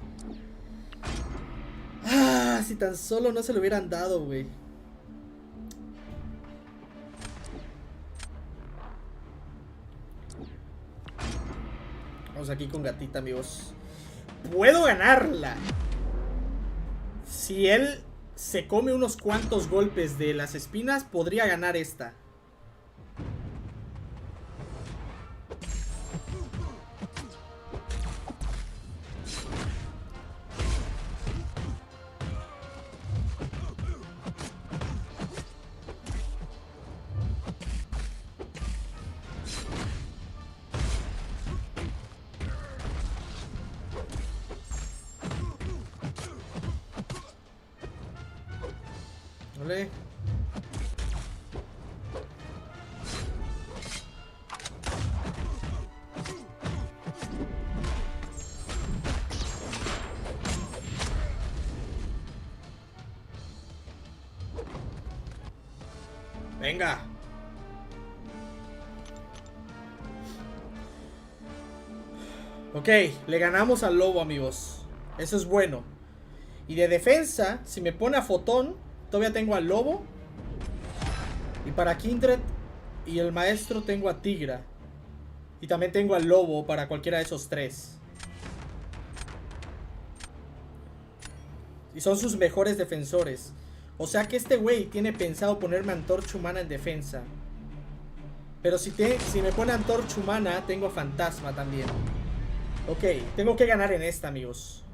Ah, si tan solo no se lo hubieran dado, güey. Vamos aquí con gatita, amigos. Puedo ganarla. Si él se come unos cuantos golpes de las espinas, podría ganar esta. Vale. Venga. Ok, le ganamos al lobo, amigos. Eso es bueno. Y de defensa, si me pone a Fotón, todavía tengo al lobo. Y para Kindred y el maestro tengo a Tigra. Y también tengo al lobo para cualquiera de esos tres. Y son sus mejores defensores. O sea que este güey tiene pensado ponerme antorcha humana en defensa. Pero si me pone antorcha humana, tengo a fantasma también. Ok, tengo que ganar en esta, amigos.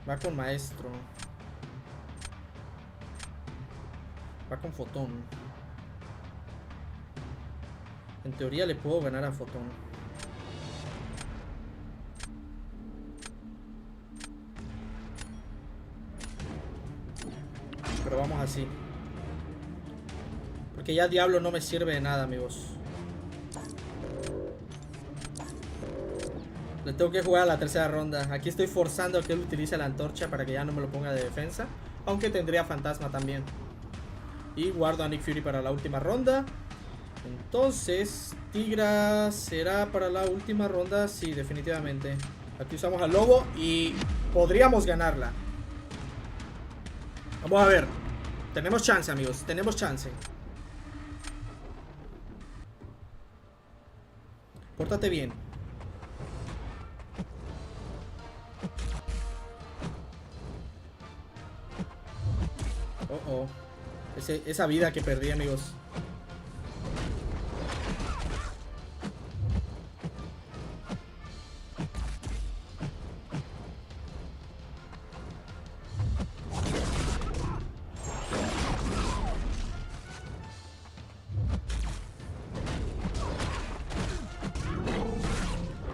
Va con maestro. Va con Fotón. En teoría le puedo ganar a Fotón. Pero vamos así. Porque ya Diablo no me sirve de nada, amigos. Le tengo que jugar a la tercera ronda. Aquí estoy forzando a que él utilice la antorcha para que ya no me lo ponga de defensa. Aunque tendría fantasma también. Y guardo a Nick Fury para la última ronda. Entonces, Tigra será para la última ronda. Sí, definitivamente. Aquí usamos al lobo y podríamos ganarla. Vamos a ver. Tenemos chance, amigos. Tenemos chance. Pórtate bien. Oh, oh. Esa vida que perdí, amigos.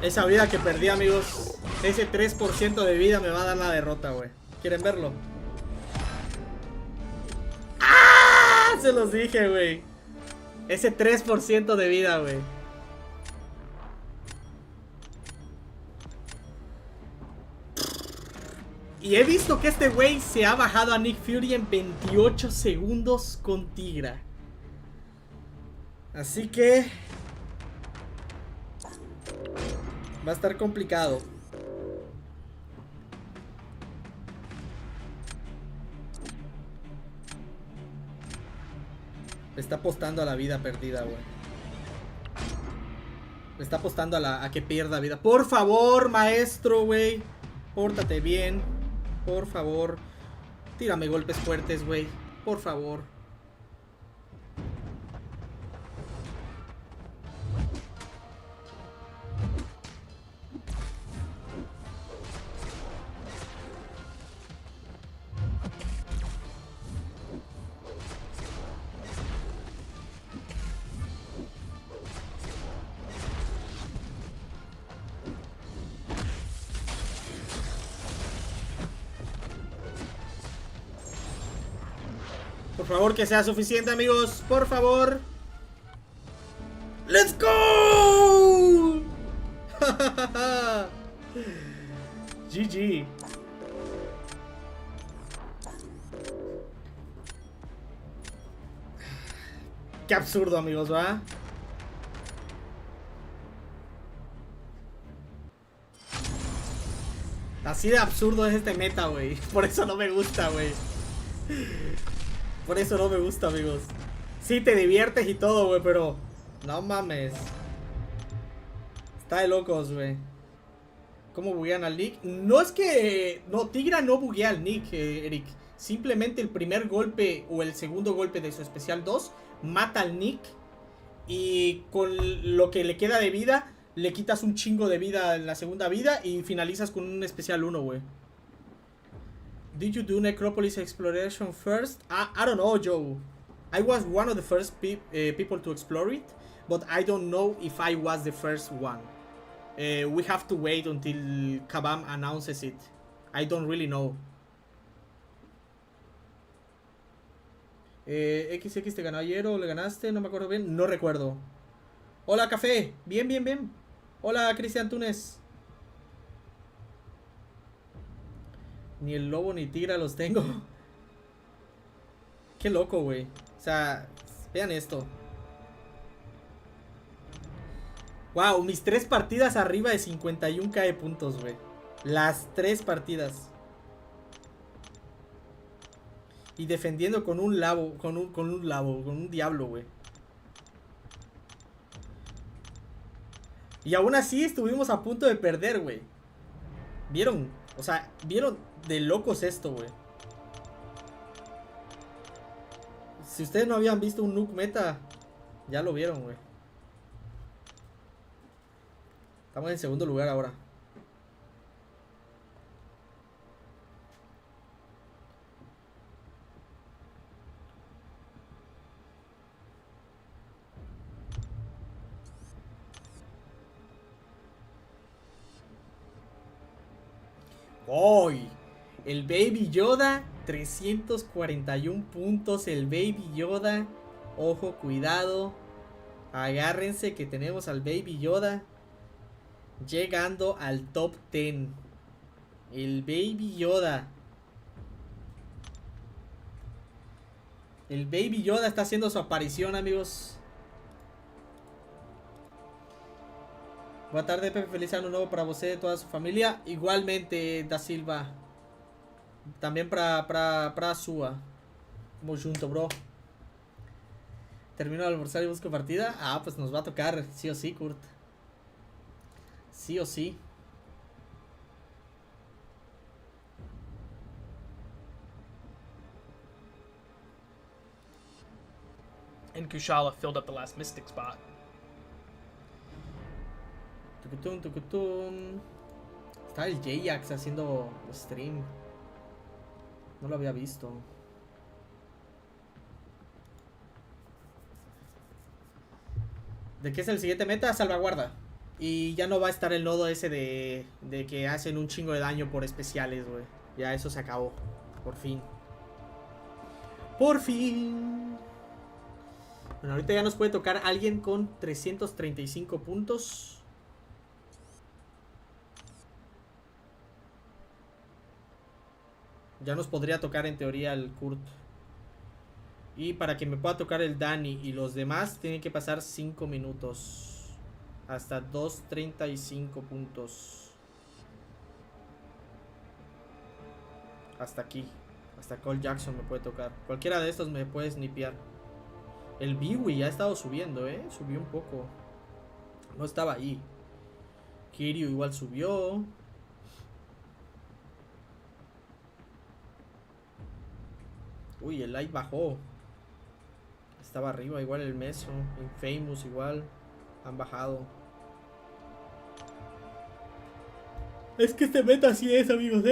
Esa vida que perdí, amigos. Ese 3% de vida me va a dar la derrota, güey. ¿Quieren verlo? ¡Ah! Se los dije, güey. Ese 3% de vida, güey. Y he visto que este güey se ha bajado a Nick Fury en 28 segundos con Tigra. Así que va a estar complicado. Le está apostando a la vida perdida, güey. Le está apostando a que pierda vida. Por favor, maestro, güey. Pórtate bien. Por favor. Tírame golpes fuertes, güey. Por favor. Por favor, que sea suficiente, amigos. Por favor. ¡Let's go! GG. Qué absurdo, amigos, ¿va? Así de absurdo es este meta, güey. Por eso no me gusta, güey. Por eso no me gusta, amigos. Sí, te diviertes y todo, güey, pero no mames. Está de locos, güey. ¿Cómo buguean al Nick? No es que... No, Tigra no buguea al Nick, Eric. Simplemente el primer golpe o el segundo golpe de su especial 2 mata al Nick. Y con lo que le queda de vida, le quitas un chingo de vida en la segunda vida y finalizas con un especial 1, güey. Did you do Necropolis exploration first? I don't know, Joe. I was one of the first people to explore it, but I don't know if I was the first one. We have to wait until Kabam announces it. I don't really know. XX te ganó ayer o le ganaste, no me acuerdo bien, no recuerdo. Hola, Café, bien, bien, bien. Hola, Cristian Túnez. Ni el lobo ni tigre los tengo. Qué loco, güey. O sea, vean esto. Wow, mis 3 partidas arriba de 51k de puntos, güey. Las 3 partidas. Y defendiendo con un labo, con un diablo, güey. Y aún así estuvimos a punto de perder, güey. ¿Vieron? O sea, ¿vieron de locos esto, güey? Si ustedes no habían visto un nuke meta, ya lo vieron, güey. Estamos en segundo lugar ahora. ¡Hoy! El Baby Yoda, 341 puntos. El Baby Yoda. Ojo, cuidado. Agárrense que tenemos al Baby Yoda llegando al top 10. El Baby Yoda. El Baby Yoda está haciendo su aparición, amigos. Boa tarde, Pepe. Feliz año nuevo para você y toda su familia. Igualmente, Da Silva. También para Sua. Como junto, bro. Termino de almorzar y busco partida. Ah, pues nos va a tocar. Sí o sí, Kurt. Sí o sí. And Kushala filled up the last Mystic spot. Tucutún, tucutún. Está el J-Ax haciendo stream. No lo había visto. ¿De qué es el siguiente meta? Salvaguarda. Y ya no va a estar el nodo ese de que hacen un chingo de daño por especiales, güey. Ya eso se acabó. Por fin. Por fin. Bueno, ahorita ya nos puede tocar alguien con 335 puntos. Ya nos podría tocar en teoría el Kurt. Y para que me pueda tocar el Dani y los demás, tienen que pasar 5 minutos. Hasta 235 puntos. Hasta aquí. Hasta Cole Jackson me puede tocar. Cualquiera de estos me puede snipear. El Biwi ya ha estado subiendo, subió un poco. No estaba ahí. Kiryu igual subió. Uy, el Light bajó. Estaba arriba, igual el Meso. Infamous igual. Han bajado. Es que este meta así es, amigos,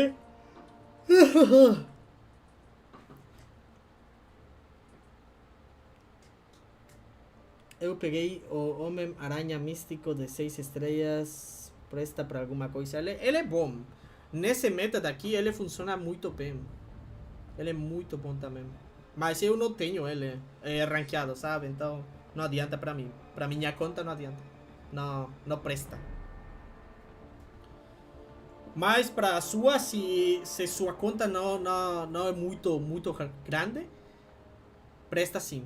Eu peguei o Homem Araña Místico de 6 estrellas. Presta para alguma coisa. Ele é bom. Nesse meta daqui, ele funciona muito bem. Ele é muito bom também. Mas eu não tenho ele rankeado, sabe? Então não adianta pra mim. Pra minha conta não adianta. Não presta. Mas pra sua, se sua conta não é muito grande, presta sim.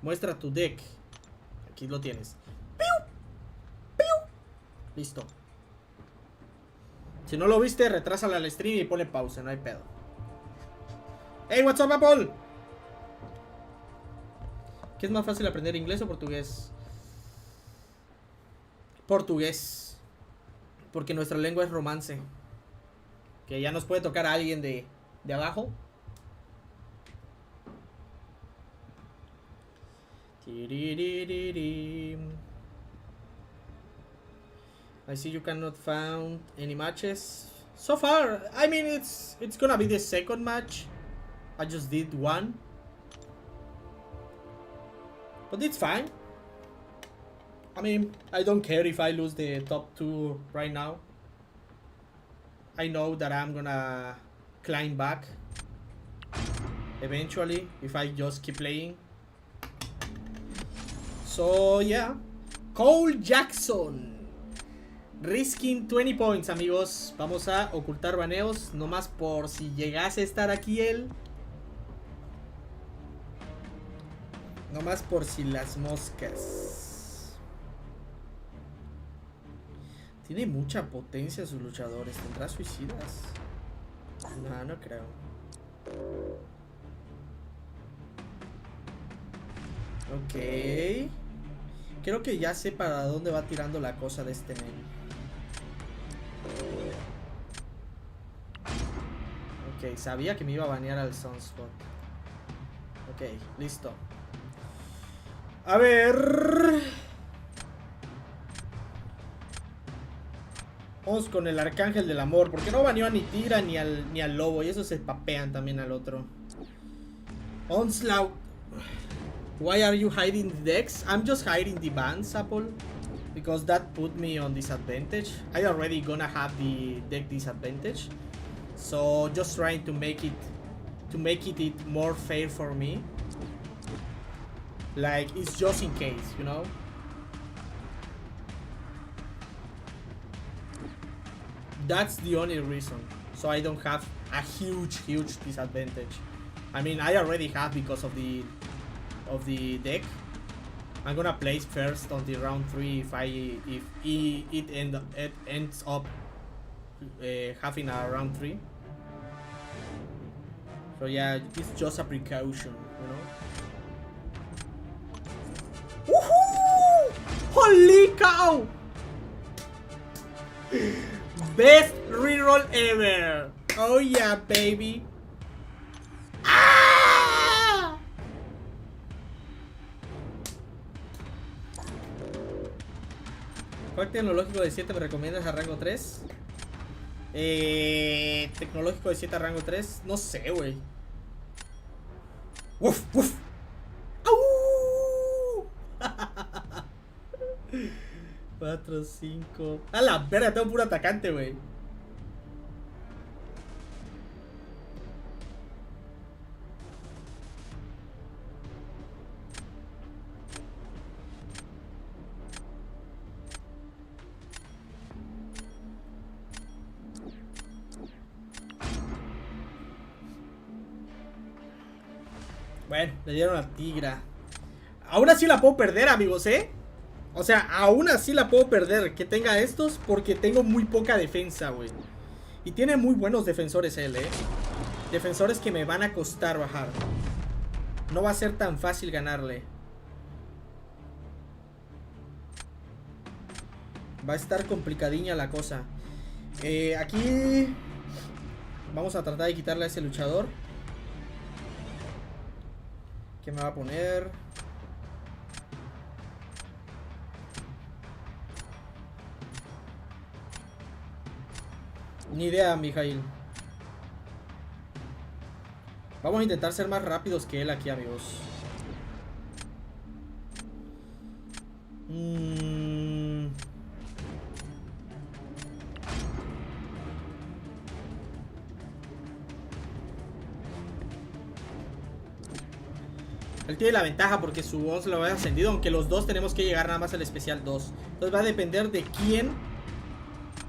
Muestra tu deck. Aquí lo tienes. ¡Piu! ¡Piu! Listo. Si no lo viste, retrásala al stream y ponle pausa, no hay pedo. Hey, what's up, Apple? ¿Qué es más fácil aprender, inglés o portugués? Portugués. Porque nuestra lengua es romance. Que ya nos puede tocar a alguien de abajo. I see you cannot found any matches so far. I mean, it's gonna be the second match. I just did one, but it's fine. I mean, I don't care if I lose the top 2 right now. I know that I'm gonna climb back. eventually if I just keep playing. So yeah, Cole Jackson risking 20 points, amigos. Vamos a ocultar baneos nomás por si llegase a estar aquí él. Nomás por si las moscas. Tiene mucha potencia sus luchadores. ¿Tendrá suicidas? No, no creo. Ok. Creo que ya sé para dónde va tirando la cosa de este men. Ok, sabía que me iba a banear al Sunspot. Ok, listo. A ver. Vamos con el Arcángel del Amor. Porque no baneó a ni Tira ni al Lobo. Y esos se papean también al otro. Onslaught. Why are you hiding the decks? I'm just hiding the bans, Apple. Because that put me on disadvantage. I already gonna have the deck disadvantage. So just trying to make it more fair for me. Like, it's just in case, you know? That's the only reason. So I don't have a huge disadvantage. I mean, I already have because of the deck. I'm gonna place first on the round 3 if it ends up having a round 3. So yeah, it's just a precaution, you know? Woohoo! Holy cow! Best reroll ever! Oh yeah, baby! ¡Ah! ¿Cuál tecnológico de 7 me recomiendas a rango 3? Tecnológico de 7 a rango 3. No sé, güey. ¡Uf! ¡Uf! ¡Au! 4, 5. A la verga, tengo puro atacante, güey. Bueno, le dieron a Tigra. Aún así la puedo perder, amigos, ¿eh? O sea, aún así la puedo perder. Que tenga estos porque tengo muy poca defensa, güey. Y tiene muy buenos defensores él, ¿eh? Defensores que me van a costar bajar. No va a ser tan fácil ganarle. Va a estar complicadiña la cosa. Aquí vamos a tratar de quitarle a ese luchador. ¿Qué me va a poner? Ni idea, Mijail. Vamos a intentar ser más rápidos que él aquí, amigos. Él tiene la ventaja porque su 11 lo había ascendido, aunque los dos tenemos que llegar nada más al especial 2. Entonces va a depender de quién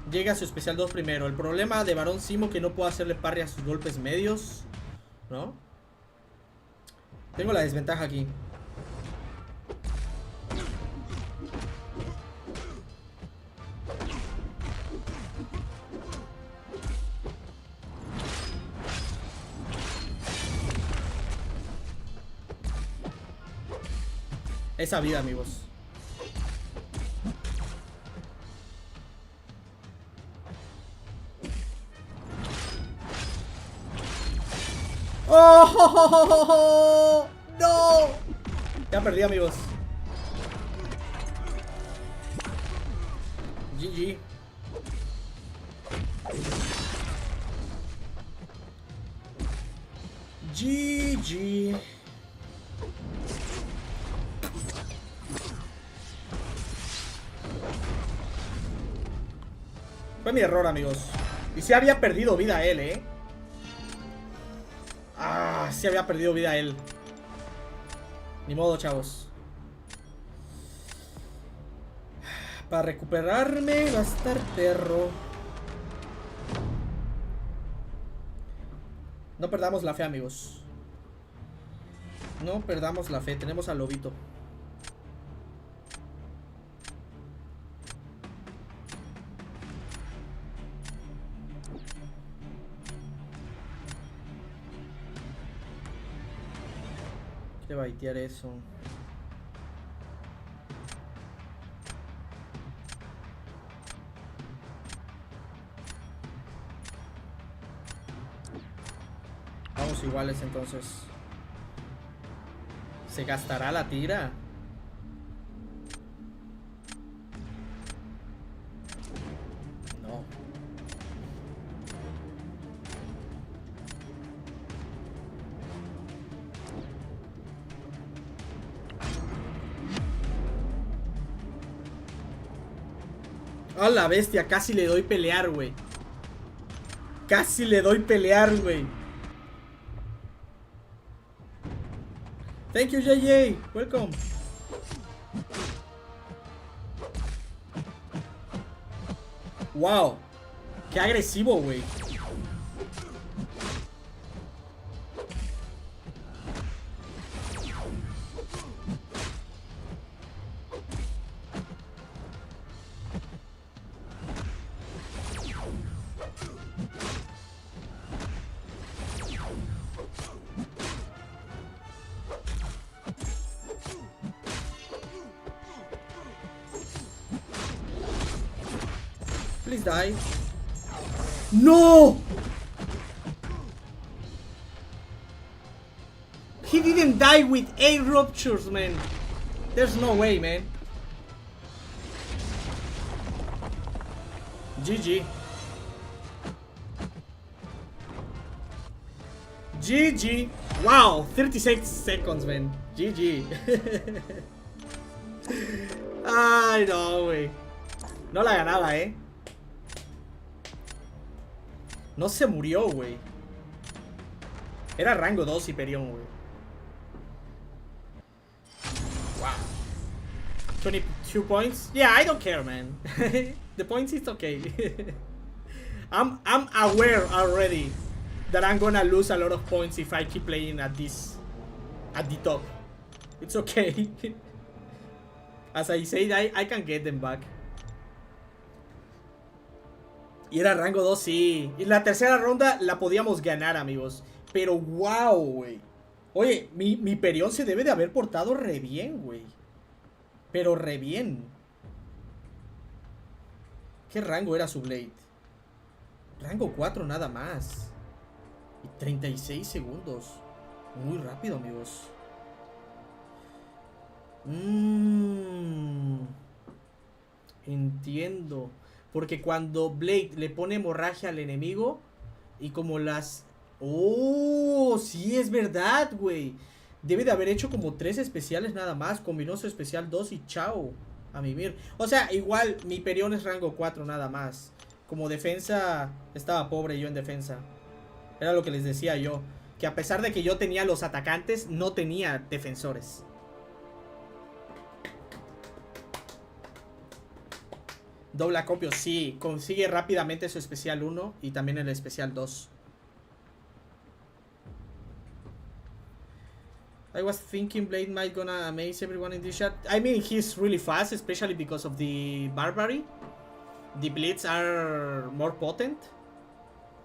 llega a su especial 2 primero. El problema de Barón Simo que no puedo hacerle parry a sus golpes medios, ¿no? Tengo la desventaja aquí. Esa vida, amigos. ¡Oh! ¡No! Ya perdí, amigos. GG. GG. Fue mi error, amigos. Y sí había perdido vida él, ¿eh? Ah, Casi había perdido vida él. Ni modo, chavos. Para recuperarme va a estar perro. No perdamos la fe, amigos. No perdamos la fe. Tenemos al lobito. Quiere baitear eso. Vamos iguales entonces. ¿Se gastará la tira? No. ¡A la bestia! Casi le doy pelear, güey. Casi le doy pelear, güey. Thank you, JJ. Welcome. Wow. Qué agresivo, güey. Please die. No! He didn't die with 8 ruptures, man. There's no way, man. GG. GG. Wow, 36 seconds, man. GG. Ay, no, güey. No la ganaba, No se murió, güey. Era rango 2 Hyperion, güey. Wow. 22 points? Yeah, I don't care, man. The points is okay. I'm aware already that I'm gonna lose a lot of points if I keep playing at the top. It's okay. As I said, I can get them back. Y era rango 2, sí. Y la tercera ronda la podíamos ganar, amigos. Pero wow, güey. Oye, mi Perión se debe de haber portado re bien, güey. Pero re bien. ¿Qué rango era su Blade? Rango 4 nada más. Y 36 segundos. Muy rápido, amigos. Entiendo. Porque cuando Blade le pone hemorragia al enemigo y como las... ¡Oh! Sí, es verdad, güey. Debe de haber hecho como 3 especiales nada más. Combinó su especial 2 y chao. A mimir. O sea, igual mi Perión es rango 4 nada más. Como defensa, estaba pobre yo en defensa. Era lo que les decía yo. Que a pesar de que yo tenía los atacantes, no tenía defensores. Doble acopio, sí. Consigue rápidamente su especial 1 y también el especial 2. I was thinking Blade might gonna amaze everyone in this chat. I mean, he's really fast, especially because of the Barbary. The Blitz are more potent,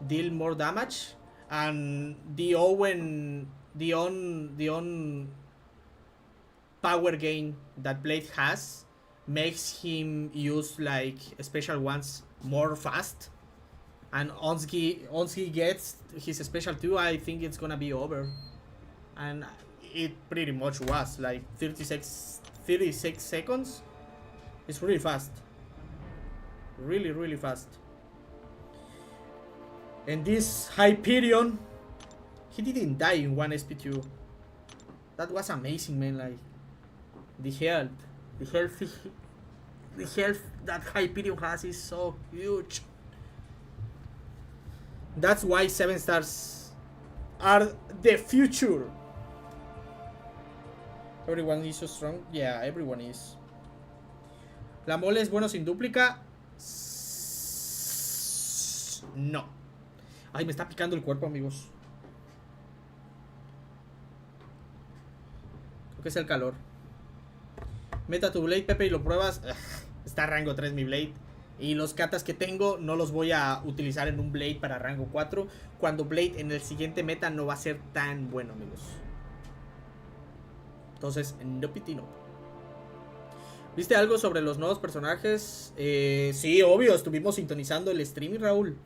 deal more damage, and the Owen, the on power gain that Blade has makes him use like special ones more fast. And once he gets his special 2, I think it's gonna be over. And it pretty much was like 36 seconds. It's really fast. Really, really fast. And this Hyperion, he didn't die in 1 SP2. That was amazing, man. Like the health that Hyperion has is so huge. That's why 7 stars are the future. Everyone is so strong. Yeah, everyone is. ¿La mole es bueno sin dúplica? No. Ay, me está picando el cuerpo, amigos. Creo que es el calor. Meta tu Blade, Pepe, y lo pruebas. Ugh, está rango 3 mi Blade. Y los katas que tengo no los voy a utilizar en un Blade para rango 4. Cuando Blade en el siguiente meta no va a ser tan bueno, amigos. Entonces, no piti no. ¿Viste algo sobre los nuevos personajes? Sí, obvio, estuvimos sintonizando el streaming, Raúl.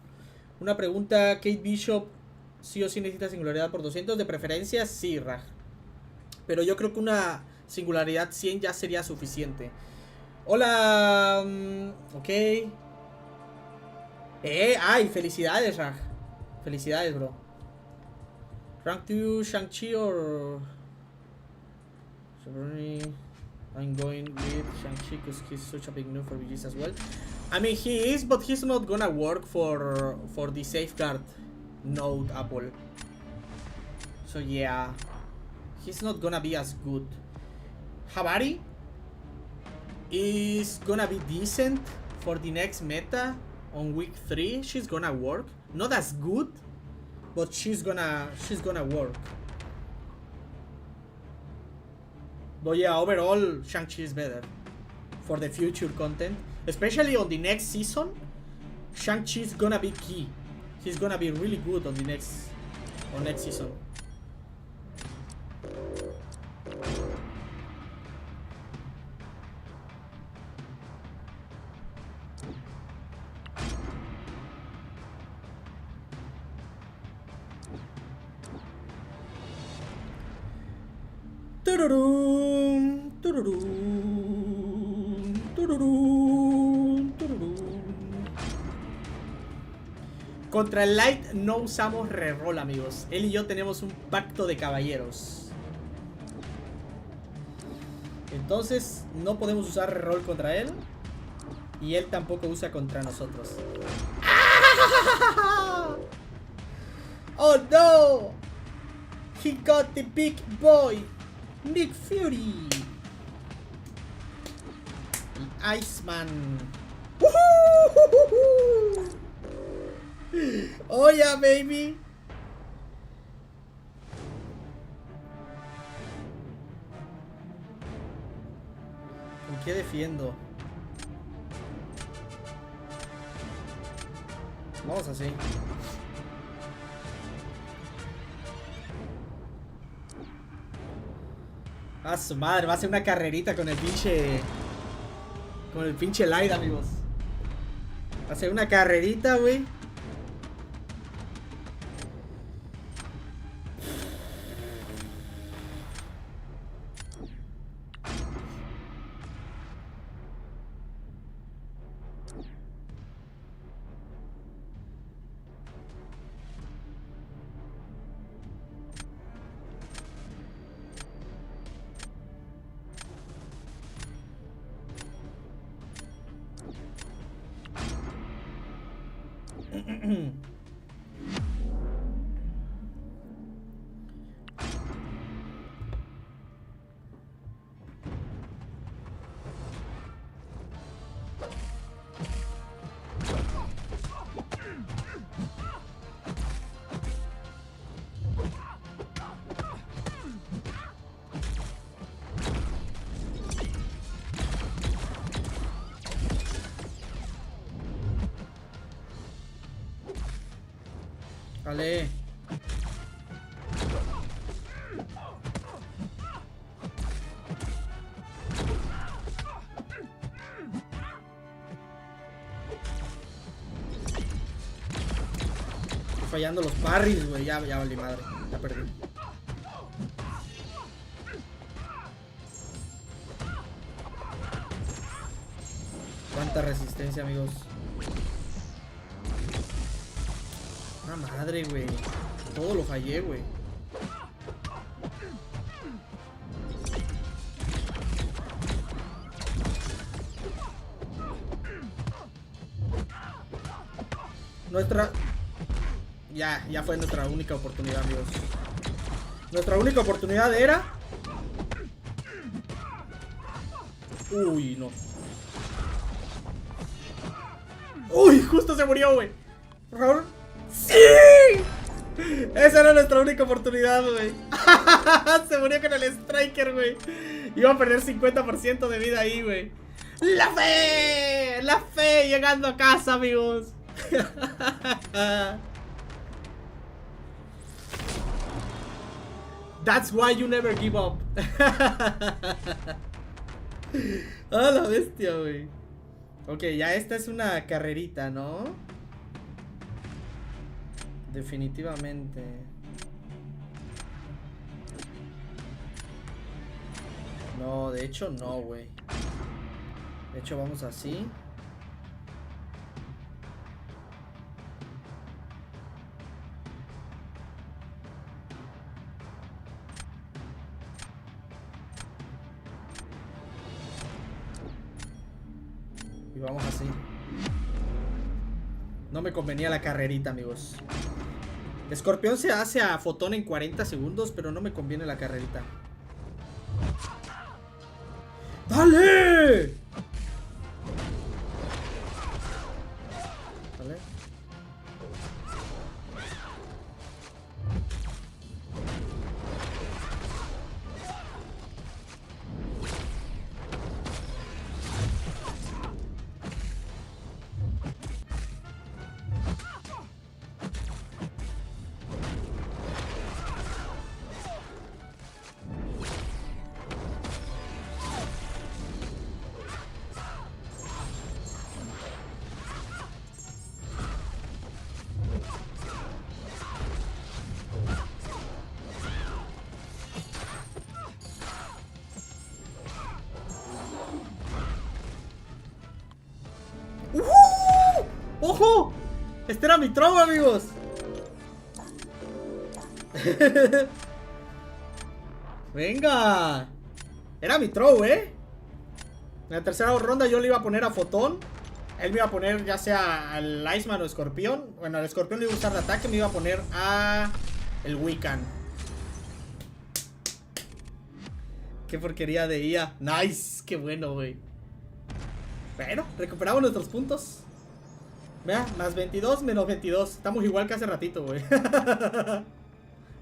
Una pregunta, Kate Bishop, ¿sí o sí necesita singularidad por 200? De preferencia, sí, Raj. Pero yo creo que una singularidad 100 ya sería suficiente. Hola, ok. Ay, felicidades, Raj. Felicidades, bro. Rank 2, Shang-Chi or... I'm going with Shang-Chi because he's such a big noob for VGs as well. I mean, he is, but he's not gonna work for the safeguard node Apple. So yeah, he's not gonna be as good. Habari is gonna be decent for the next meta on week 3. She's gonna work. Not as good, but she's gonna work. But yeah, overall, Shang-Chi is better for the future content. Especially on the next season, Shang-Chi is gonna be key. He's gonna be really good on the next season. Tururum, tururum, tururum, tururum. Contra el Light no usamos reroll, amigos. Él y yo tenemos un pacto de caballeros. Entonces no podemos usar reroll contra él. Y él tampoco usa contra nosotros. Oh no! He got the big boy, Nick Fury. Iceman. Oh yeah, baby. ¿Con qué defiendo? Vamos así. A su madre, va a ser una carrerita con el pinche... Con el pinche Light, amigos. Va a ser una carrerita, güey. Vale. Estoy fallando los parries, güey. Ya valí madre. Ya perdí. Cuánta resistencia, amigos. Madre, güey. Todo lo fallé, güey. Ya fue nuestra única oportunidad, amigos. Nuestra única oportunidad era... Uy, no. Uy, justo se murió, güey. Por favor. ¡Sí! Esa era nuestra única oportunidad, güey. Se murió con el Striker, güey. Iba a perder 50% de vida ahí, güey. ¡La fe! ¡La fe! Llegando a casa, amigos. That's why you never give up. Ah, la bestia, güey. Ok, ya esta es una carrerita, ¿no? Definitivamente. No, de hecho no, güey. De hecho vamos así. Y vamos así. No me convenía la carrerita, amigos. Escorpión se hace a Fotón en 40 segundos, pero no me conviene la carrerita. ¡Dale! ¿Vale? ¡Ojo! Este era mi trombo, amigos. Venga. Era mi throw, En la tercera ronda yo le iba a poner a Fotón. Él me iba a poner ya sea al Iceman o Escorpión. Bueno, al Escorpión le iba a usar de ataque. Me iba a poner a el Wiccan. Qué porquería de IA. Nice, qué bueno, güey. Bueno, recuperamos nuestros puntos. Vea, más 22, menos 22. Estamos igual que hace ratito, güey.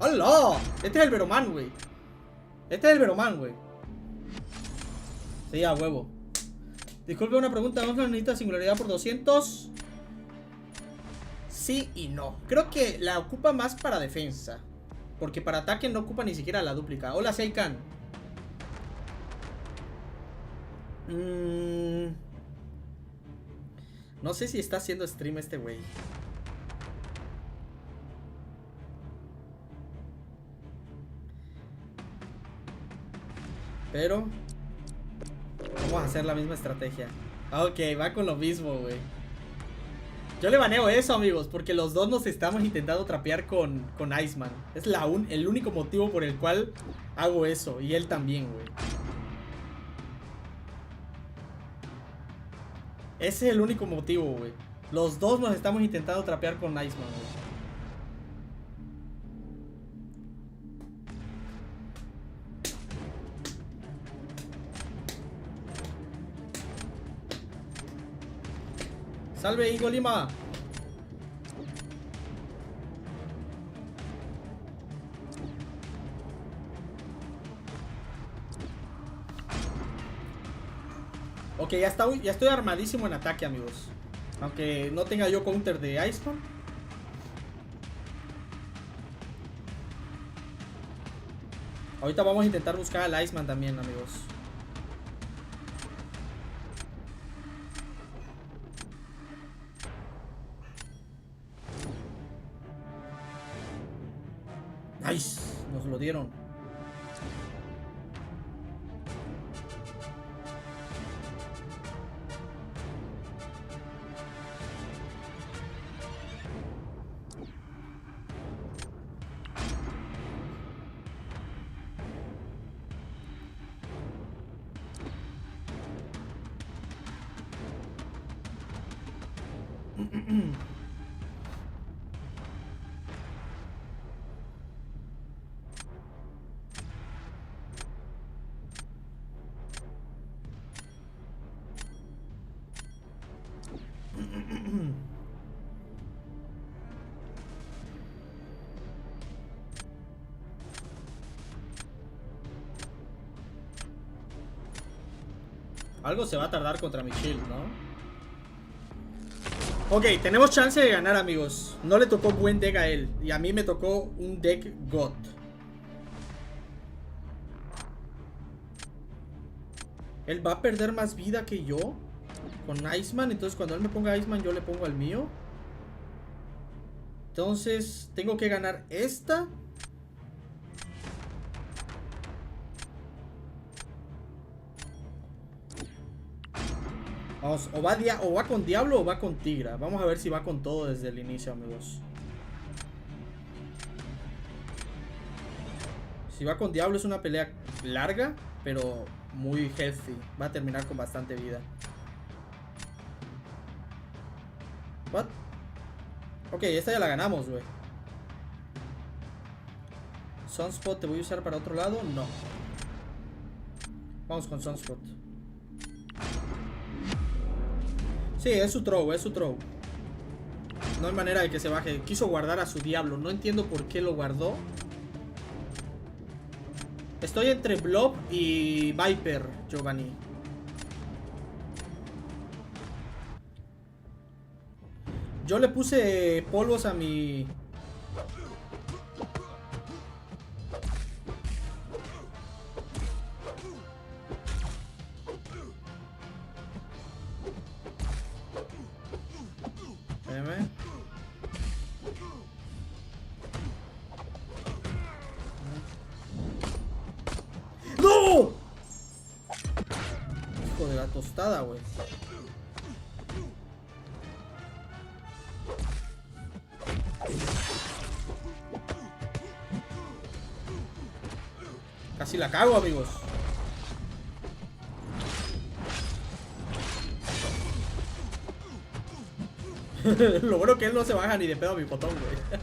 ¡Hola! Este es el Veroman, güey. Este es el Veroman, güey. Sí, a huevo. Disculpe una pregunta. ¿Vamos a necesitar singularidad por 200? Sí y no. Creo que la ocupa más para defensa. Porque para ataque no ocupa ni siquiera la dúplica. Hola, Seikan. No sé si está haciendo stream este güey. Pero vamos a hacer la misma estrategia. Ok, va con lo mismo, güey. Yo le baneo eso, amigos, porque los dos nos estamos intentando trapear con Iceman. Es el único motivo por el cual hago eso. Y él también, güey. Ese es el único motivo, güey. Los dos nos estamos intentando trapear con Iceman, güey. ¡Salve, Higo Lima! Ok, ya estoy armadísimo en ataque, amigos. Aunque no tenga yo counter de Iceman. Ahorita vamos a intentar buscar al Iceman también, amigos. Nice, nos lo dieron. Algo se va a tardar contra mi shield, ¿no? Ok, tenemos chance de ganar, amigos. No le tocó buen deck a él. Y a mí me tocó un deck God. Él va a perder más vida que yo con Iceman. Entonces cuando él me ponga Iceman, yo le pongo al mío. Entonces tengo que ganar esta. Vamos, o va con Diablo o va con Tigra. Vamos a ver si va con todo desde el inicio, amigos. Si va con Diablo es una pelea larga, pero muy healthy. Va a terminar con bastante vida. What? Ok, esta ya la ganamos, güey. Sunspot, ¿te voy a usar para otro lado? No. Vamos con Sunspot. Sí, es su throw, es su throw. No hay manera de que se baje. Quiso guardar a su Diablo. No entiendo por qué lo guardó. Estoy entre Blob y Viper, Giovanni. Yo le puse polvos a mi... Espérame. ¡No! Hijo de la tostada, güey. Casi la cago, amigos. Lo bueno que él no se baja ni de pedo a mi botón, güey.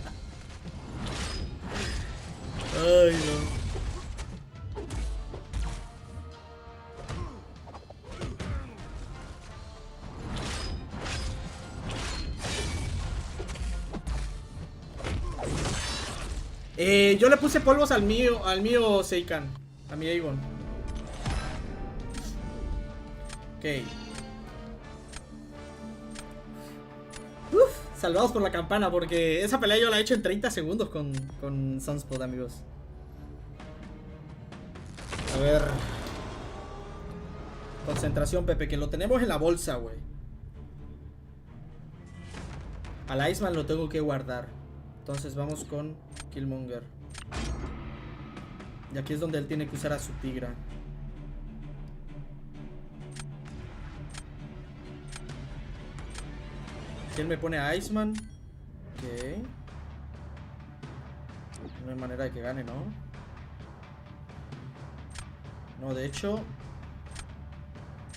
Ay, no. Yo le puse polvos al mío Seikan. A mi Aegon. Ok. Salvados por la campana, porque esa pelea yo la he hecho en 30 segundos con Sunspot, amigos. A ver. Concentración, Pepe, que lo tenemos en la bolsa, güey. Al Iceman lo tengo que guardar. Entonces vamos con Killmonger. Y aquí es donde él tiene que usar a su Tigra. Aquí él me pone a Iceman. Ok. No hay manera de que gane, ¿no? No, de hecho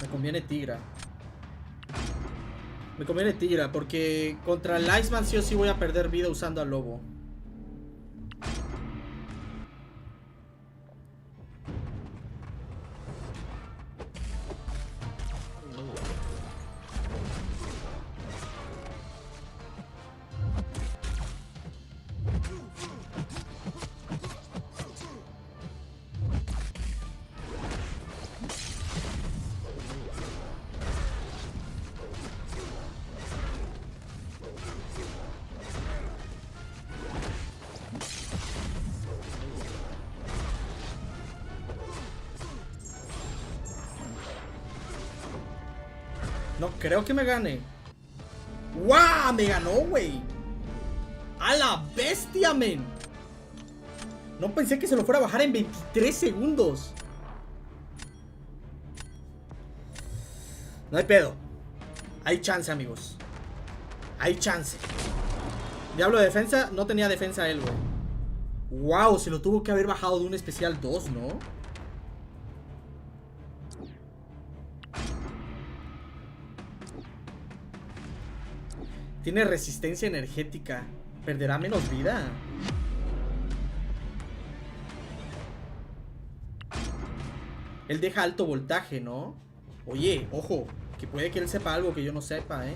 me conviene Tigra. Me conviene Tigra porque contra el Iceman sí o sí voy a perder vida usando al lobo. No creo que me gane. ¡Guau! Me ganó, güey. ¡A la bestia, men! No pensé que se lo fuera a bajar en 23 segundos. No hay pedo. Hay chance, amigos. Hay chance. Diablo de defensa. No tenía defensa él, güey. ¡Wow! Se lo tuvo que haber bajado de un especial 2, ¿no? Tiene resistencia energética. ¿Perderá menos vida? Él deja alto voltaje, ¿no? Oye, ojo. Que puede que él sepa algo que yo no sepa, ¿eh?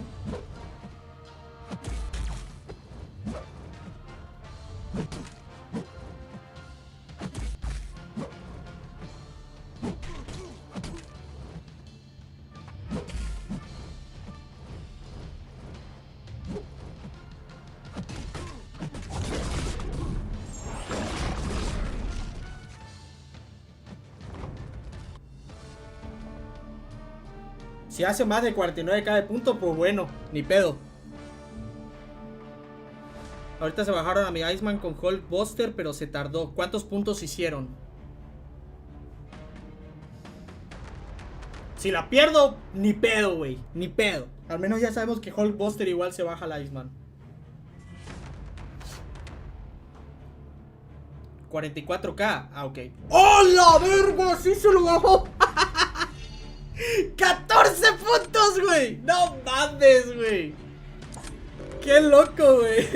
Si hace más de 49k de punto, pues bueno, ni pedo. Ahorita se bajaron a mi Iceman con Hulk Buster, pero se tardó. ¿Cuántos puntos hicieron? Si la pierdo, ni pedo, güey. Ni pedo. Al menos ya sabemos que Hulk Buster igual se baja al Iceman. 44k. Ah, ok. ¡Oh, la verga! ¡Sí se lo bajó! 14 puntos, güey. No mames, güey. Qué loco, güey.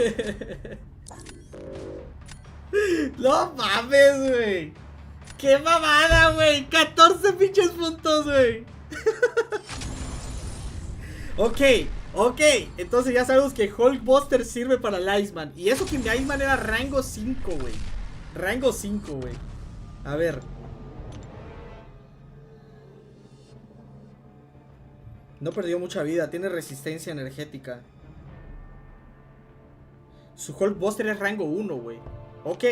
No mames, güey. Qué mamada, güey. 14 pinches puntos, güey. Ok. Entonces ya sabemos que Hulk Buster sirve para el Iceman. Y eso que mi Iceman era rango 5, güey. Rango 5, güey. A ver. No perdió mucha vida. Tiene resistencia energética. Su Hulk Buster es rango 1, güey. Ok.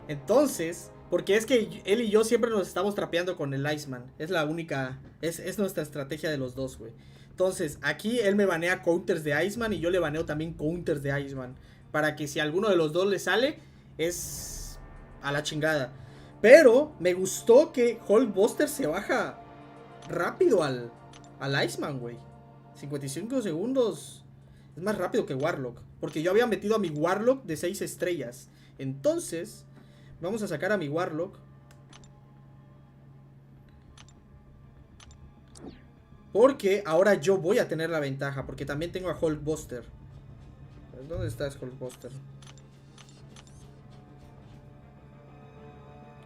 Entonces, porque es que él y yo siempre nos estamos trapeando con el Iceman. Es la única. Es nuestra estrategia de los dos, güey. Entonces, aquí él me banea counters de Iceman y yo le baneo también counters de Iceman. Para que si alguno de los dos le sale, es a la chingada. Pero me gustó que Hulk Buster se baja rápido al Iceman, güey. 55 segundos. Es más rápido que Warlock. Porque yo había metido a mi Warlock de 6 estrellas. Entonces, vamos a sacar a mi Warlock. Porque ahora yo voy a tener la ventaja. Porque también tengo a Hulk Buster. ¿Dónde estás, Hulk Buster?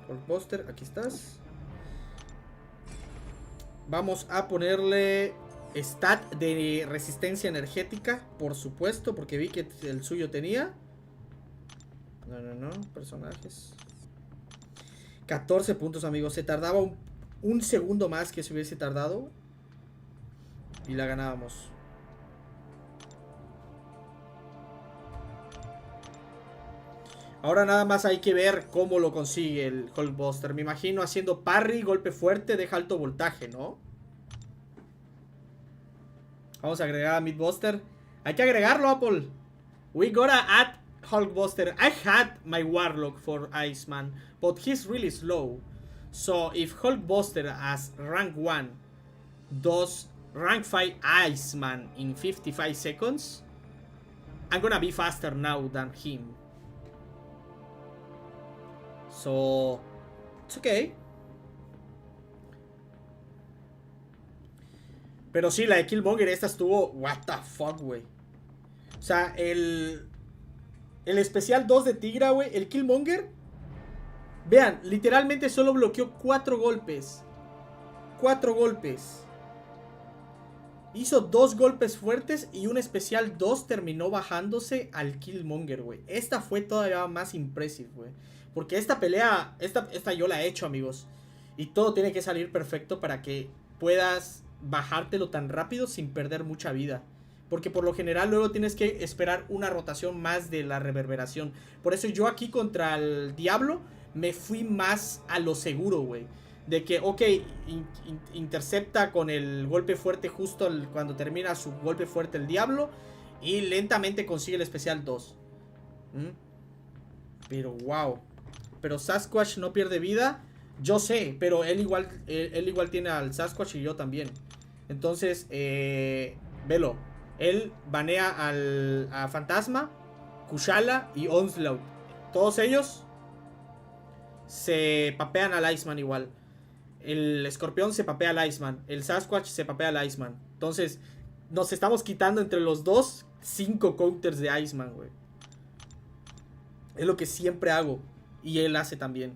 Hulk Buster, aquí estás. Vamos a ponerle stat de resistencia energética, por supuesto, porque vi que el suyo tenía. No, personajes. 14 puntos, amigos. Se tardaba un segundo más que se hubiese tardado. Y la ganábamos. Ahora nada más hay que ver cómo lo consigue el Hulk Buster. Me imagino haciendo parry, golpe fuerte, deja alto voltaje, ¿no? Vamos a agregar a Midbuster. Hay que agregarlo, Apple. We gotta add Hulk Buster. I had my Warlock for Iceman, but he's really slow. So if Hulk Buster as rank 1 does rank 5 Iceman in 55 seconds, I'm gonna be faster now than him. So it's okay. Pero sí, la de Killmonger esta estuvo... What the fuck, güey. O sea, el especial 2 de Tigra, güey. El Killmonger. Vean, literalmente solo bloqueó 4 golpes. 4 golpes. Hizo 2 golpes fuertes y un especial 2 terminó bajándose al Killmonger, güey. Esta fue todavía más impressive, güey. Porque esta pelea, esta yo la he hecho, amigos. Y todo tiene que salir perfecto para que puedas bajártelo tan rápido sin perder mucha vida. Porque por lo general luego tienes que esperar una rotación más de la reverberación. Por eso yo aquí contra el Diablo me fui más a lo seguro, güey. De que, ok, intercepta con el golpe fuerte justo cuando termina su golpe fuerte el Diablo. Y lentamente consigue el especial 2. Pero wow. Pero Sasquatch no pierde vida. Yo sé, pero él igual tiene al Sasquatch y yo también. Entonces, velo. Él banea a Fantasma, Kushala y Onslaught. Todos ellos se papean al Iceman igual. El Escorpión se papea al Iceman. El Sasquatch se papea al Iceman. Entonces, nos estamos quitando entre los dos 5 counters de Iceman, güey. Es lo que siempre hago. Y él hace también.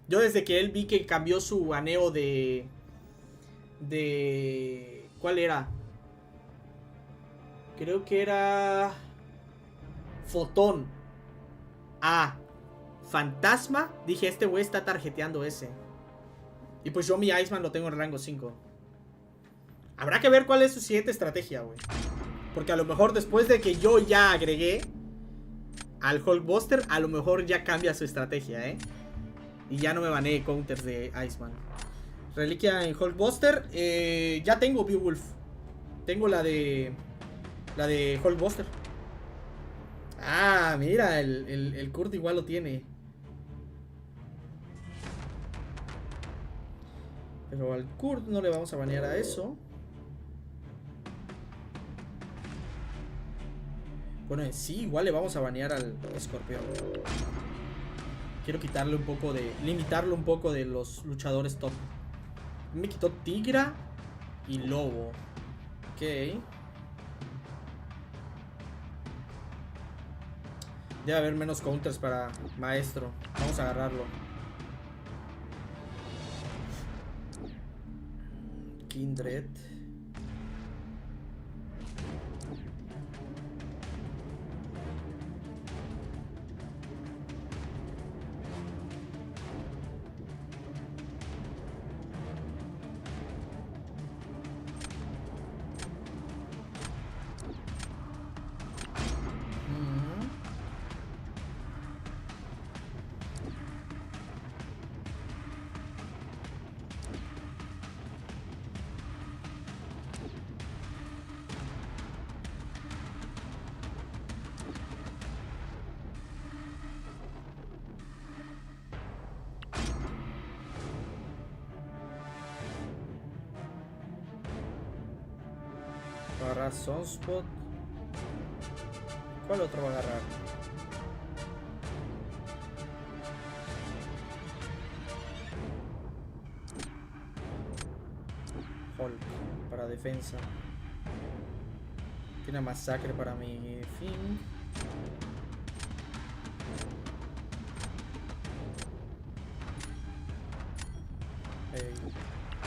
Yo desde que él vi que cambió su baneo de... ¿Cuál era? Creo que era... Fotón. A Fantasma. Dije, este güey está tarjeteando ese. Y pues yo mi Iceman lo tengo en rango 5. Habrá que ver cuál es su siguiente estrategia, güey. Porque a lo mejor después de que yo ya agregué al Hulk Buster, a lo mejor ya cambia su estrategia, y ya no me baneé counters de Iceman. Reliquia en Hulk Buster. Ya tengo Beowulf. Tengo la de... La de Hulkbuster. Ah, mira, el Kurt igual lo tiene. Pero al Kurt no le vamos a banear a eso. Bueno, en sí igual le vamos a banear al escorpión. Quiero quitarle un poco de... limitarlo un poco de los luchadores top. Me quitó Tigra y Lobo. Ok. Debe haber menos counters para Maestro. Vamos a agarrarlo. Kindred. Va a agarrar Sunspot. ¿Cuál otro va a agarrar? Hulk para defensa. Tiene masacre para mi fin.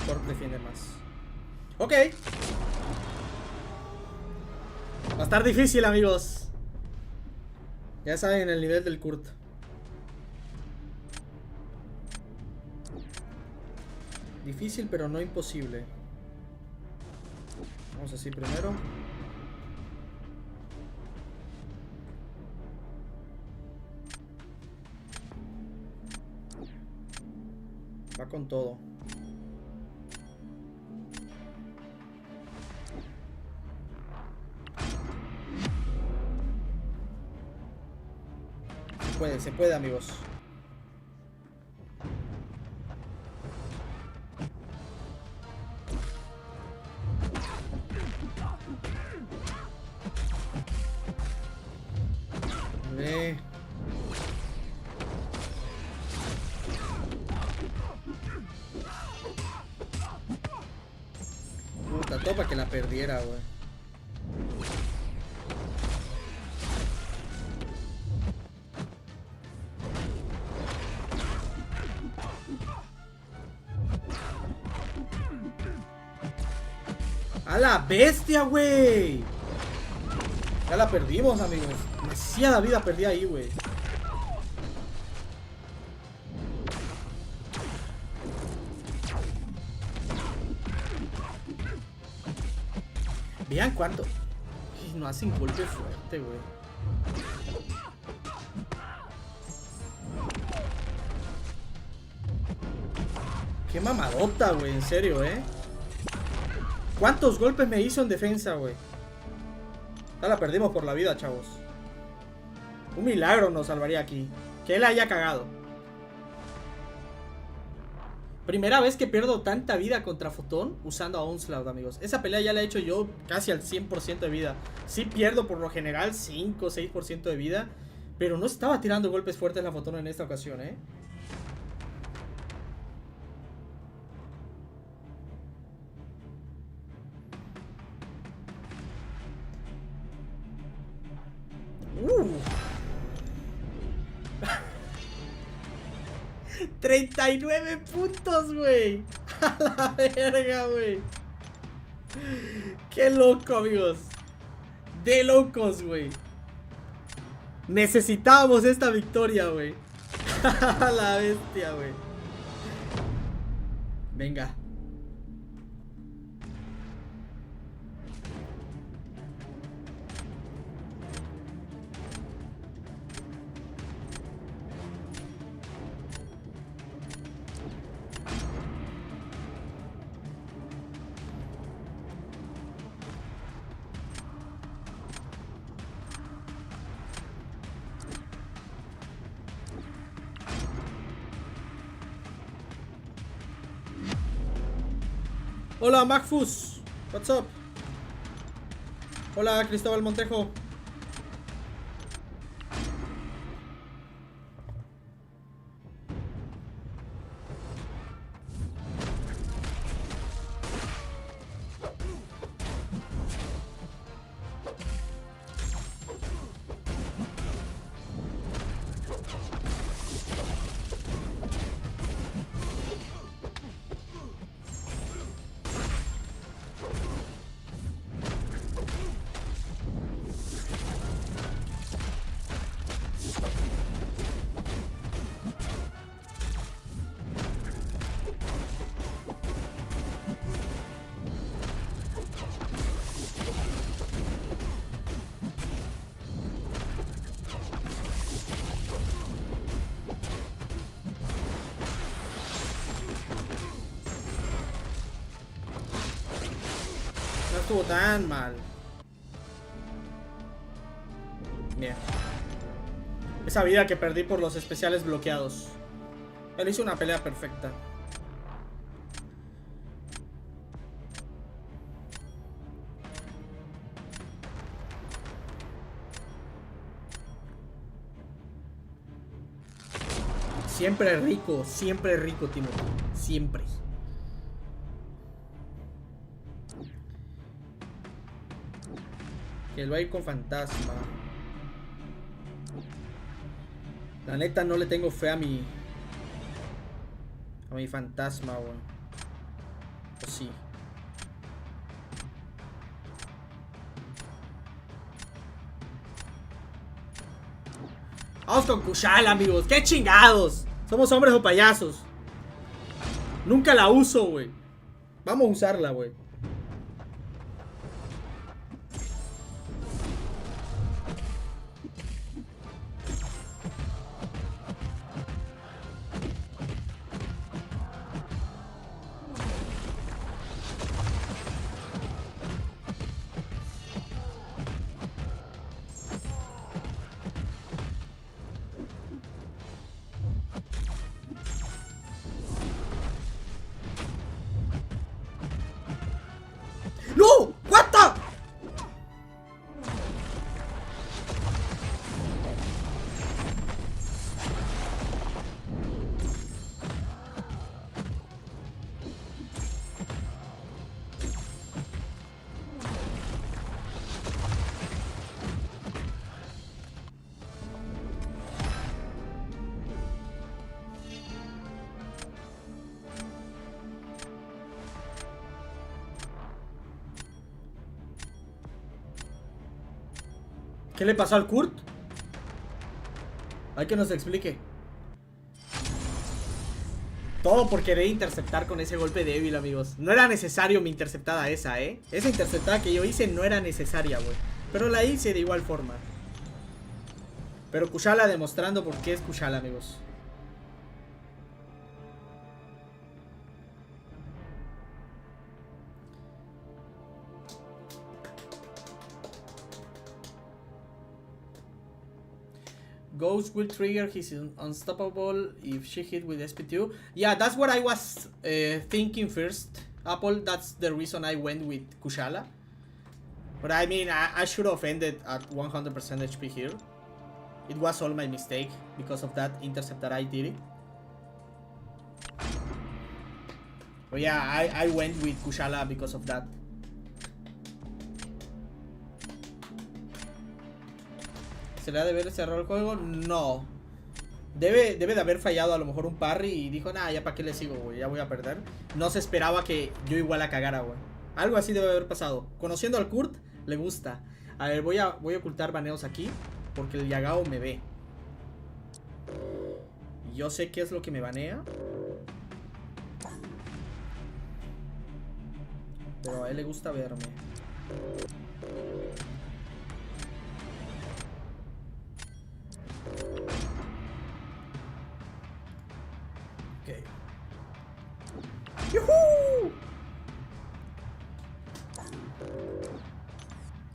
Hulk defiende más. Ok. Va a estar difícil, amigos. Ya saben el nivel del Kurt. Difícil, pero no imposible. Vamos así primero. Va con todo. Se puede, amigos. Vale. Puta, topa que la perdiera, güey. ¡A la bestia, güey! Ya la perdimos, amigos. Demasiada vida perdí ahí, güey. Vean cuánto. No hacen golpe fuerte, güey. Qué mamadota, güey. En serio, ¿Cuántos golpes me hizo en defensa, güey? Ya la perdimos por la vida, chavos. Un milagro nos salvaría aquí. Que él haya cagado. Primera vez que pierdo tanta vida contra Fotón usando a Onslaught, amigos. Esa pelea ya la he hecho yo casi al 100% de vida. Sí pierdo por lo general 5 o 6% de vida. Pero no estaba tirando golpes fuertes la Fotón en esta ocasión, ¡39 puntos, güey! ¡A la verga, güey! ¡Qué loco, amigos! ¡De locos, güey! Necesitábamos esta victoria, güey. ¡A la bestia, güey! Venga. Hola, Macfus. What's up? Hola, Cristóbal Montejo. No estuvo tan mal. Bien. Esa vida que perdí por los especiales bloqueados. Él hizo una pelea perfecta. Siempre rico, Timothy. Siempre. Que él va a ir con fantasma. La neta no le tengo fe a mi fantasma, weón. O sí. Vamos con Kushala, amigos. ¡Qué chingados! ¿Somos hombres o payasos? Nunca la uso, güey. Vamos a usarla, güey. ¡No! ¿What the? ¿Qué le pasó al Kurt? Hay que nos explique. Todo por querer interceptar con ese golpe débil, amigos. No era necesario mi interceptada esa, ¿eh? Esa interceptada que yo hice no era necesaria, güey. Pero la hice de igual forma. Pero Kushala demostrando por qué es Kushala, amigos. Ghost will trigger his unstoppable if she hit with SP2. Yeah, that's what I was thinking first, Apple. That's the reason I went with Kushala. But I mean, I should have ended at 100% HP here. It was all my mistake because of that intercept that I did it. But yeah, I went with Kushala because of that. ¿Se le ha de haber cerrado el juego? No. Debe de haber fallado a lo mejor un parry y dijo, nah, ya para qué le sigo, güey, ya voy a perder. No se esperaba que yo igual la cagara, güey. Algo así debe haber pasado. Conociendo al Kurt, le gusta. A ver, voy a ocultar baneos aquí, porque el Yagao me ve. Y yo sé qué es lo que me banea. Pero a él le gusta verme. Ok. ¡Yuhu!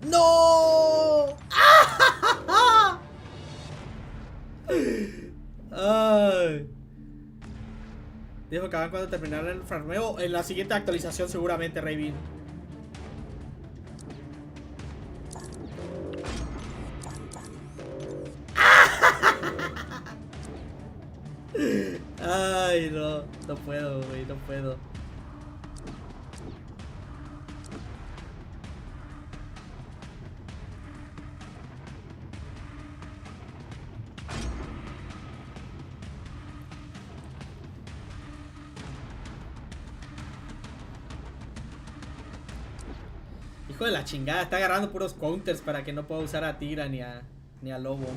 ¡No! ¡Ah! Ay. Dejo Kabam cuando terminara el farmeo. En la siguiente actualización seguramente, Raven. Ay, no. No puedo, güey. No puedo. Hijo de la chingada, está agarrando puros counters para que no pueda usar a Tira ni a Lobo.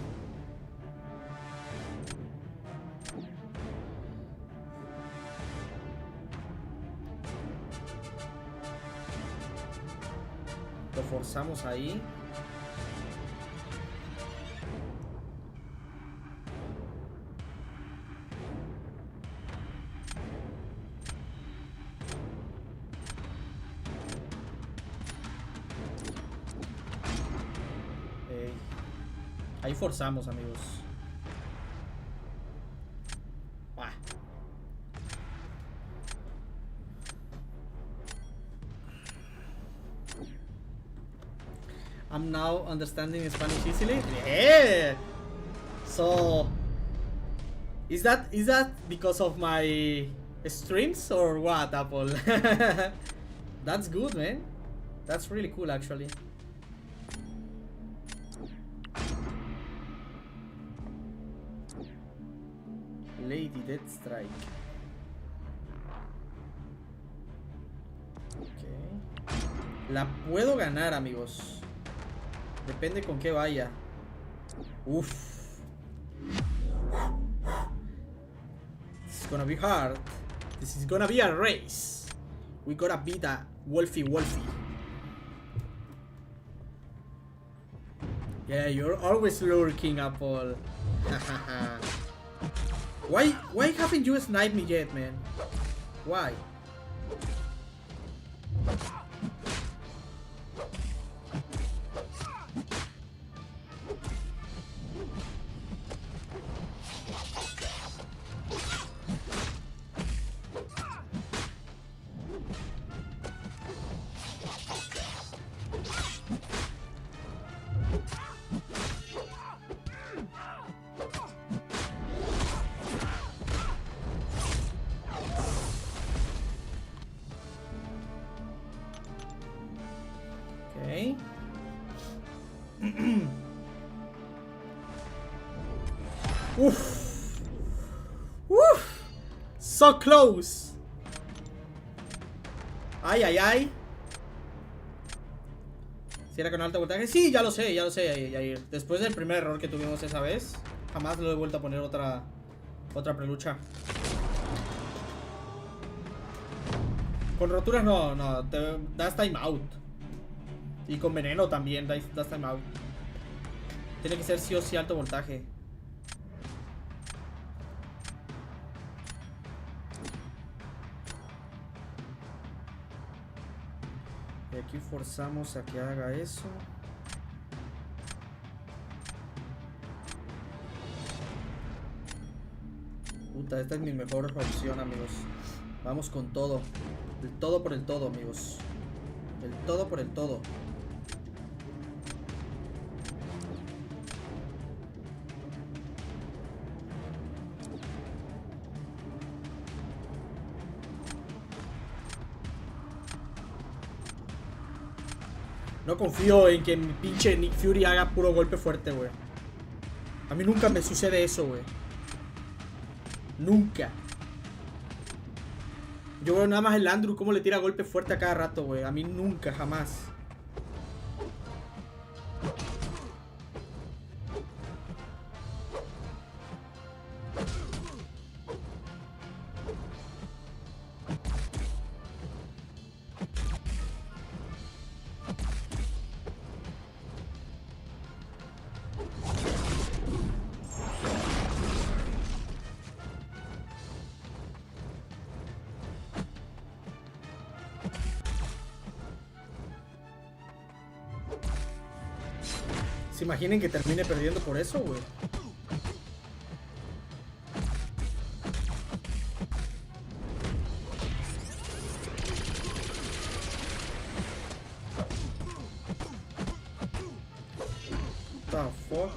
Lo forzamos ahí. Ahí forzamos, amigos. Bah. I'm now understanding Spanish easily. Yeah. So, is that because of my streams or what, Apple? That's good, man. That's really cool, actually. Lady Death Strike. Ok. La puedo ganar, amigos. Depende con qué vaya. Uff. This is gonna be hard. This is gonna be a race. We gotta beat a Wolfie. Yeah, you're always lurking, Apple. Why haven't you sniped me yet, man? Why? Okay. Oof. Woof. So close. Ay. Si era con alto voltaje. Sí, ya lo sé, Yair. Después del primer error que tuvimos esa vez, jamás lo he vuelto a poner otra prelucha. Con roturas no, te das timeout. Y con veneno también das timeout. Tiene que ser sí o sí alto voltaje. Y aquí forzamos a que haga eso. Puta, esta es mi mejor opción, amigos. Vamos con todo. El todo por el todo, amigos. El todo por el todo. No confío en que mi pinche Nick Fury haga puro golpe fuerte, güey. A mí nunca me sucede eso, güey. Nunca. Yo veo nada más el Andrew cómo le tira golpe fuerte a cada rato, güey. A mí nunca, jamás. ¿Se imaginen que termine perdiendo por eso, güey? fuck?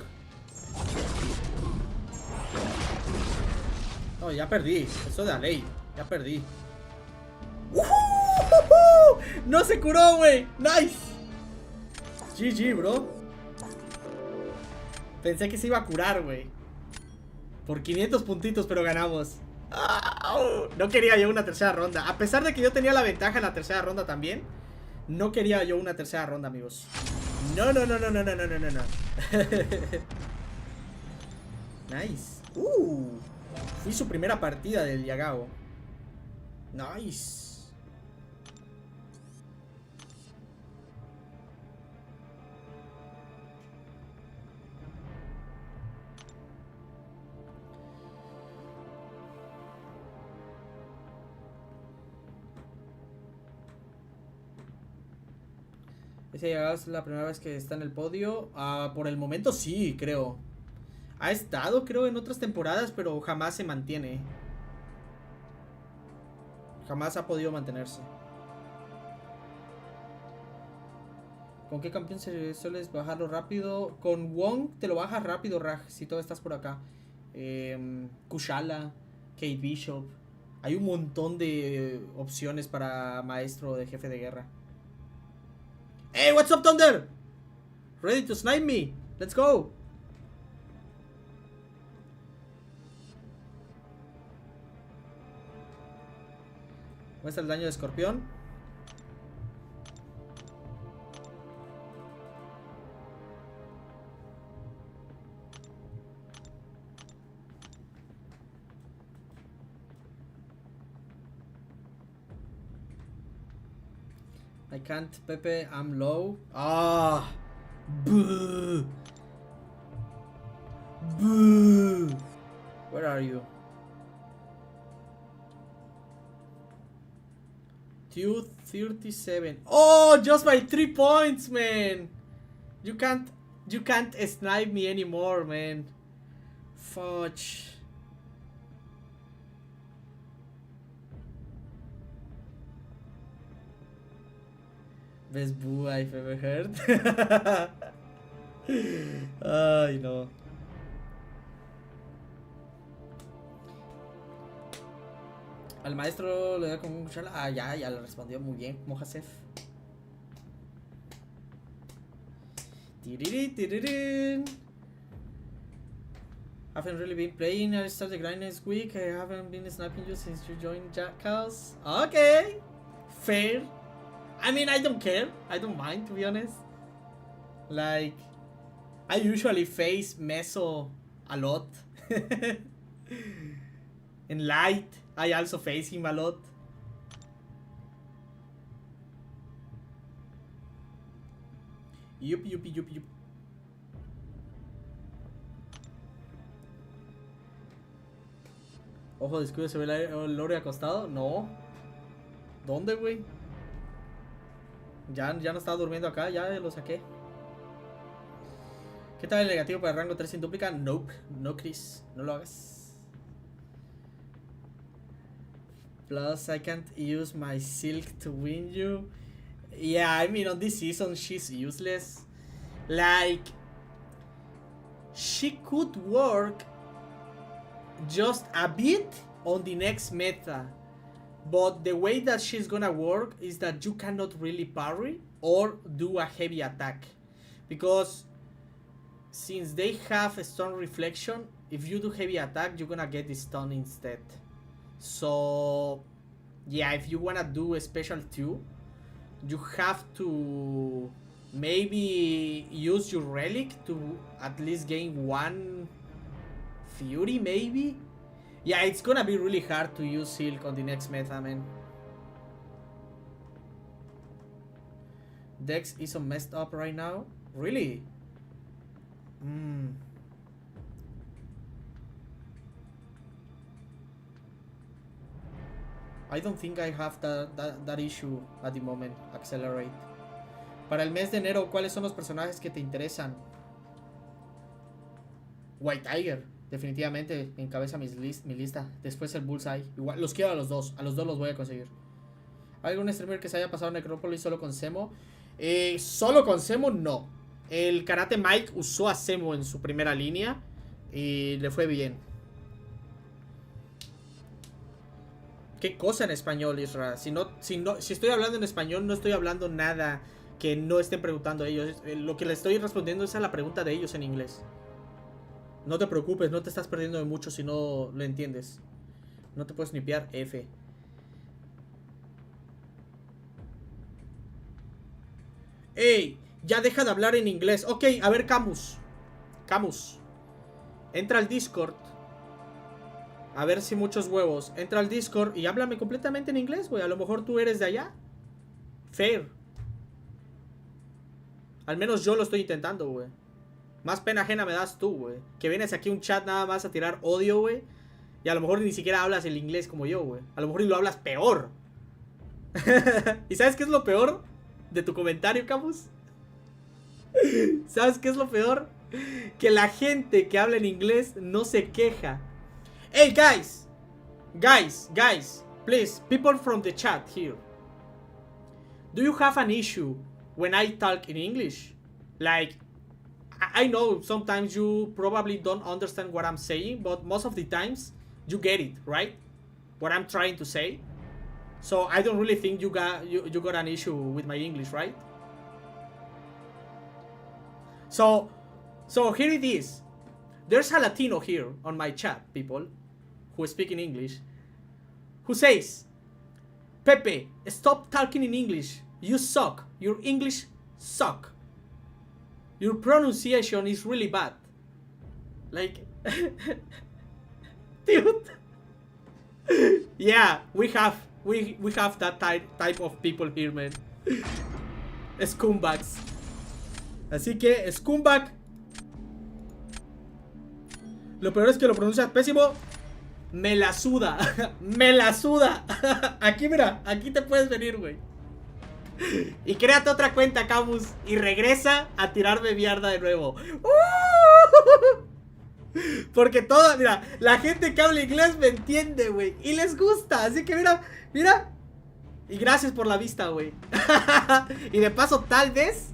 No, ya perdí. Eso de la ley. Ya perdí. No se curó, güey. Nice. GG, bro. Pensé que se iba a curar, güey. Por 500 puntitos, pero ganamos. No quería yo una tercera ronda. A pesar de que yo tenía la ventaja en la tercera ronda también, no quería yo una tercera ronda, amigos. No. Nice. Fui su primera partida del Yagao. Nice. Ese Yagao es la primera vez que está en el podio. Por el momento sí, creo. Ha estado, creo, en otras temporadas, pero jamás se mantiene. Jamás ha podido mantenerse. ¿Con qué campeón sueles bajarlo rápido? Con Wong te lo bajas rápido, Raj, si todavía estás por acá. Kushala, Kate Bishop. Hay un montón de opciones para maestro de jefe de guerra. Hey, what's up, Thunder? Ready to snipe me? Let's go. Muestra el daño de escorpión. I can't, Pepe, I'm low. Boo. Boo. Where are you? 237. Oh, just by 3 points, man. You can't snipe me anymore, man. Fudge. Best boo I've ever heard. Ay, no. Al maestro le da como un cuchara. Ya le respondió muy bien, Mojasef. Haven't really been playing. I started grinding this week. I haven't been sniping you since you joined Jackals. Okay, fair. I mean, I don't care. I don't mind, to be honest. Like, I usually face Meso a lot. In light, I also face him a lot. Yup. Ojo de escudo, ¿se ve el lore acostado? No. ¿Dónde, güey? Ya no estaba durmiendo acá, ya lo saqué. ¿Qué tal el negativo para el rango 3 sin dúplica? Nope, no, Chris, no lo hagas. Plus, I can't use my silk to win you. Yeah, I mean, on this season, she's useless. Like, she could work just a bit on the next meta. But the way that she's gonna work is that you cannot really parry or do a heavy attack. Because since they have a stun reflection, if you do heavy attack, you're gonna get the stun instead. So, yeah, if you wanna do a special 2, you have to maybe use your relic to at least gain 1 fury, maybe? Yeah, it's gonna be really hard to use Silk on the next meta, man. Dex is so messed up right now. Really? I don't think I have that issue at the moment. Accelerate. Para el mes de enero, ¿cuáles son los personajes que te interesan? White Tiger. Definitivamente encabeza mi lista. Después el Bullseye. Igual, los quiero a los dos. A los dos los voy a conseguir. ¿Hay algún streamer que se haya pasado Necrópolis solo con Semo? Solo con Semo no. El Karate Mike usó a Semo en su primera línea y le fue bien. ¿Qué cosa en español, Isra? Si estoy hablando en español, no estoy hablando nada que no estén preguntando ellos. Lo que le estoy respondiendo es a la pregunta de ellos en inglés. No te preocupes, no te estás perdiendo de mucho si no lo entiendes. No te puedes snipear, F. ¡Ey! Ya deja de hablar en inglés. Ok, a ver, Camus. Camus. Entra al Discord. A ver si muchos huevos. Entra al Discord y háblame completamente en inglés, güey. A lo mejor tú eres de allá. Fair. Al menos yo lo estoy intentando, güey. Más pena ajena me das tú, güey. Que vienes aquí a un chat nada más a tirar odio, güey. Y a lo mejor ni siquiera hablas el inglés como yo, güey. A lo mejor lo hablas peor. ¿Y sabes qué es lo peor de tu comentario, Camus? ¿Sabes qué es lo peor? Que la gente que habla en inglés no se queja. Hey, guys. Guys. Please, people from the chat here. Do you have an issue when I talk in English? Like, I know sometimes you probably don't understand what I'm saying, but most of the times you get it, right? What I'm trying to say. So I don't really think you got an issue with my English, right? So here it is. There's a Latino here on my chat, people who speak in English, who says, Pepe, stop talking in English. You suck. Your English suck. Your pronunciation is really bad. Like, dude. Yeah, we have that type of people here, man. Scumbags. Así que, scumbag. Lo peor es que lo pronuncias pésimo. Me la suda. Me la suda. Aquí, mira. Aquí te puedes venir, güey. Y créate otra cuenta, Camus. Y regresa a tirarme mierda de nuevo. Porque toda, mira, la gente que habla inglés me entiende, güey. Y les gusta. Así que mira. Y gracias por la vista, güey. Y de paso, tal vez.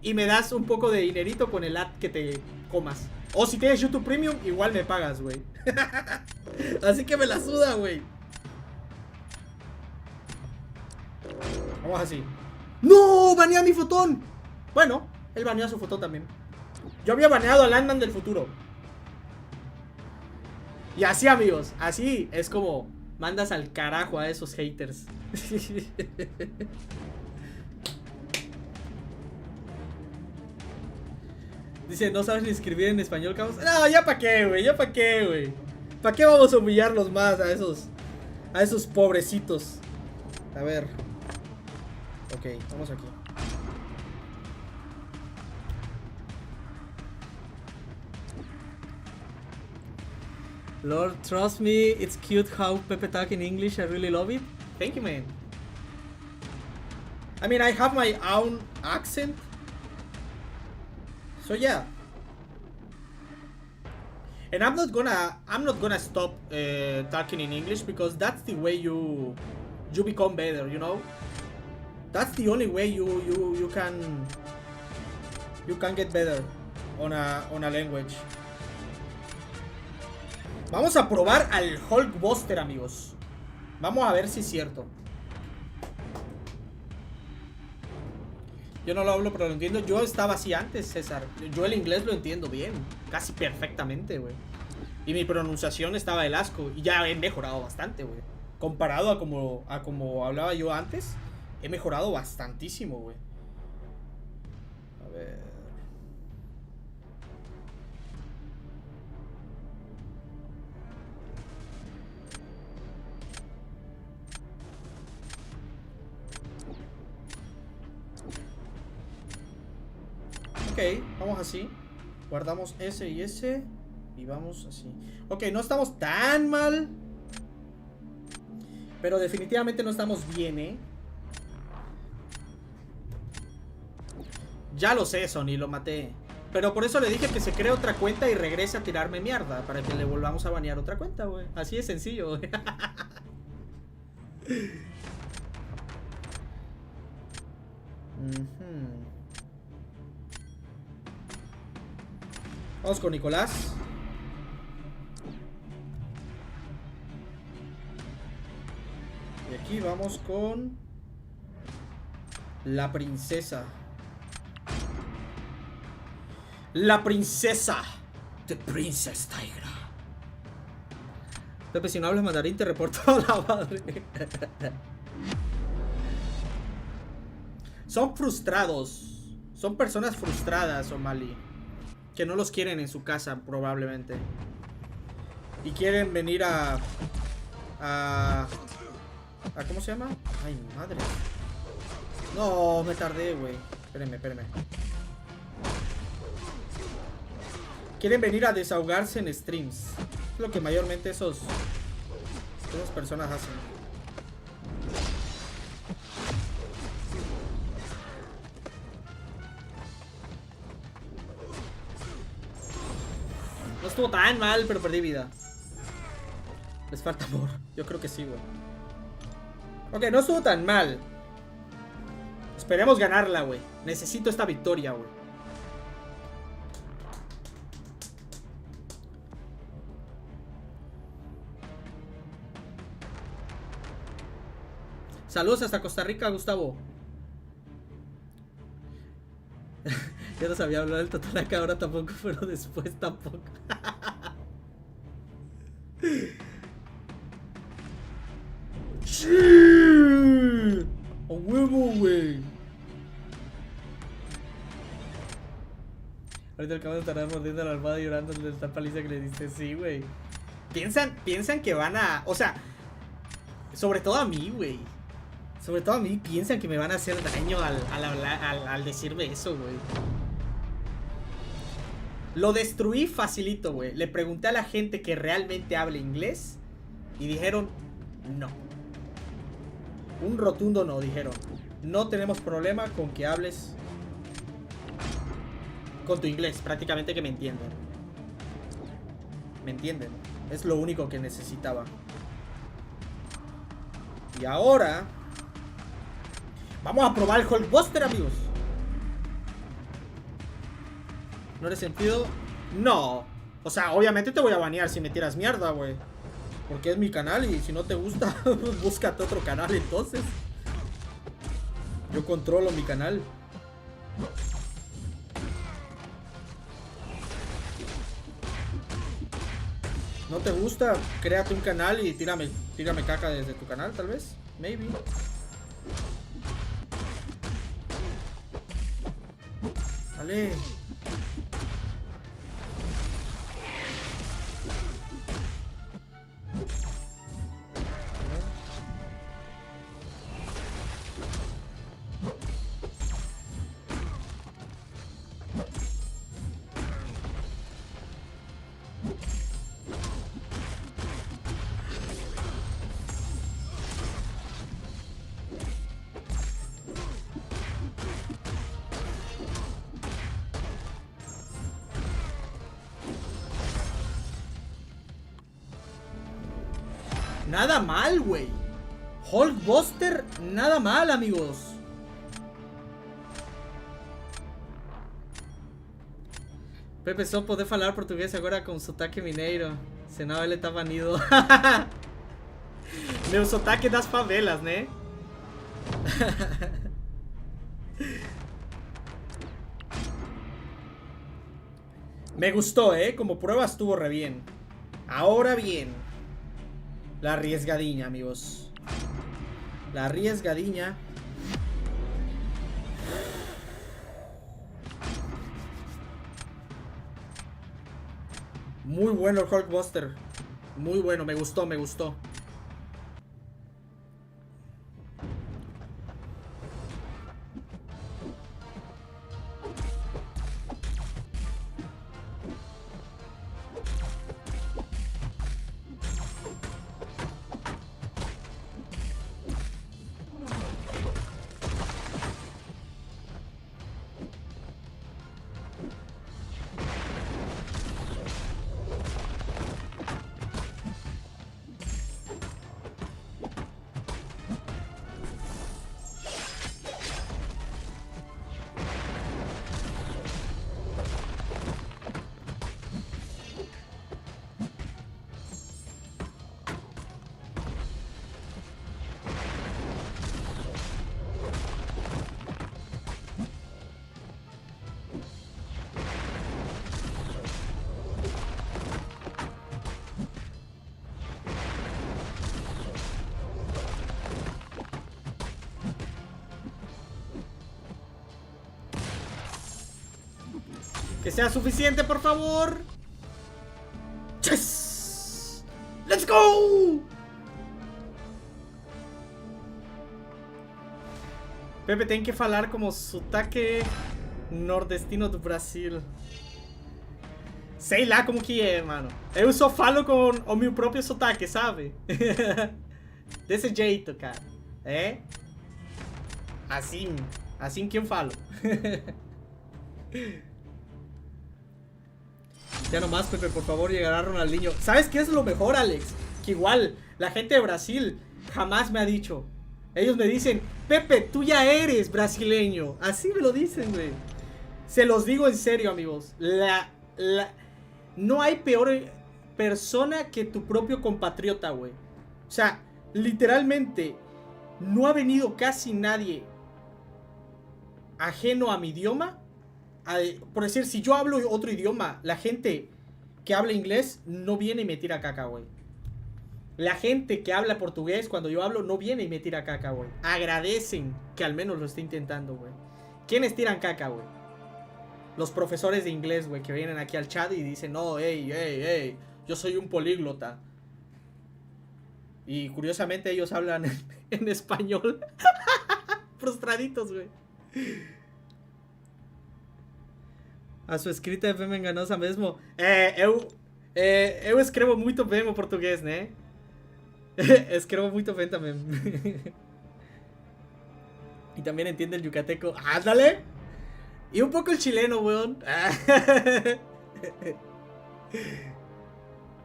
Y me das un poco de dinerito con el ad que te comas. O si tienes YouTube Premium, igual me pagas, güey. Así que me la suda, güey. Vamos así. ¡No! ¡Baneé a mi fotón! Bueno, él baneó a su fotón también. Yo había baneado al Ant-Man del futuro. Y así, amigos, así es como mandas al carajo a esos haters. Dice, ¿no sabes ni escribir en español, Camus? No, ya pa' qué, güey, ¿Para qué vamos a humillarlos más a esos pobrecitos? A ver. Ok, vamos aquí. Lord, trust me, it's cute how Pepe talk in English. I really love it. Thank you, man. I mean, I have my own accent. So yeah. And I'm not gonna stop talking in English because that's the way you become better, you know? That's the only way you can get better on a language. Vamos a probar al Hulkbuster, amigos. Vamos a ver si es cierto. Yo no lo hablo, pero lo entiendo. Yo estaba así antes, César. Yo el inglés lo entiendo bien. Casi perfectamente, güey. Y mi pronunciación estaba del asco. Y ya he mejorado bastante, güey. Comparado a como hablaba yo antes, he mejorado bastantísimo, güey. A ver. Ok, vamos así. Guardamos ese y ese. Y vamos así. Ok, no estamos tan mal. Pero definitivamente no estamos bien, ¿eh? Ya lo sé, Sony, lo maté. Pero por eso le dije que se cree otra cuenta y regrese a tirarme mierda. Para que le volvamos a banear otra cuenta, güey. Así de sencillo, güey. Vamos con Nicolás. Y aquí vamos con la princesa. La princesa. The Princess Tigra. Pepe, si no hablas mandarín te reporto a la madre. Son frustrados. Son personas frustradas, O'Malley. Que no los quieren en su casa, probablemente. Y quieren venir a ¿cómo se llama? Ay, madre. No, me tardé, güey. Espérenme. Quieren venir a desahogarse en streams. Es lo que mayormente esas personas hacen. No estuvo tan mal, pero perdí vida. Les falta amor. Yo creo que sí, güey. Ok, no estuvo tan mal. Esperemos ganarla, güey. Necesito esta victoria, güey. Saludos hasta Costa Rica, Gustavo. Ya no sabía hablar del Totalaca, ahora tampoco, pero después tampoco. ¡Sí! ¡A huevo, güey! Ahorita el cabrón estará mordiendo la almohada y llorando de esta paliza que le diste. Sí, güey. Piensan que van a... O sea, sobre todo a mí, güey. Sobre todo a mí, piensan que me van a hacer daño al decirme eso, güey. Lo destruí facilito, güey. Le pregunté a la gente que realmente habla inglés y dijeron no. Un rotundo no, dijeron. No tenemos problema con que hables con tu inglés, prácticamente que me entienden. ¿Me entienden? Es lo único que necesitaba. Y ahora vamos a probar el Hulkbuster, amigos. ¿No eres sentido? No. O sea, obviamente te voy a banear si me tiras mierda, güey. Porque es mi canal y si no te gusta, búscate otro canal entonces. Yo controlo mi canal. ¿No te gusta? Créate un canal y tírame caca desde tu canal, tal vez. Maybe. Dale. Nada mal, güey. Hulkbuster, nada mal, amigos. Pepe só poder falar português agora com sotaque mineiro. Senão ele tá banido. Meu sotaque das favelas, né? Me gustó, como prueba estuvo re bien. Ahora bien, la arriesgadiña, amigos. La arriesgadiña. Muy bueno el Hulkbuster. Muy bueno, me gustó, me gustó. Que sea suficiente, por favor. ¡Yes! ¡Let's go! Pepe, tem que falar como sotaque nordestino do Brasil. Sei lá como que é, mano. Eu só falo com o meu próprio sotaque, sabe? Desse jeito, cara. É? Assim. Assim que eu falo. Ya nomás, Pepe, por favor, llegará Ronaldinho. ¿Sabes qué es lo mejor, Alex? Que igual, la gente de Brasil jamás me ha dicho. Ellos me dicen, Pepe, tú ya eres brasileño. Así me lo dicen, güey. Se los digo en serio, amigos. No hay peor persona que tu propio compatriota, güey. O sea, literalmente, no ha venido casi nadie ajeno a mi idioma. Por decir, si yo hablo otro idioma, la gente que habla inglés no viene y me tira caca, güey. La gente que habla portugués, cuando yo hablo, no viene y me tira caca, güey. Agradecen que al menos lo esté intentando, güey. ¿Quiénes tiran caca, güey? Los profesores de inglés, güey, que vienen aquí al chat y dicen, no, hey, yo soy un políglota. Y curiosamente ellos hablan en español. Frustraditos, güey. A sua escrita é bem enganosa mesmo. Eu escrevo muito bem o português, né? Escrevo muito bem também. Y también entiende el yucateco. ¡Ándale! Y un poco el chileno, weón.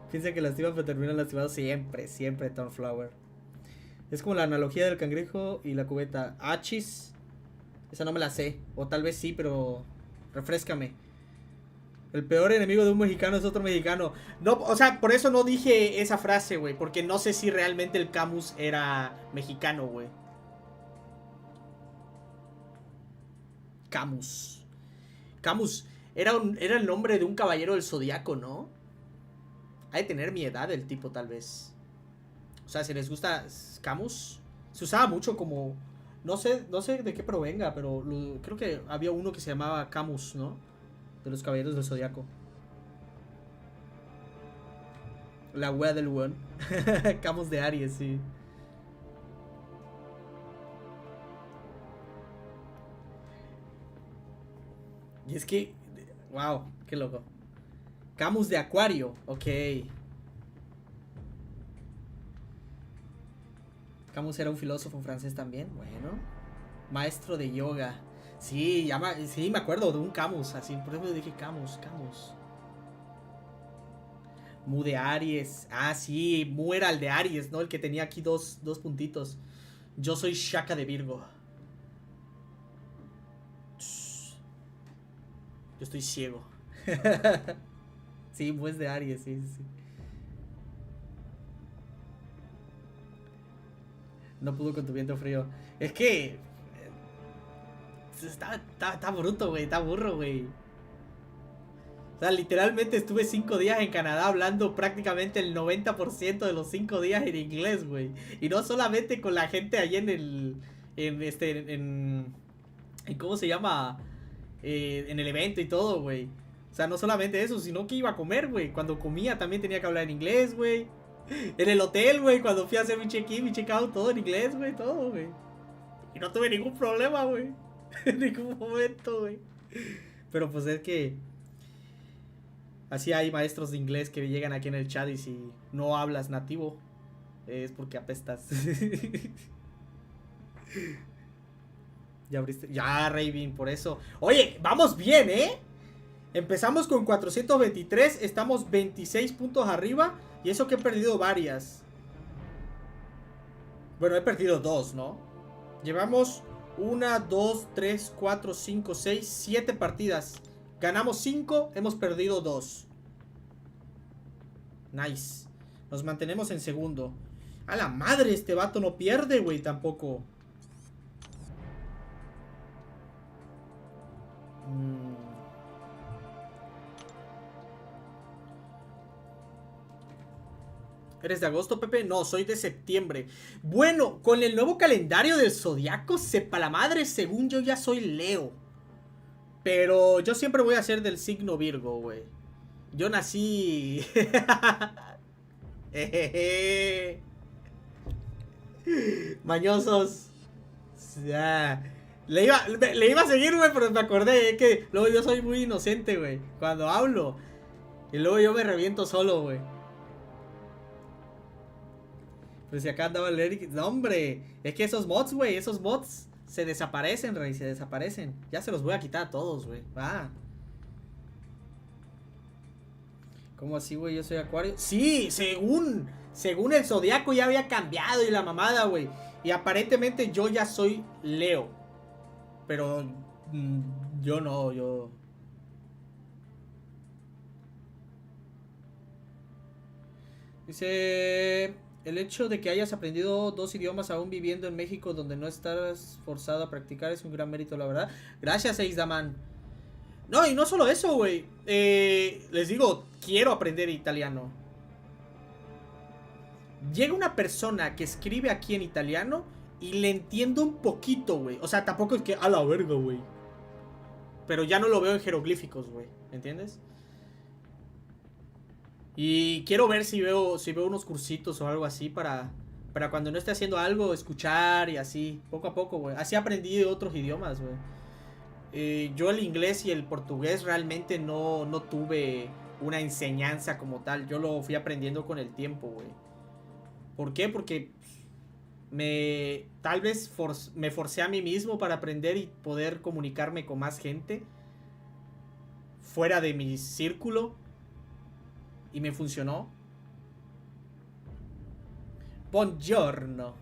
Piensa que lastima, pero termina lastimado siempre, siempre, Thornflower. Es como la analogía del cangrejo y la cubeta. Achis. Esa no me la sé. O tal vez sí, pero refréscame. El peor enemigo de un mexicano es otro mexicano. No, o sea, por eso no dije esa frase, güey. Porque no sé si realmente el Camus era mexicano, güey. Camus. Camus era el nombre de un caballero del zodiaco, ¿no? Ha de tener mi edad el tipo, tal vez. O sea, si les gusta Camus, se usaba mucho como... No sé de qué provenga, pero creo que había uno que se llamaba Camus, ¿no? De los caballeros del zodiaco. La wea del weón. Camus de Aries, sí. Y es que... Wow, qué loco. Camus de Acuario, ok. Camus era un filósofo francés también, bueno. Maestro de yoga. Sí, sí, me acuerdo de un Camus, así, por eso dije Camus. Mu de Aries. Ah, sí, Mu era el de Aries, ¿no? El que tenía aquí dos puntitos. Yo soy Shaka de Virgo. Yo estoy ciego. Sí, Mu es de Aries, sí. No pudo con tu viento frío. Es que... Está bruto, güey. Está burro, güey. O sea, literalmente estuve 5 días en Canadá hablando prácticamente el 90% de los 5 días en inglés, güey. Y no solamente con la gente allí en ¿cómo se llama? En el evento y todo, güey. O sea, no solamente eso, sino que iba a comer, güey. Cuando comía también tenía que hablar en inglés, güey. En el hotel, güey, cuando fui a hacer mi check-in, mi check-out, todo en inglés, güey, todo, güey. Y no tuve ningún problema, güey. En ningún momento, güey. Pero pues es que... Así hay maestros de inglés que llegan aquí en el chat y si no hablas nativo, es porque apestas. Ya abriste... Ya, Raven, por eso. Oye, vamos bien, ¿eh? Empezamos con 423, estamos 26 puntos arriba. Y eso que he perdido varias. Bueno, he perdido 2, ¿no? Llevamos 1, 2, 3, 4, 5, 6, 7 partidas. Ganamos 5, hemos perdido 2. Nice. Nos mantenemos en segundo. A la madre, este vato no pierde, güey, tampoco. ¿Eres de agosto, Pepe? No, soy de septiembre. Bueno, con el nuevo calendario del zodiaco, sepa la madre, según yo ya soy Leo. Pero yo siempre voy a ser del signo Virgo, güey. Yo nací... Mañosos. Ya. Le iba a seguir, güey, pero me acordé que luego yo soy muy inocente, güey, cuando hablo. Y luego yo me reviento solo, güey. Pues si acá andaba el Eric. No, hombre. Es que esos mods, güey, esos mods se desaparecen, rey, se desaparecen. Ya se los voy a quitar a todos, güey. Va. ¿Cómo así, güey? Yo soy Acuario. Sí, según el zodiaco ya había cambiado y la mamada, güey. Y aparentemente yo ya soy Leo. Pero yo no, yo... Dice... El hecho de que hayas aprendido 2 idiomas aún viviendo en México donde no estás forzado a practicar es un gran mérito, la verdad. Gracias, Eisdaman. No, y no solo eso, güey. Les digo, quiero aprender italiano. Llega una persona que escribe aquí en italiano y le entiendo un poquito, güey. O sea, tampoco es que a la verga, güey. Pero ya no lo veo en jeroglíficos, güey. ¿Entiendes? Y quiero ver si veo unos cursitos o algo así para cuando no esté haciendo algo, escuchar y así. Poco a poco, güey. Así aprendí otros idiomas, güey. Yo el inglés y el portugués realmente no tuve una enseñanza como tal. Yo lo fui aprendiendo con el tiempo, güey. ¿Por qué? Porque tal vez me forcé a mí mismo para aprender y poder comunicarme con más gente fuera de mi círculo. Y me funcionó. Buongiorno.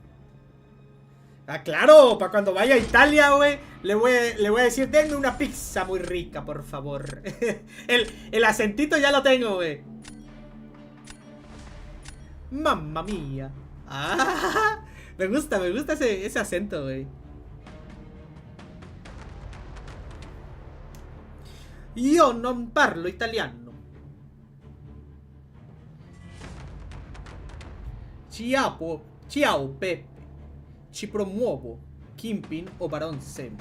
Ah, claro, para cuando vaya a Italia, güey, le voy a decir, denme una pizza muy rica, por favor. el acentito ya lo tengo, güey. Mamma mía. Ah, me gusta ese acento, güey. Io non parlo italiano. Ciao Pepe. Ci promuevo. Kingpin o Barón Semo.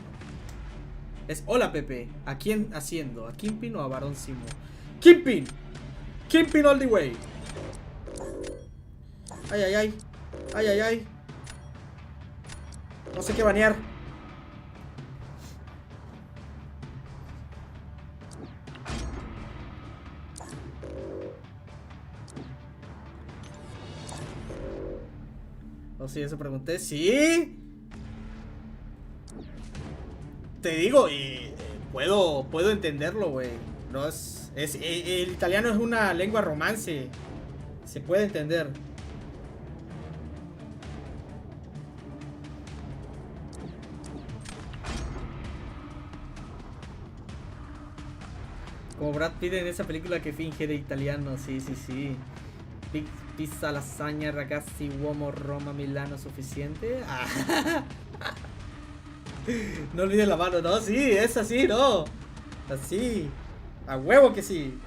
Es hola Pepe. ¿A quién haciendo? ¿A Kingpin o a Barón Semo? Kingpin. Kingpin all the way. Ay, ay, ay. Ay, ay, ay. No sé qué banear. Oh, sí, eso pregunté. ¡Sí! Te digo, y puedo entenderlo, güey. No el italiano es una lengua romance. Se puede entender. Como Brad Pitt en esa película que finge de italiano. Sí, sí, sí. Pizza, lasaña, ragazzi, uomo, Roma, Milano, suficiente. Ah. No olvides la mano, no, sí, es así, no. Así. A huevo que sí.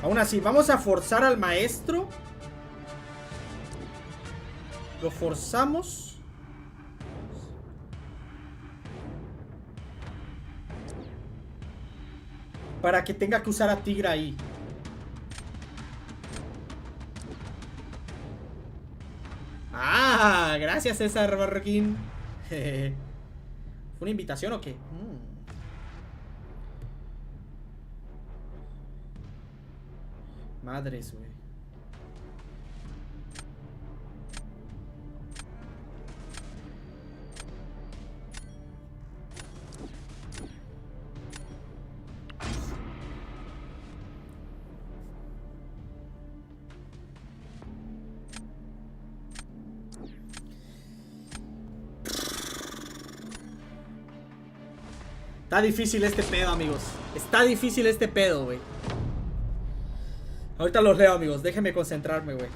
Aún así, vamos a forzar al maestro. Lo forzamos. Para que tenga que usar a Tigra ahí. Ah, gracias César Barroquín. ¿Fue una invitación o qué? Madres, güey. Está difícil este pedo, amigos. Está difícil este pedo, güey. Ahorita los leo, amigos. Déjenme concentrarme, güey.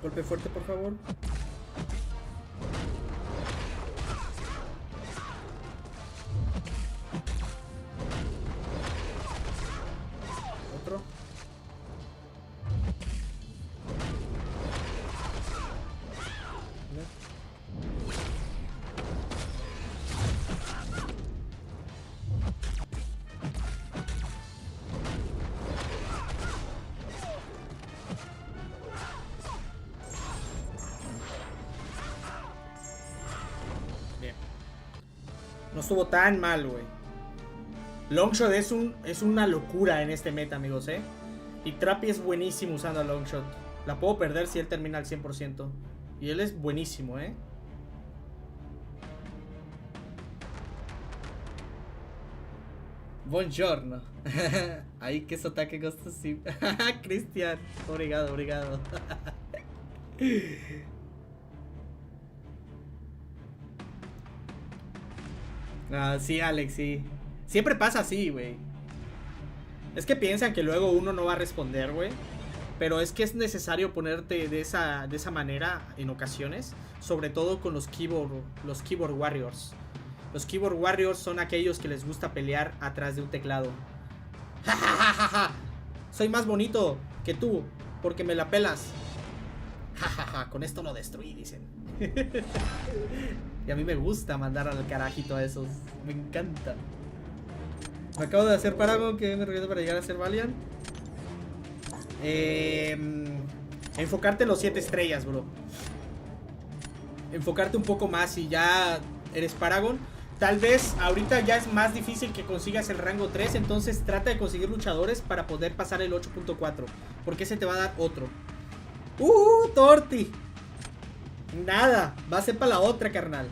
Golpe fuerte, por favor. Otro. No estuvo tan mal, güey. Longshot es una locura en este meta, amigos, Y Trappy es buenísimo usando a Longshot. La puedo perder si él termina al 100%. Y él es buenísimo, Buongiorno. Ay, que sotaque gosto sí. Cristian, obrigado, obrigado. Ah, sí, Alex, sí. Siempre pasa así, güey. Es que piensan que luego uno no va a responder, güey. Pero es que es necesario ponerte de esa manera en ocasiones. Sobre todo con los keyboard warriors. Los keyboard warriors son aquellos que les gusta pelear atrás de un teclado. ¡Ja, ja, ja, ja, ja! Soy más bonito que tú, porque me la pelas. ¡Ja, ja, ja! Con esto lo destruí, dicen. Y a mí me gusta mandar al carajito a esos. Me encanta. Me acabo de hacer Paragon, que me regreso para llegar a ser Valiant. Enfocarte en los 7 estrellas, bro. Enfocarte un poco más y ya eres Paragon. Tal vez ahorita ya es más difícil que consigas el rango 3. Entonces trata de conseguir luchadores para poder pasar el 8.4. Porque ese te va a dar otro. Torti. Nada, va a ser para la otra, carnal.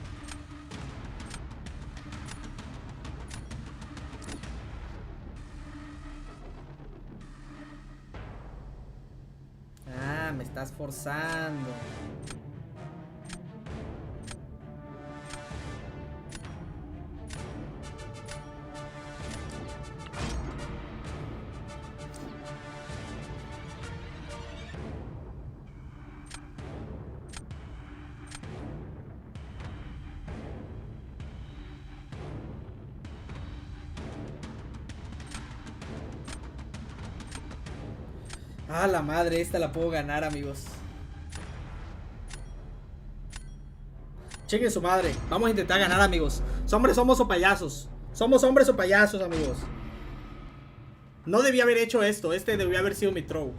Ah, me estás forzando. Ah, la madre, esta la puedo ganar, amigos. Chequen su madre. Vamos a intentar ganar, amigos. Somos o payasos. Somos hombres o payasos, amigos. No debía haber hecho esto. Este debía haber sido mi throw.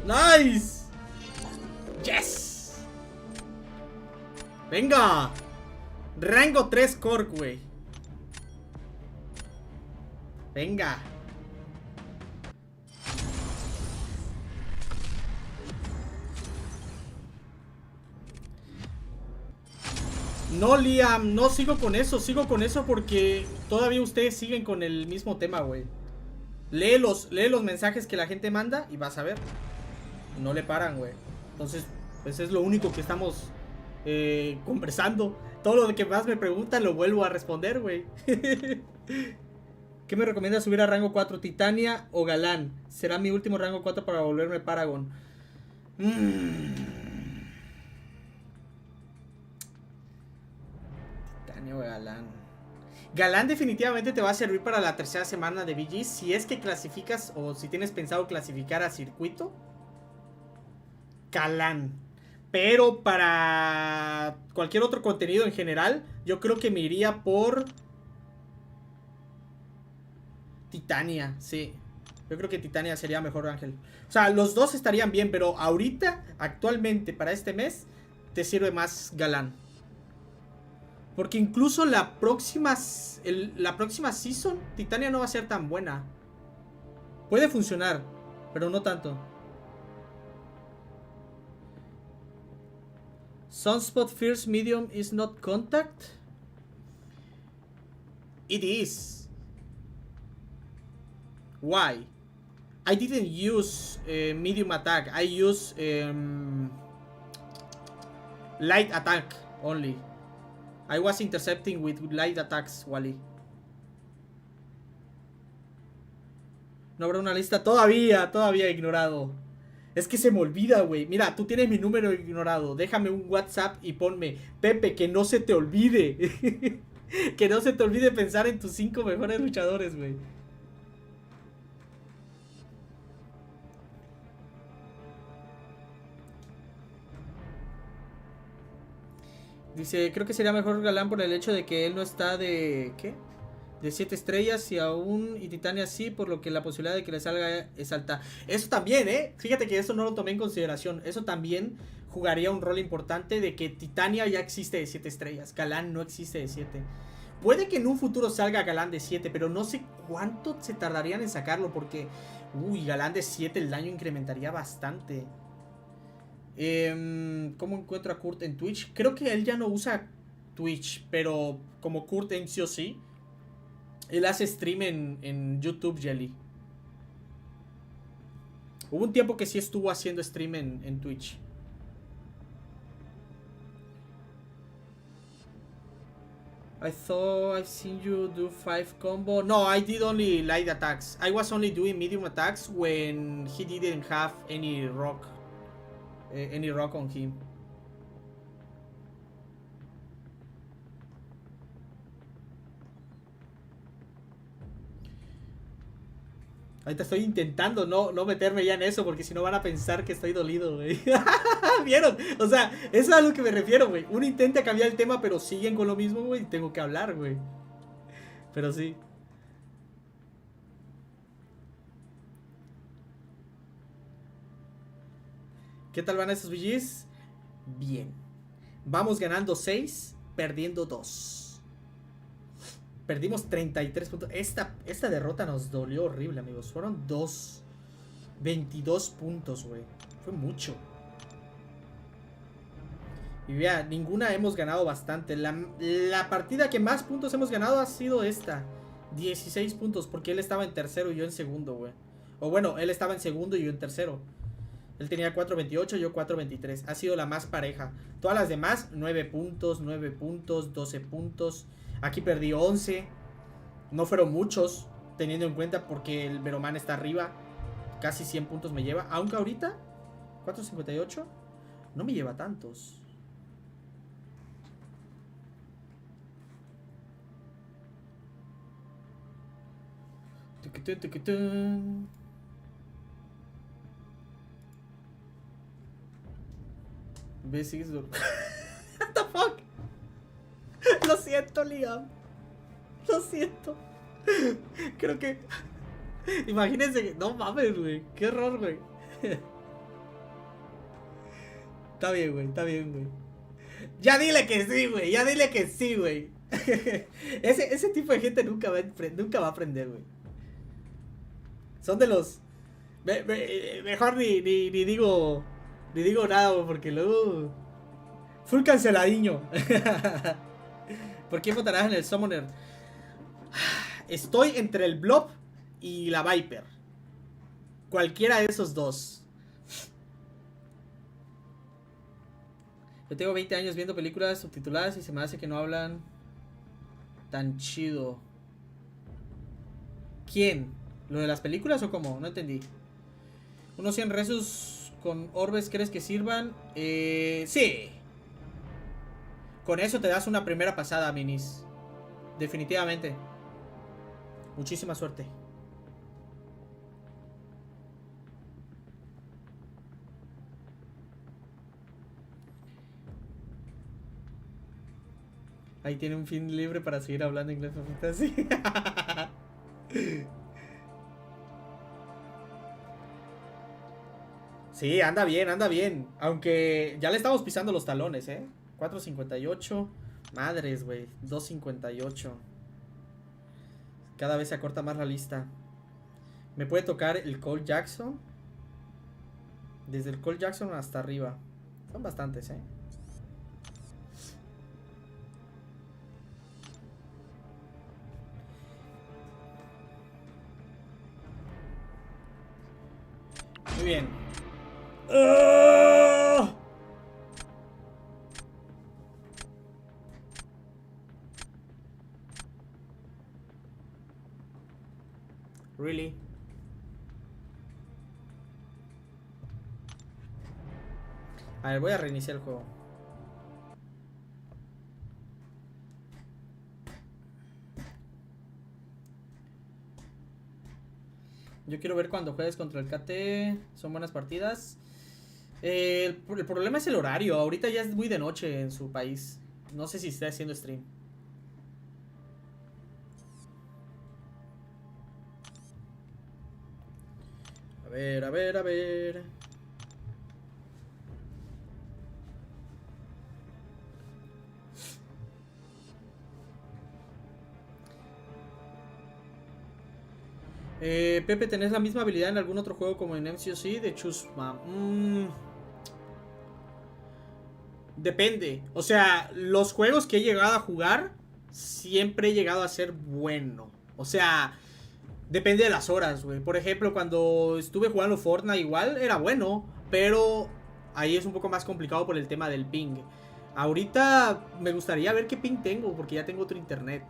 Nice. Yes. Venga. Rango 3 Cork, güey. Venga. No, Liam, no sigo con eso porque todavía ustedes siguen con el mismo tema, güey. Lee los mensajes que la gente manda y vas a ver. No le paran, güey. Entonces, pues es lo único que estamos conversando. Todo lo que más me preguntan lo vuelvo a responder, güey. ¿Qué me recomienda subir a rango 4? ¿Titania o Galán? Será mi último rango 4 para volverme Paragon. Titania o Galán. Galán definitivamente te va a servir para la tercera semana de VG. Si es que clasificas o si tienes pensado clasificar a circuito. Galán. Pero para cualquier otro contenido en general, yo creo que me iría por Titania, sí. Yo creo que Titania sería mejor, Ángel. O sea, los dos estarían bien, pero ahorita, actualmente, para este mes, te sirve más Galán. Porque incluso la próxima season, Titania no va a ser tan buena. Puede funcionar, pero no tanto. Sunspot First Medium is not contact? It is. Why? I didn't use medium attack. I use light attack only. I was intercepting with light attacks, Wally. No habrá una lista todavía ignorado. Es que se me olvida, güey. Mira, tú tienes mi número ignorado. Déjame un WhatsApp y ponme, Pepe, que no se te olvide. Que no se te olvide pensar en tus 5 mejores luchadores, güey. Dice, creo que sería mejor Galán por el hecho de que él no está de... ¿Qué? De 7 estrellas y Titania sí, por lo que la posibilidad de que le salga es alta. Eso también, fíjate que eso no lo tomé en consideración. Eso también jugaría un rol importante de que Titania ya existe de 7 estrellas. Galán no existe de 7. Puede que en un futuro salga Galán de 7, pero no sé cuánto se tardarían en sacarlo porque... Uy, Galán de 7 el daño incrementaría bastante. ¿Cómo encuentro a Kurt en Twitch? Creo que él ya no usa Twitch, pero como Kurt en sí o sí, él hace stream en YouTube, Jelly. Hubo un tiempo que sí estuvo haciendo stream en Twitch. I thought I've seen you do 5 combo. No, I did only light attacks. I was only doing medium attacks when he didn't have any rock on him. Ahorita estoy intentando no meterme ya en eso, porque si no van a pensar que estoy dolido, güey. ¿Vieron? O sea, eso es a lo que me refiero, güey. Uno intenta cambiar el tema, pero siguen con lo mismo, güey. Y tengo que hablar, güey. Pero sí. ¿Qué tal van esos BGs? Bien. Vamos ganando 6, perdiendo 2. Perdimos 33 puntos. Esta derrota nos dolió horrible, amigos. Fueron 22 puntos, güey. Fue mucho. Y vea, ninguna hemos ganado bastante. La partida que más puntos hemos ganado ha sido esta. 16 puntos, porque él estaba en tercero y yo en segundo, güey. O bueno, él estaba en segundo y yo en tercero. Él tenía 4.28, yo 4.23. Ha sido la más pareja. Todas las demás, 9 puntos, 9 puntos, 12 puntos. Aquí perdí 11. No fueron muchos, teniendo en cuenta porque el Veromán está arriba. Casi 100 puntos me lleva. Aunque ahorita, 4.58, no me lleva tantos. ¿Ves? Sigues What the fuck? Lo siento, Liam. Lo siento. Creo que... Imagínense. No mames, güey. Qué error, güey. Está bien, güey. Está bien, güey. Ya dile que sí, güey. Ya dile que sí, güey. Ese tipo de gente nunca va a aprender, güey. Son de los... Mejor ni digo nada, güey, porque luego... Full canceladiño. ¿Por qué votarás en el Summoner? Estoy entre el Blob y la Viper. Cualquiera de esos dos. Yo tengo 20 años viendo películas subtituladas y se me hace que no hablan tan chido. ¿Quién? ¿Lo de las películas o cómo? No entendí. Unos 100 rezos con orbes, ¿crees que sirvan? Sí. Con eso te das una primera pasada, Minis. Definitivamente. Muchísima suerte. Ahí tiene un fin libre para seguir hablando inglés. Sí. Sí, anda bien, anda bien. Aunque ya le estamos pisando los talones, 4.58. Madres, güey. 2.58. Cada vez se acorta más la lista. Me puede tocar el Cole Jackson. Desde el Cole Jackson hasta arriba. Son bastantes, Muy bien. Really? A ver, voy a reiniciar el juego. Yo quiero ver cuando juegues contra el KT. Son buenas partidas. El problema es el horario. Ahorita ya es muy de noche en su país. No sé si está haciendo stream. A ver, a ver, a ver. Pepe, ¿tenés la misma habilidad en algún otro juego como en Mcoc de Chusma? Depende. O sea, los juegos que he llegado a jugar siempre he llegado a ser bueno. O sea, depende de las horas, güey. Por ejemplo, cuando estuve jugando Fortnite igual era bueno, pero ahí es un poco más complicado por el tema del ping. Ahorita me gustaría ver qué ping tengo, porque ya tengo otro internet.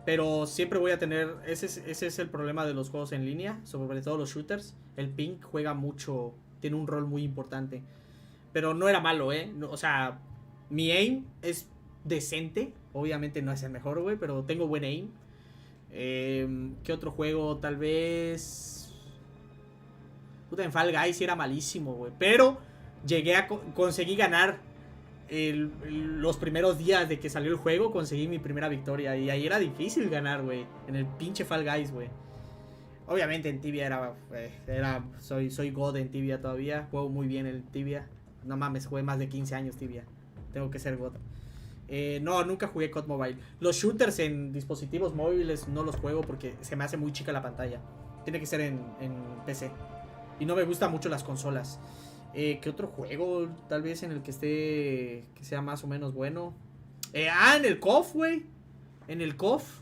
Pero siempre voy a tener... Ese es el problema de los juegos en línea, sobre todo los shooters. El ping juega mucho, tiene un rol muy importante. Pero no era malo, No, o sea, mi aim es decente. Obviamente no es el mejor, güey, pero tengo buen aim. ¿Qué otro juego? Tal vez... Puta, en Fall Guys sí era malísimo, güey. Pero llegué a... conseguí ganar... los primeros días de que salió el juego conseguí mi primera victoria. Y ahí era difícil ganar, güey. En el pinche Fall Guys, güey. Obviamente en Tibia soy God en Tibia todavía. Juego muy bien en Tibia. No mames, jugué más de 15 años Tibia. Tengo que ser God. No, nunca jugué COD Mobile. Los shooters en dispositivos móviles no los juego porque se me hace muy chica la pantalla. Tiene que ser en PC. Y no me gustan mucho las consolas. ¿Qué otro juego tal vez en el que esté, que sea más o menos bueno? En el KOF, güey. En el KOF.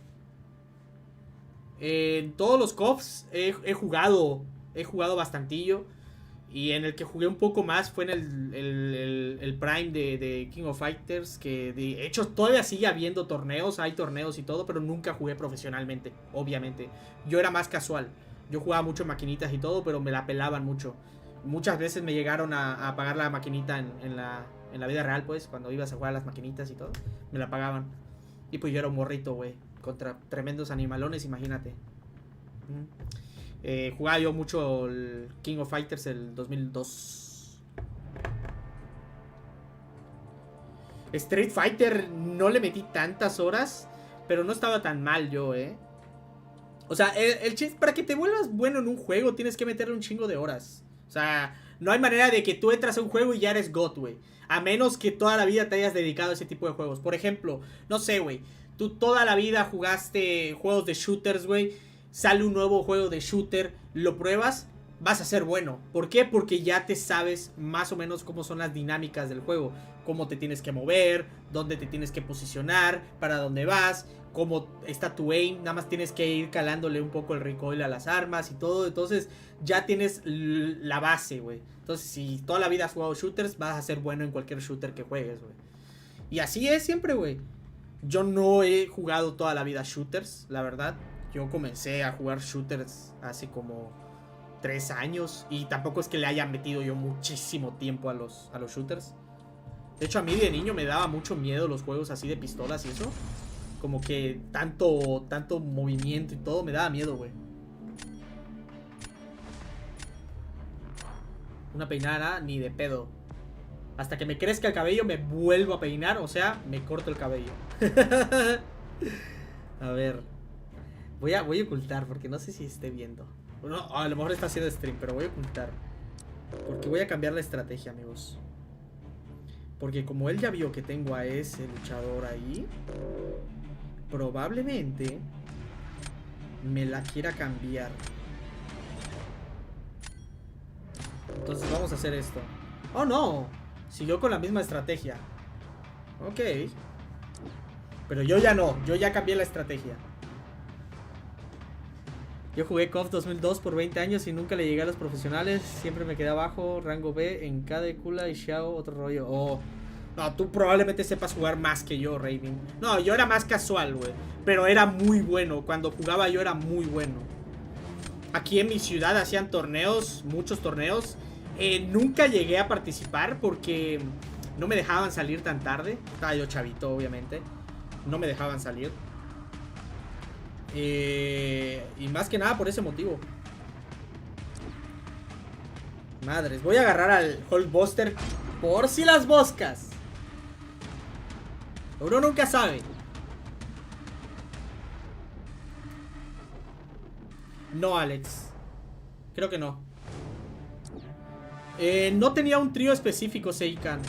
En todos los KOFs he jugado bastantillo. Y en el que jugué un poco más fue en el Prime de King of Fighters. Que de hecho todavía sigue habiendo torneos. Hay torneos y todo, pero nunca jugué profesionalmente, obviamente. Yo era más casual. Yo jugaba mucho en maquinitas y todo, pero me la pelaban mucho. Muchas veces me llegaron a pagar la maquinita en la vida real, pues, cuando ibas a jugar a las maquinitas y todo, me la pagaban. Y pues yo era un morrito, güey, contra tremendos animalones, imagínate. Jugaba yo mucho el King of Fighters el 2002. Street Fighter no le metí tantas horas, pero no estaba tan mal yo, O sea, el chiste, para que te vuelvas bueno en un juego tienes que meterle un chingo de horas. O sea, no hay manera de que tú entras a un juego y ya eres GOT, güey. A menos que toda la vida te hayas dedicado a ese tipo de juegos. Por ejemplo, no sé, güey. Tú toda la vida jugaste juegos de shooters, güey. Sale un nuevo juego de shooter, lo pruebas, vas a ser bueno. ¿Por qué? Porque ya te sabes más o menos cómo son las dinámicas del juego. Cómo te tienes que mover, dónde te tienes que posicionar, para dónde vas, cómo está tu aim. Nada más tienes que ir calándole un poco el recoil a las armas y todo. Entonces ya tienes la base, güey. Entonces si toda la vida has jugado shooters, vas a ser bueno en cualquier shooter que juegues, güey. Y así es siempre, güey. Yo no he jugado toda la vida shooters, la verdad. Yo comencé a jugar shooters hace como 3 años. Y tampoco es que le haya metido yo muchísimo tiempo a los shooters. De hecho, a mí de niño me daba mucho miedo los juegos así de pistolas y eso. Como que tanto movimiento y todo me daba miedo, güey. Una peinada ni de pedo. Hasta que me crezca el cabello me vuelvo a peinar, o sea, me corto el cabello. A ver. Voy a ocultar porque no sé si esté viendo. No, a lo mejor está haciendo stream, pero voy a ocultar. Porque voy a cambiar la estrategia, amigos. Porque como él ya vio que tengo a ese luchador ahí, probablemente me la quiera cambiar. Entonces vamos a hacer esto. ¡Oh, no! Siguió con la misma estrategia. Ok. Pero yo ya no. Yo ya cambié la estrategia. Yo jugué KOF 2002 por 20 años y nunca le llegué a los profesionales. Siempre me quedé abajo, rango B, en KD, Kula y Xiao, otro rollo. Oh. No, tú probablemente sepas jugar más que yo, Raven. No, yo era más casual, güey. Pero era muy bueno. Cuando jugaba yo era muy bueno. Aquí en mi ciudad hacían torneos, muchos torneos. Nunca llegué a participar porque no me dejaban salir tan tarde. Estaba yo chavito, obviamente. No me dejaban salir. Y más que nada por ese motivo. Madres, voy a agarrar al Hulkbuster por si las moscas. Uno nunca sabe. No, Alex. Creo que no. No tenía un trío específico, Seikan.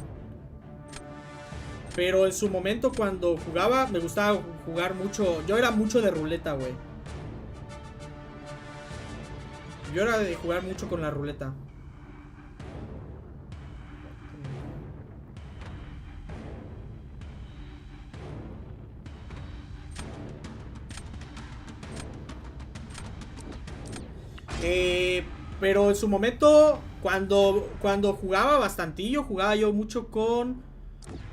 Pero en su momento cuando jugaba, me gustaba jugar mucho. Yo era mucho de ruleta, güey. Yo era de jugar mucho con la ruleta. Pero en su momento, cuando jugaba bastantillo, jugaba yo mucho con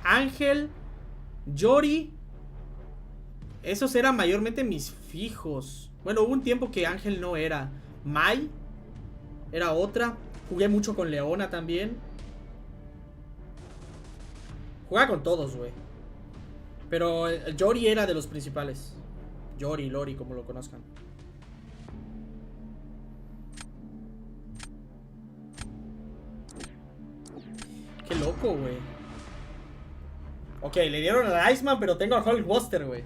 Ángel, Yori. Esos eran mayormente mis fijos. Bueno, hubo un tiempo que Ángel no era. Mai era otra. Jugué mucho con Leona también. Jugaba con todos, güey. Pero Yori era de los principales. Yori, Lori, como lo conozcan. Qué loco, güey. Ok, le dieron al Iceman, pero tengo al Hulkbuster, güey.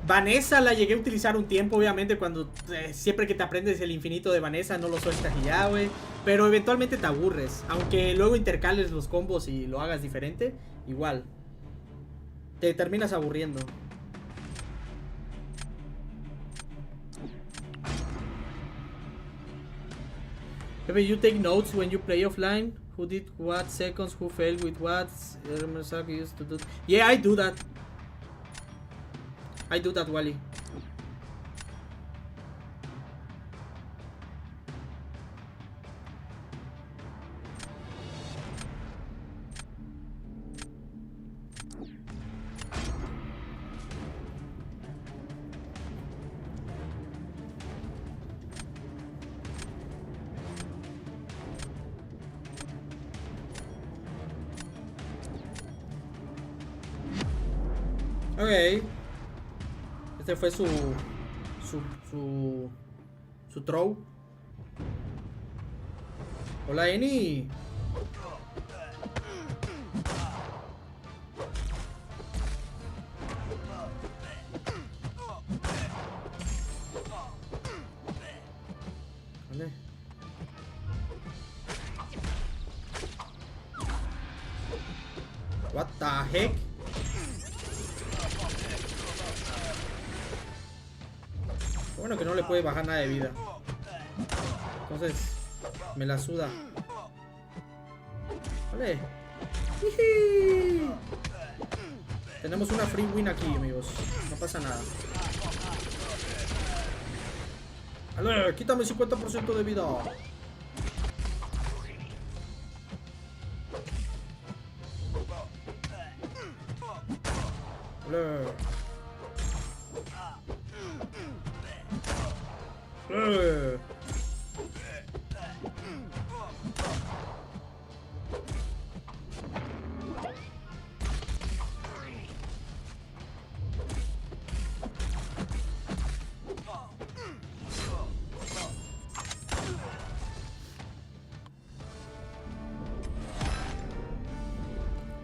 Vanessa la llegué a utilizar un tiempo, obviamente, cuando siempre que te aprendes el infinito de Vanessa no lo sueltas y ya, güey. Pero eventualmente te aburres. Aunque luego intercales los combos y lo hagas diferente, igual. Te terminas aburriendo. Maybe you take notes when you play offline. Who did what seconds, who failed with what. Mcoc used to do. Yeah, I do that. I do that, Wally. Ok. Este fue su throw. Hola, Eni. Vale. What the heck? Bueno, que no le puede bajar nada de vida. Entonces, me la suda. Vale. ¡Jiji! Tenemos una free win aquí, amigos. No pasa nada. Vale, quítame 50% de vida. Vale.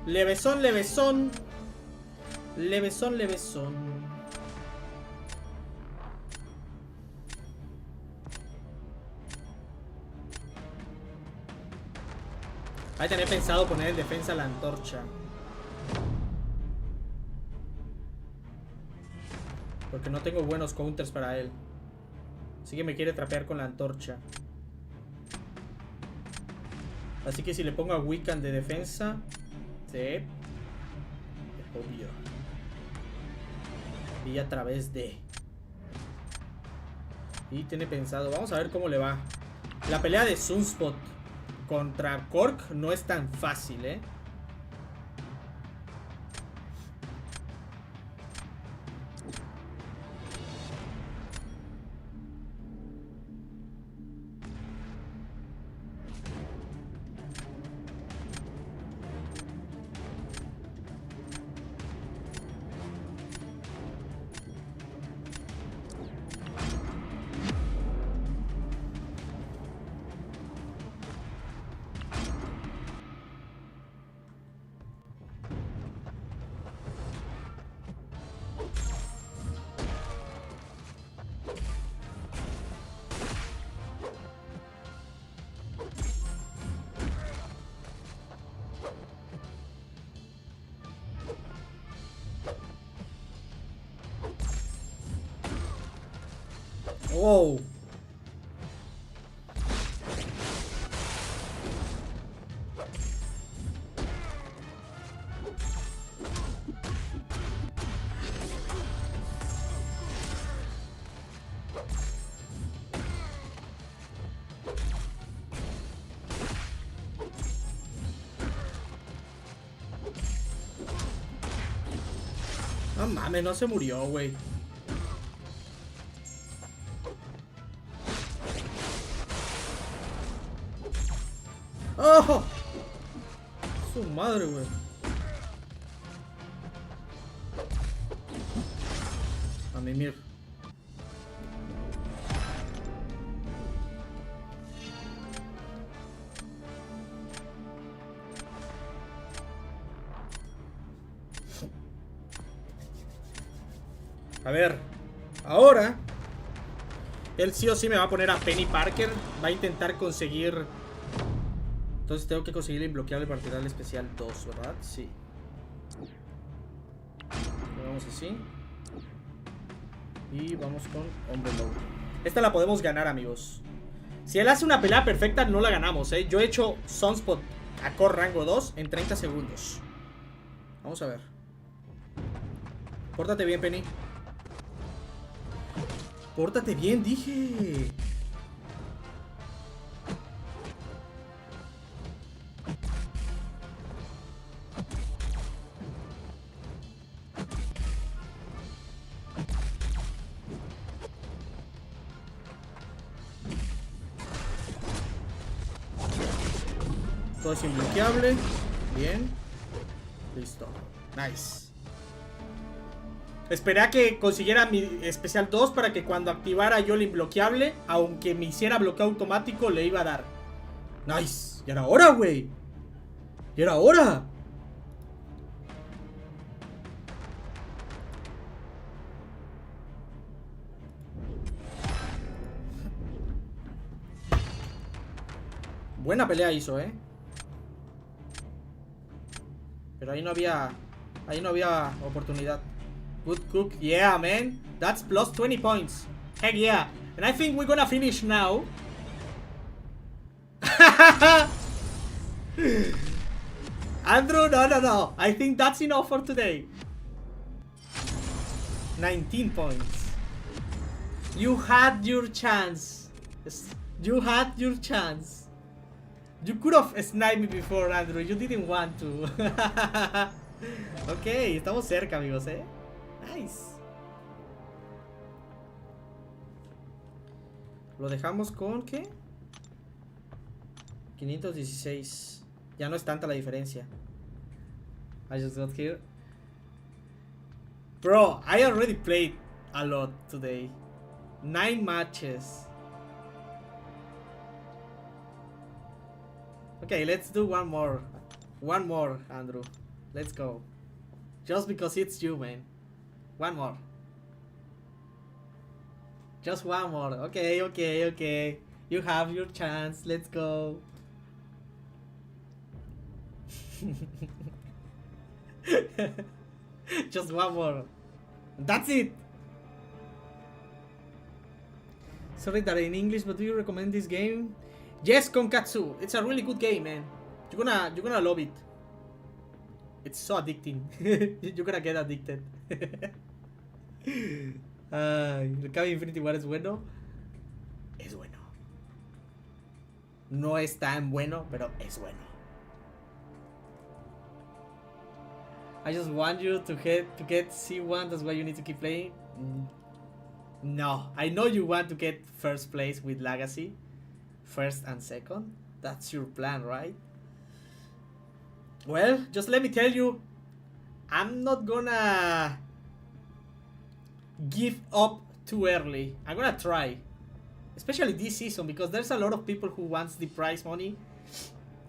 Levesón, levesón. Levesón, levesón. Voy a tener pensado poner en defensa la antorcha. Porque no tengo buenos counters para él. Así que me quiere trapear con la antorcha. Así que si le pongo a Wiccan de defensa. Sí. Es obvio. Y a través de. Y tiene pensado. Vamos a ver cómo le va. La pelea de Sunspot contra Cork no es tan fácil, ¿eh? Wow. No mames, no se murió, güey. ¡Oh! Su madre, güey. A mimir. A ver, ahora él sí o sí me va a poner a Penny Parker. Va a intentar conseguir. Entonces tengo que conseguir el imbloqueable para tirar el especial 2, ¿verdad? Sí. Vamos así. Y vamos con hombre lobo. Esta la podemos ganar, amigos. Si él hace una pelea perfecta, no la ganamos, ¿eh? Yo he hecho Sunspot a core rango 2 en 30 segundos. Vamos a ver. Pórtate bien, Penny. Pórtate bien, dije. Todo es imbloqueable. Bien. Listo. Nice. Esperé a que consiguiera mi especial 2 para que cuando activara yo el imbloqueable, aunque me hiciera bloqueo automático, le iba a dar. Nice. Ya era hora, güey. Ya era hora. Buena pelea hizo, pero ahí no había oportunidad. Good cook. Yeah, man. That's plus 20 points. Heck yeah. And I think we're gonna finish now. Andrew, no. I think that's enough for today. 19 points. You had your chance. You had your chance. You could have sniped me before, Andrew. You didn't want to. Ok, estamos cerca, amigos, Nice. Lo dejamos con, ¿qué? 516. Ya no es tanta la diferencia. I just got here. Bro, I already played a lot today. 9 matches. Okay, let's do one more. One more, Andrew. Let's go. Just because it's you, man. One more. Just one more. Okay, okay, okay. You have your chance. Let's go. Just one more. That's it. Sorry that in English, but do you recommend this game? Yes, Konkatsu. It's a really good game, man. You're gonna love it. It's so addicting. You're gonna get addicted. El Cabin Infinity War es bueno. Es bueno. No es tan bueno, pero es bueno. I just want you to get C1. That's why you need to keep playing. No, I know you want to get first place with Legacy, first and second. That's your plan, right? Well, just let me tell you, I'm not gonna give up too early. I'm gonna try, especially this season, because there's a lot of people who wants the prize money,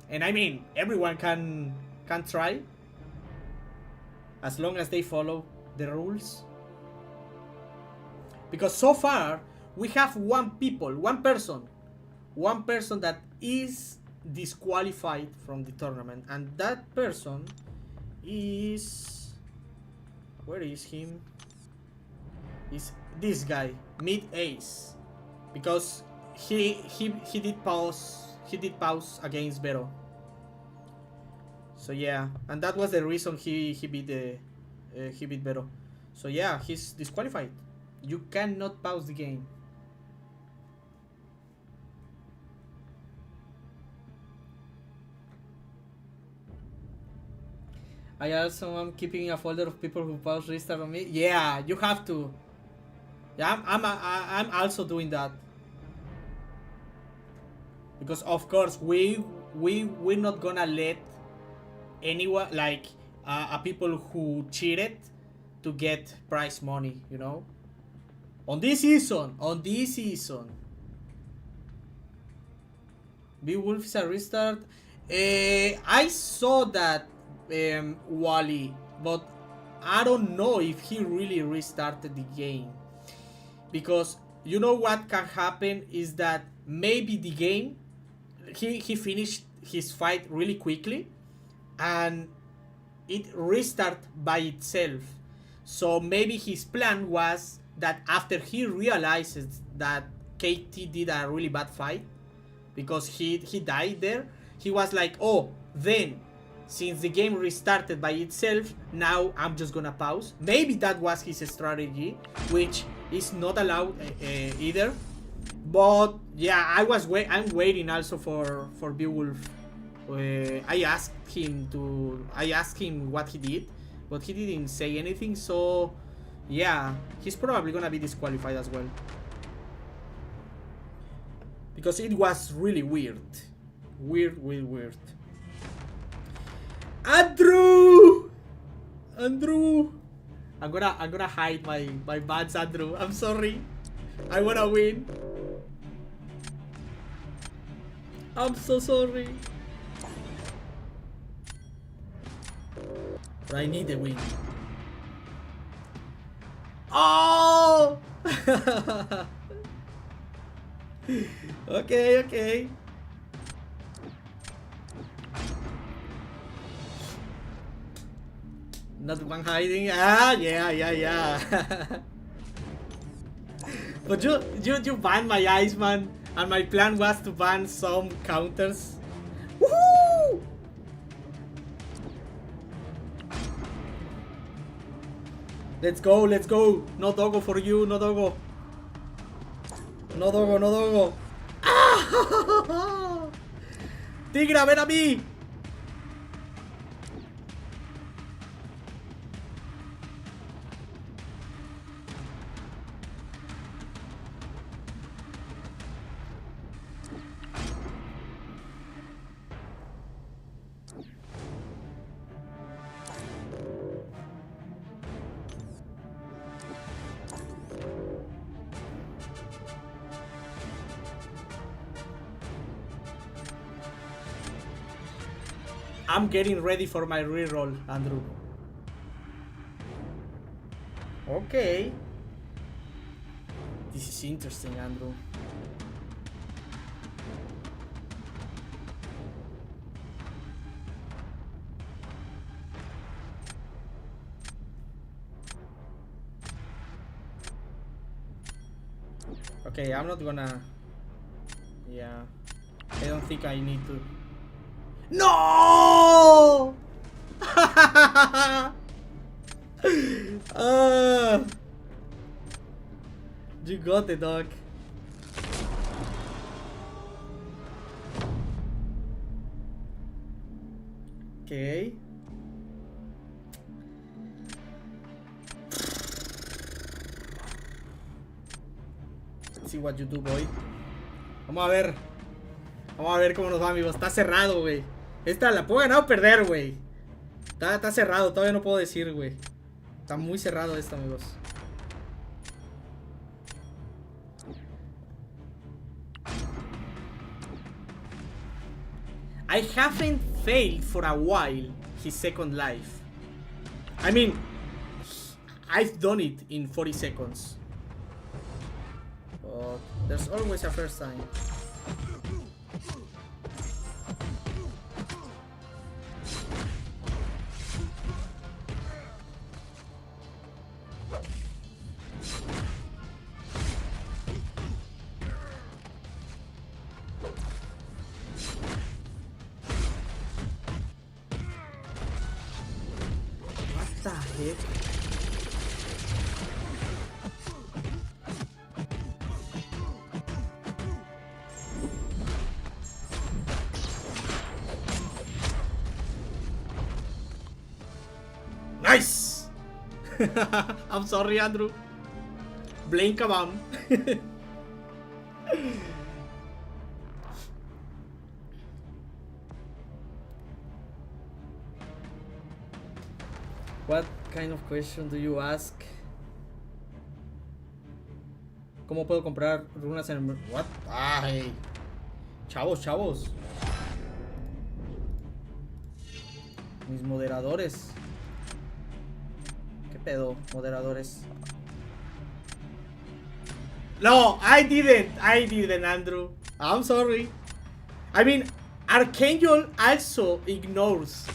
and I mean everyone can try as long as they follow the rules. Because so far we have one person that is disqualified from the tournament, and that person is, where is him? Is this guy, Mid Ace, because he did pause against Vero. So yeah, and that was the reason he beat Vero. So yeah, he's disqualified. You cannot pause the game. I also am keeping a folder of people who pause restart on me. Yeah, you have to. Yeah, I'm also doing that. Because of course we're not gonna let anyone, like people who cheated, to get prize money, you know. On this season. Beowulf is a restart. I saw that, Wally, but I don't know if he really restarted the game. Because you know what can happen is that maybe the game, he finished his fight really quickly and it restarted by itself. So maybe his plan was that after he realizes that KT did a really bad fight, because he died there, he was like, oh, then since the game restarted by itself, now I'm just gonna pause. Maybe that was his strategy, which is not allowed either. But yeah, I'm waiting also for Beowulf. I asked him what he did, but he didn't say anything. So yeah, he's probably gonna be disqualified as well, because it was really weird. Andrew, I'm gonna hide my bans, Andrew. I'm sorry. I wanna win. I'm so sorry. But I need a win. Oh! Okay. Not one hiding. Ah, yeah. But you banned my Iceman, and my plan was to ban some counters. Woohoo! Let's go. No doggo for you, no doggo. No doggo. Ah! Tigra, ven a mí. I'm getting ready for my reroll, Andrew. Okay. This is interesting, Andrew. Okay, I'm not gonna... Yeah. I don't think I need to... No! You got it, dog. Okay. Let's see what you do, boy. Vamos a ver. Vamos a ver cómo nos va, amigos. Está cerrado, güey. Esta la puedo ganar o perder, güey. Está cerrado, todavía no puedo decir, güey. Está muy cerrado esta, amigos. I haven't failed for a while his second life. I mean, I've done it in 40 seconds. But there's always a first time. What the heck? Nice! I'm sorry, Andrew. Blame Kabam. What kind of question do you ask? ¿Cómo puedo comprar runas en el... What? Ay. Chavos, chavos. Mis moderadores. ¿Qué pedo, moderadores? No, I didn't, Andrew. I'm sorry. I mean, Archangel also ignores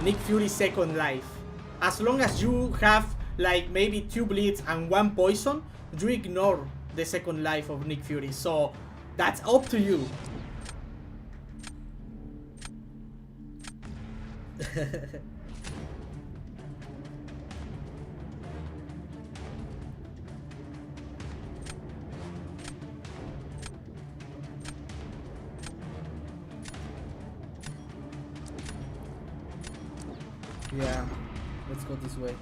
Nick Fury's second life. As long as you have like maybe 2 bleeds and 1 poison, you ignore the second life of Nick Fury. So that's up to you. Yeah, let's go this way.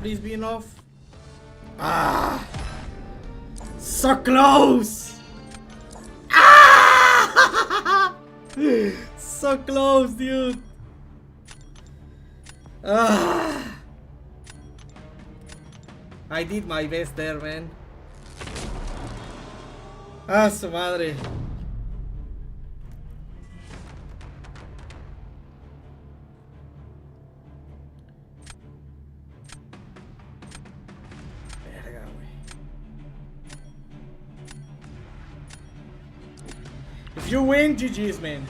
Please be enough. Ah! So close! Ah! So close, dude. Ah. I did my best there, man. Ah, su madre. Verga, güey. If you win, GG's, man.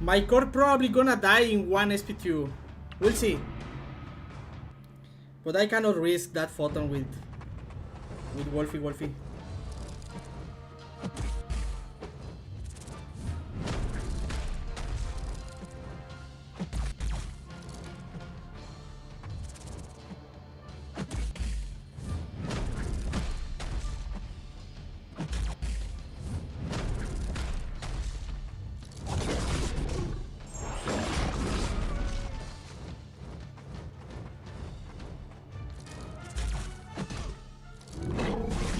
My core probably gonna die in one SP2. We'll see. But I cannot risk that photon with Wolfie.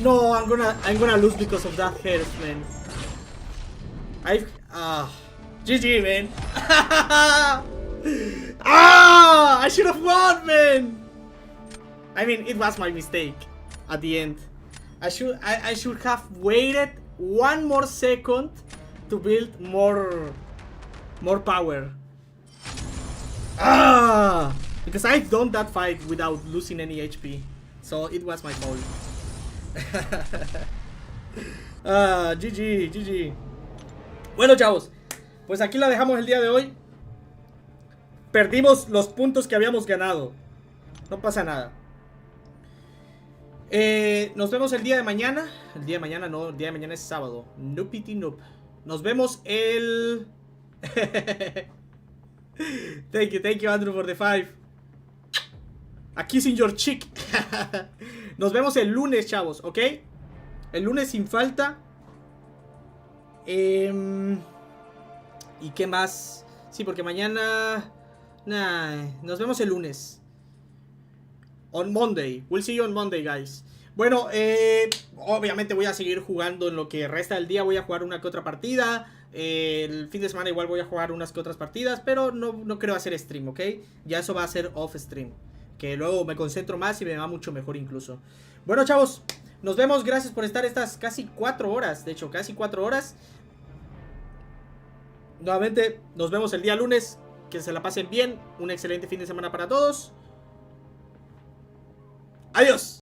No, I'm gonna lose because of that health, man. GG, man. I should have won, man. I mean, it was my mistake at the end. I should have waited one more second to build more power. Because I've done that fight without losing any HP, so it was my fault. GG. Bueno, chavos, pues aquí la dejamos el día de hoy. Perdimos los puntos que habíamos ganado. No pasa nada. Nos vemos el día de mañana. El día de mañana no, el día de mañana es sábado. Noopity noop. Nos vemos el... Thank you Andrew for the 5. A kiss in your cheek. Nos vemos el lunes, chavos, ¿ok? El lunes sin falta. ¿Y qué más? Sí, porque mañana... Nah, nos vemos el lunes. On Monday. We'll see you on Monday, guys. Bueno, obviamente voy a seguir jugando en lo que resta del día. Voy a jugar una que otra partida. El fin de semana igual voy a jugar unas que otras partidas. Pero no creo hacer stream, ¿ok? Ya eso va a ser off stream. Que luego me concentro más y me va mucho mejor incluso. Bueno, chavos, nos vemos. Gracias por estar estas casi 4 horas. De hecho, casi 4 horas. Nuevamente, nos vemos el día lunes. Que se la pasen bien. Un excelente fin de semana para todos. Adiós.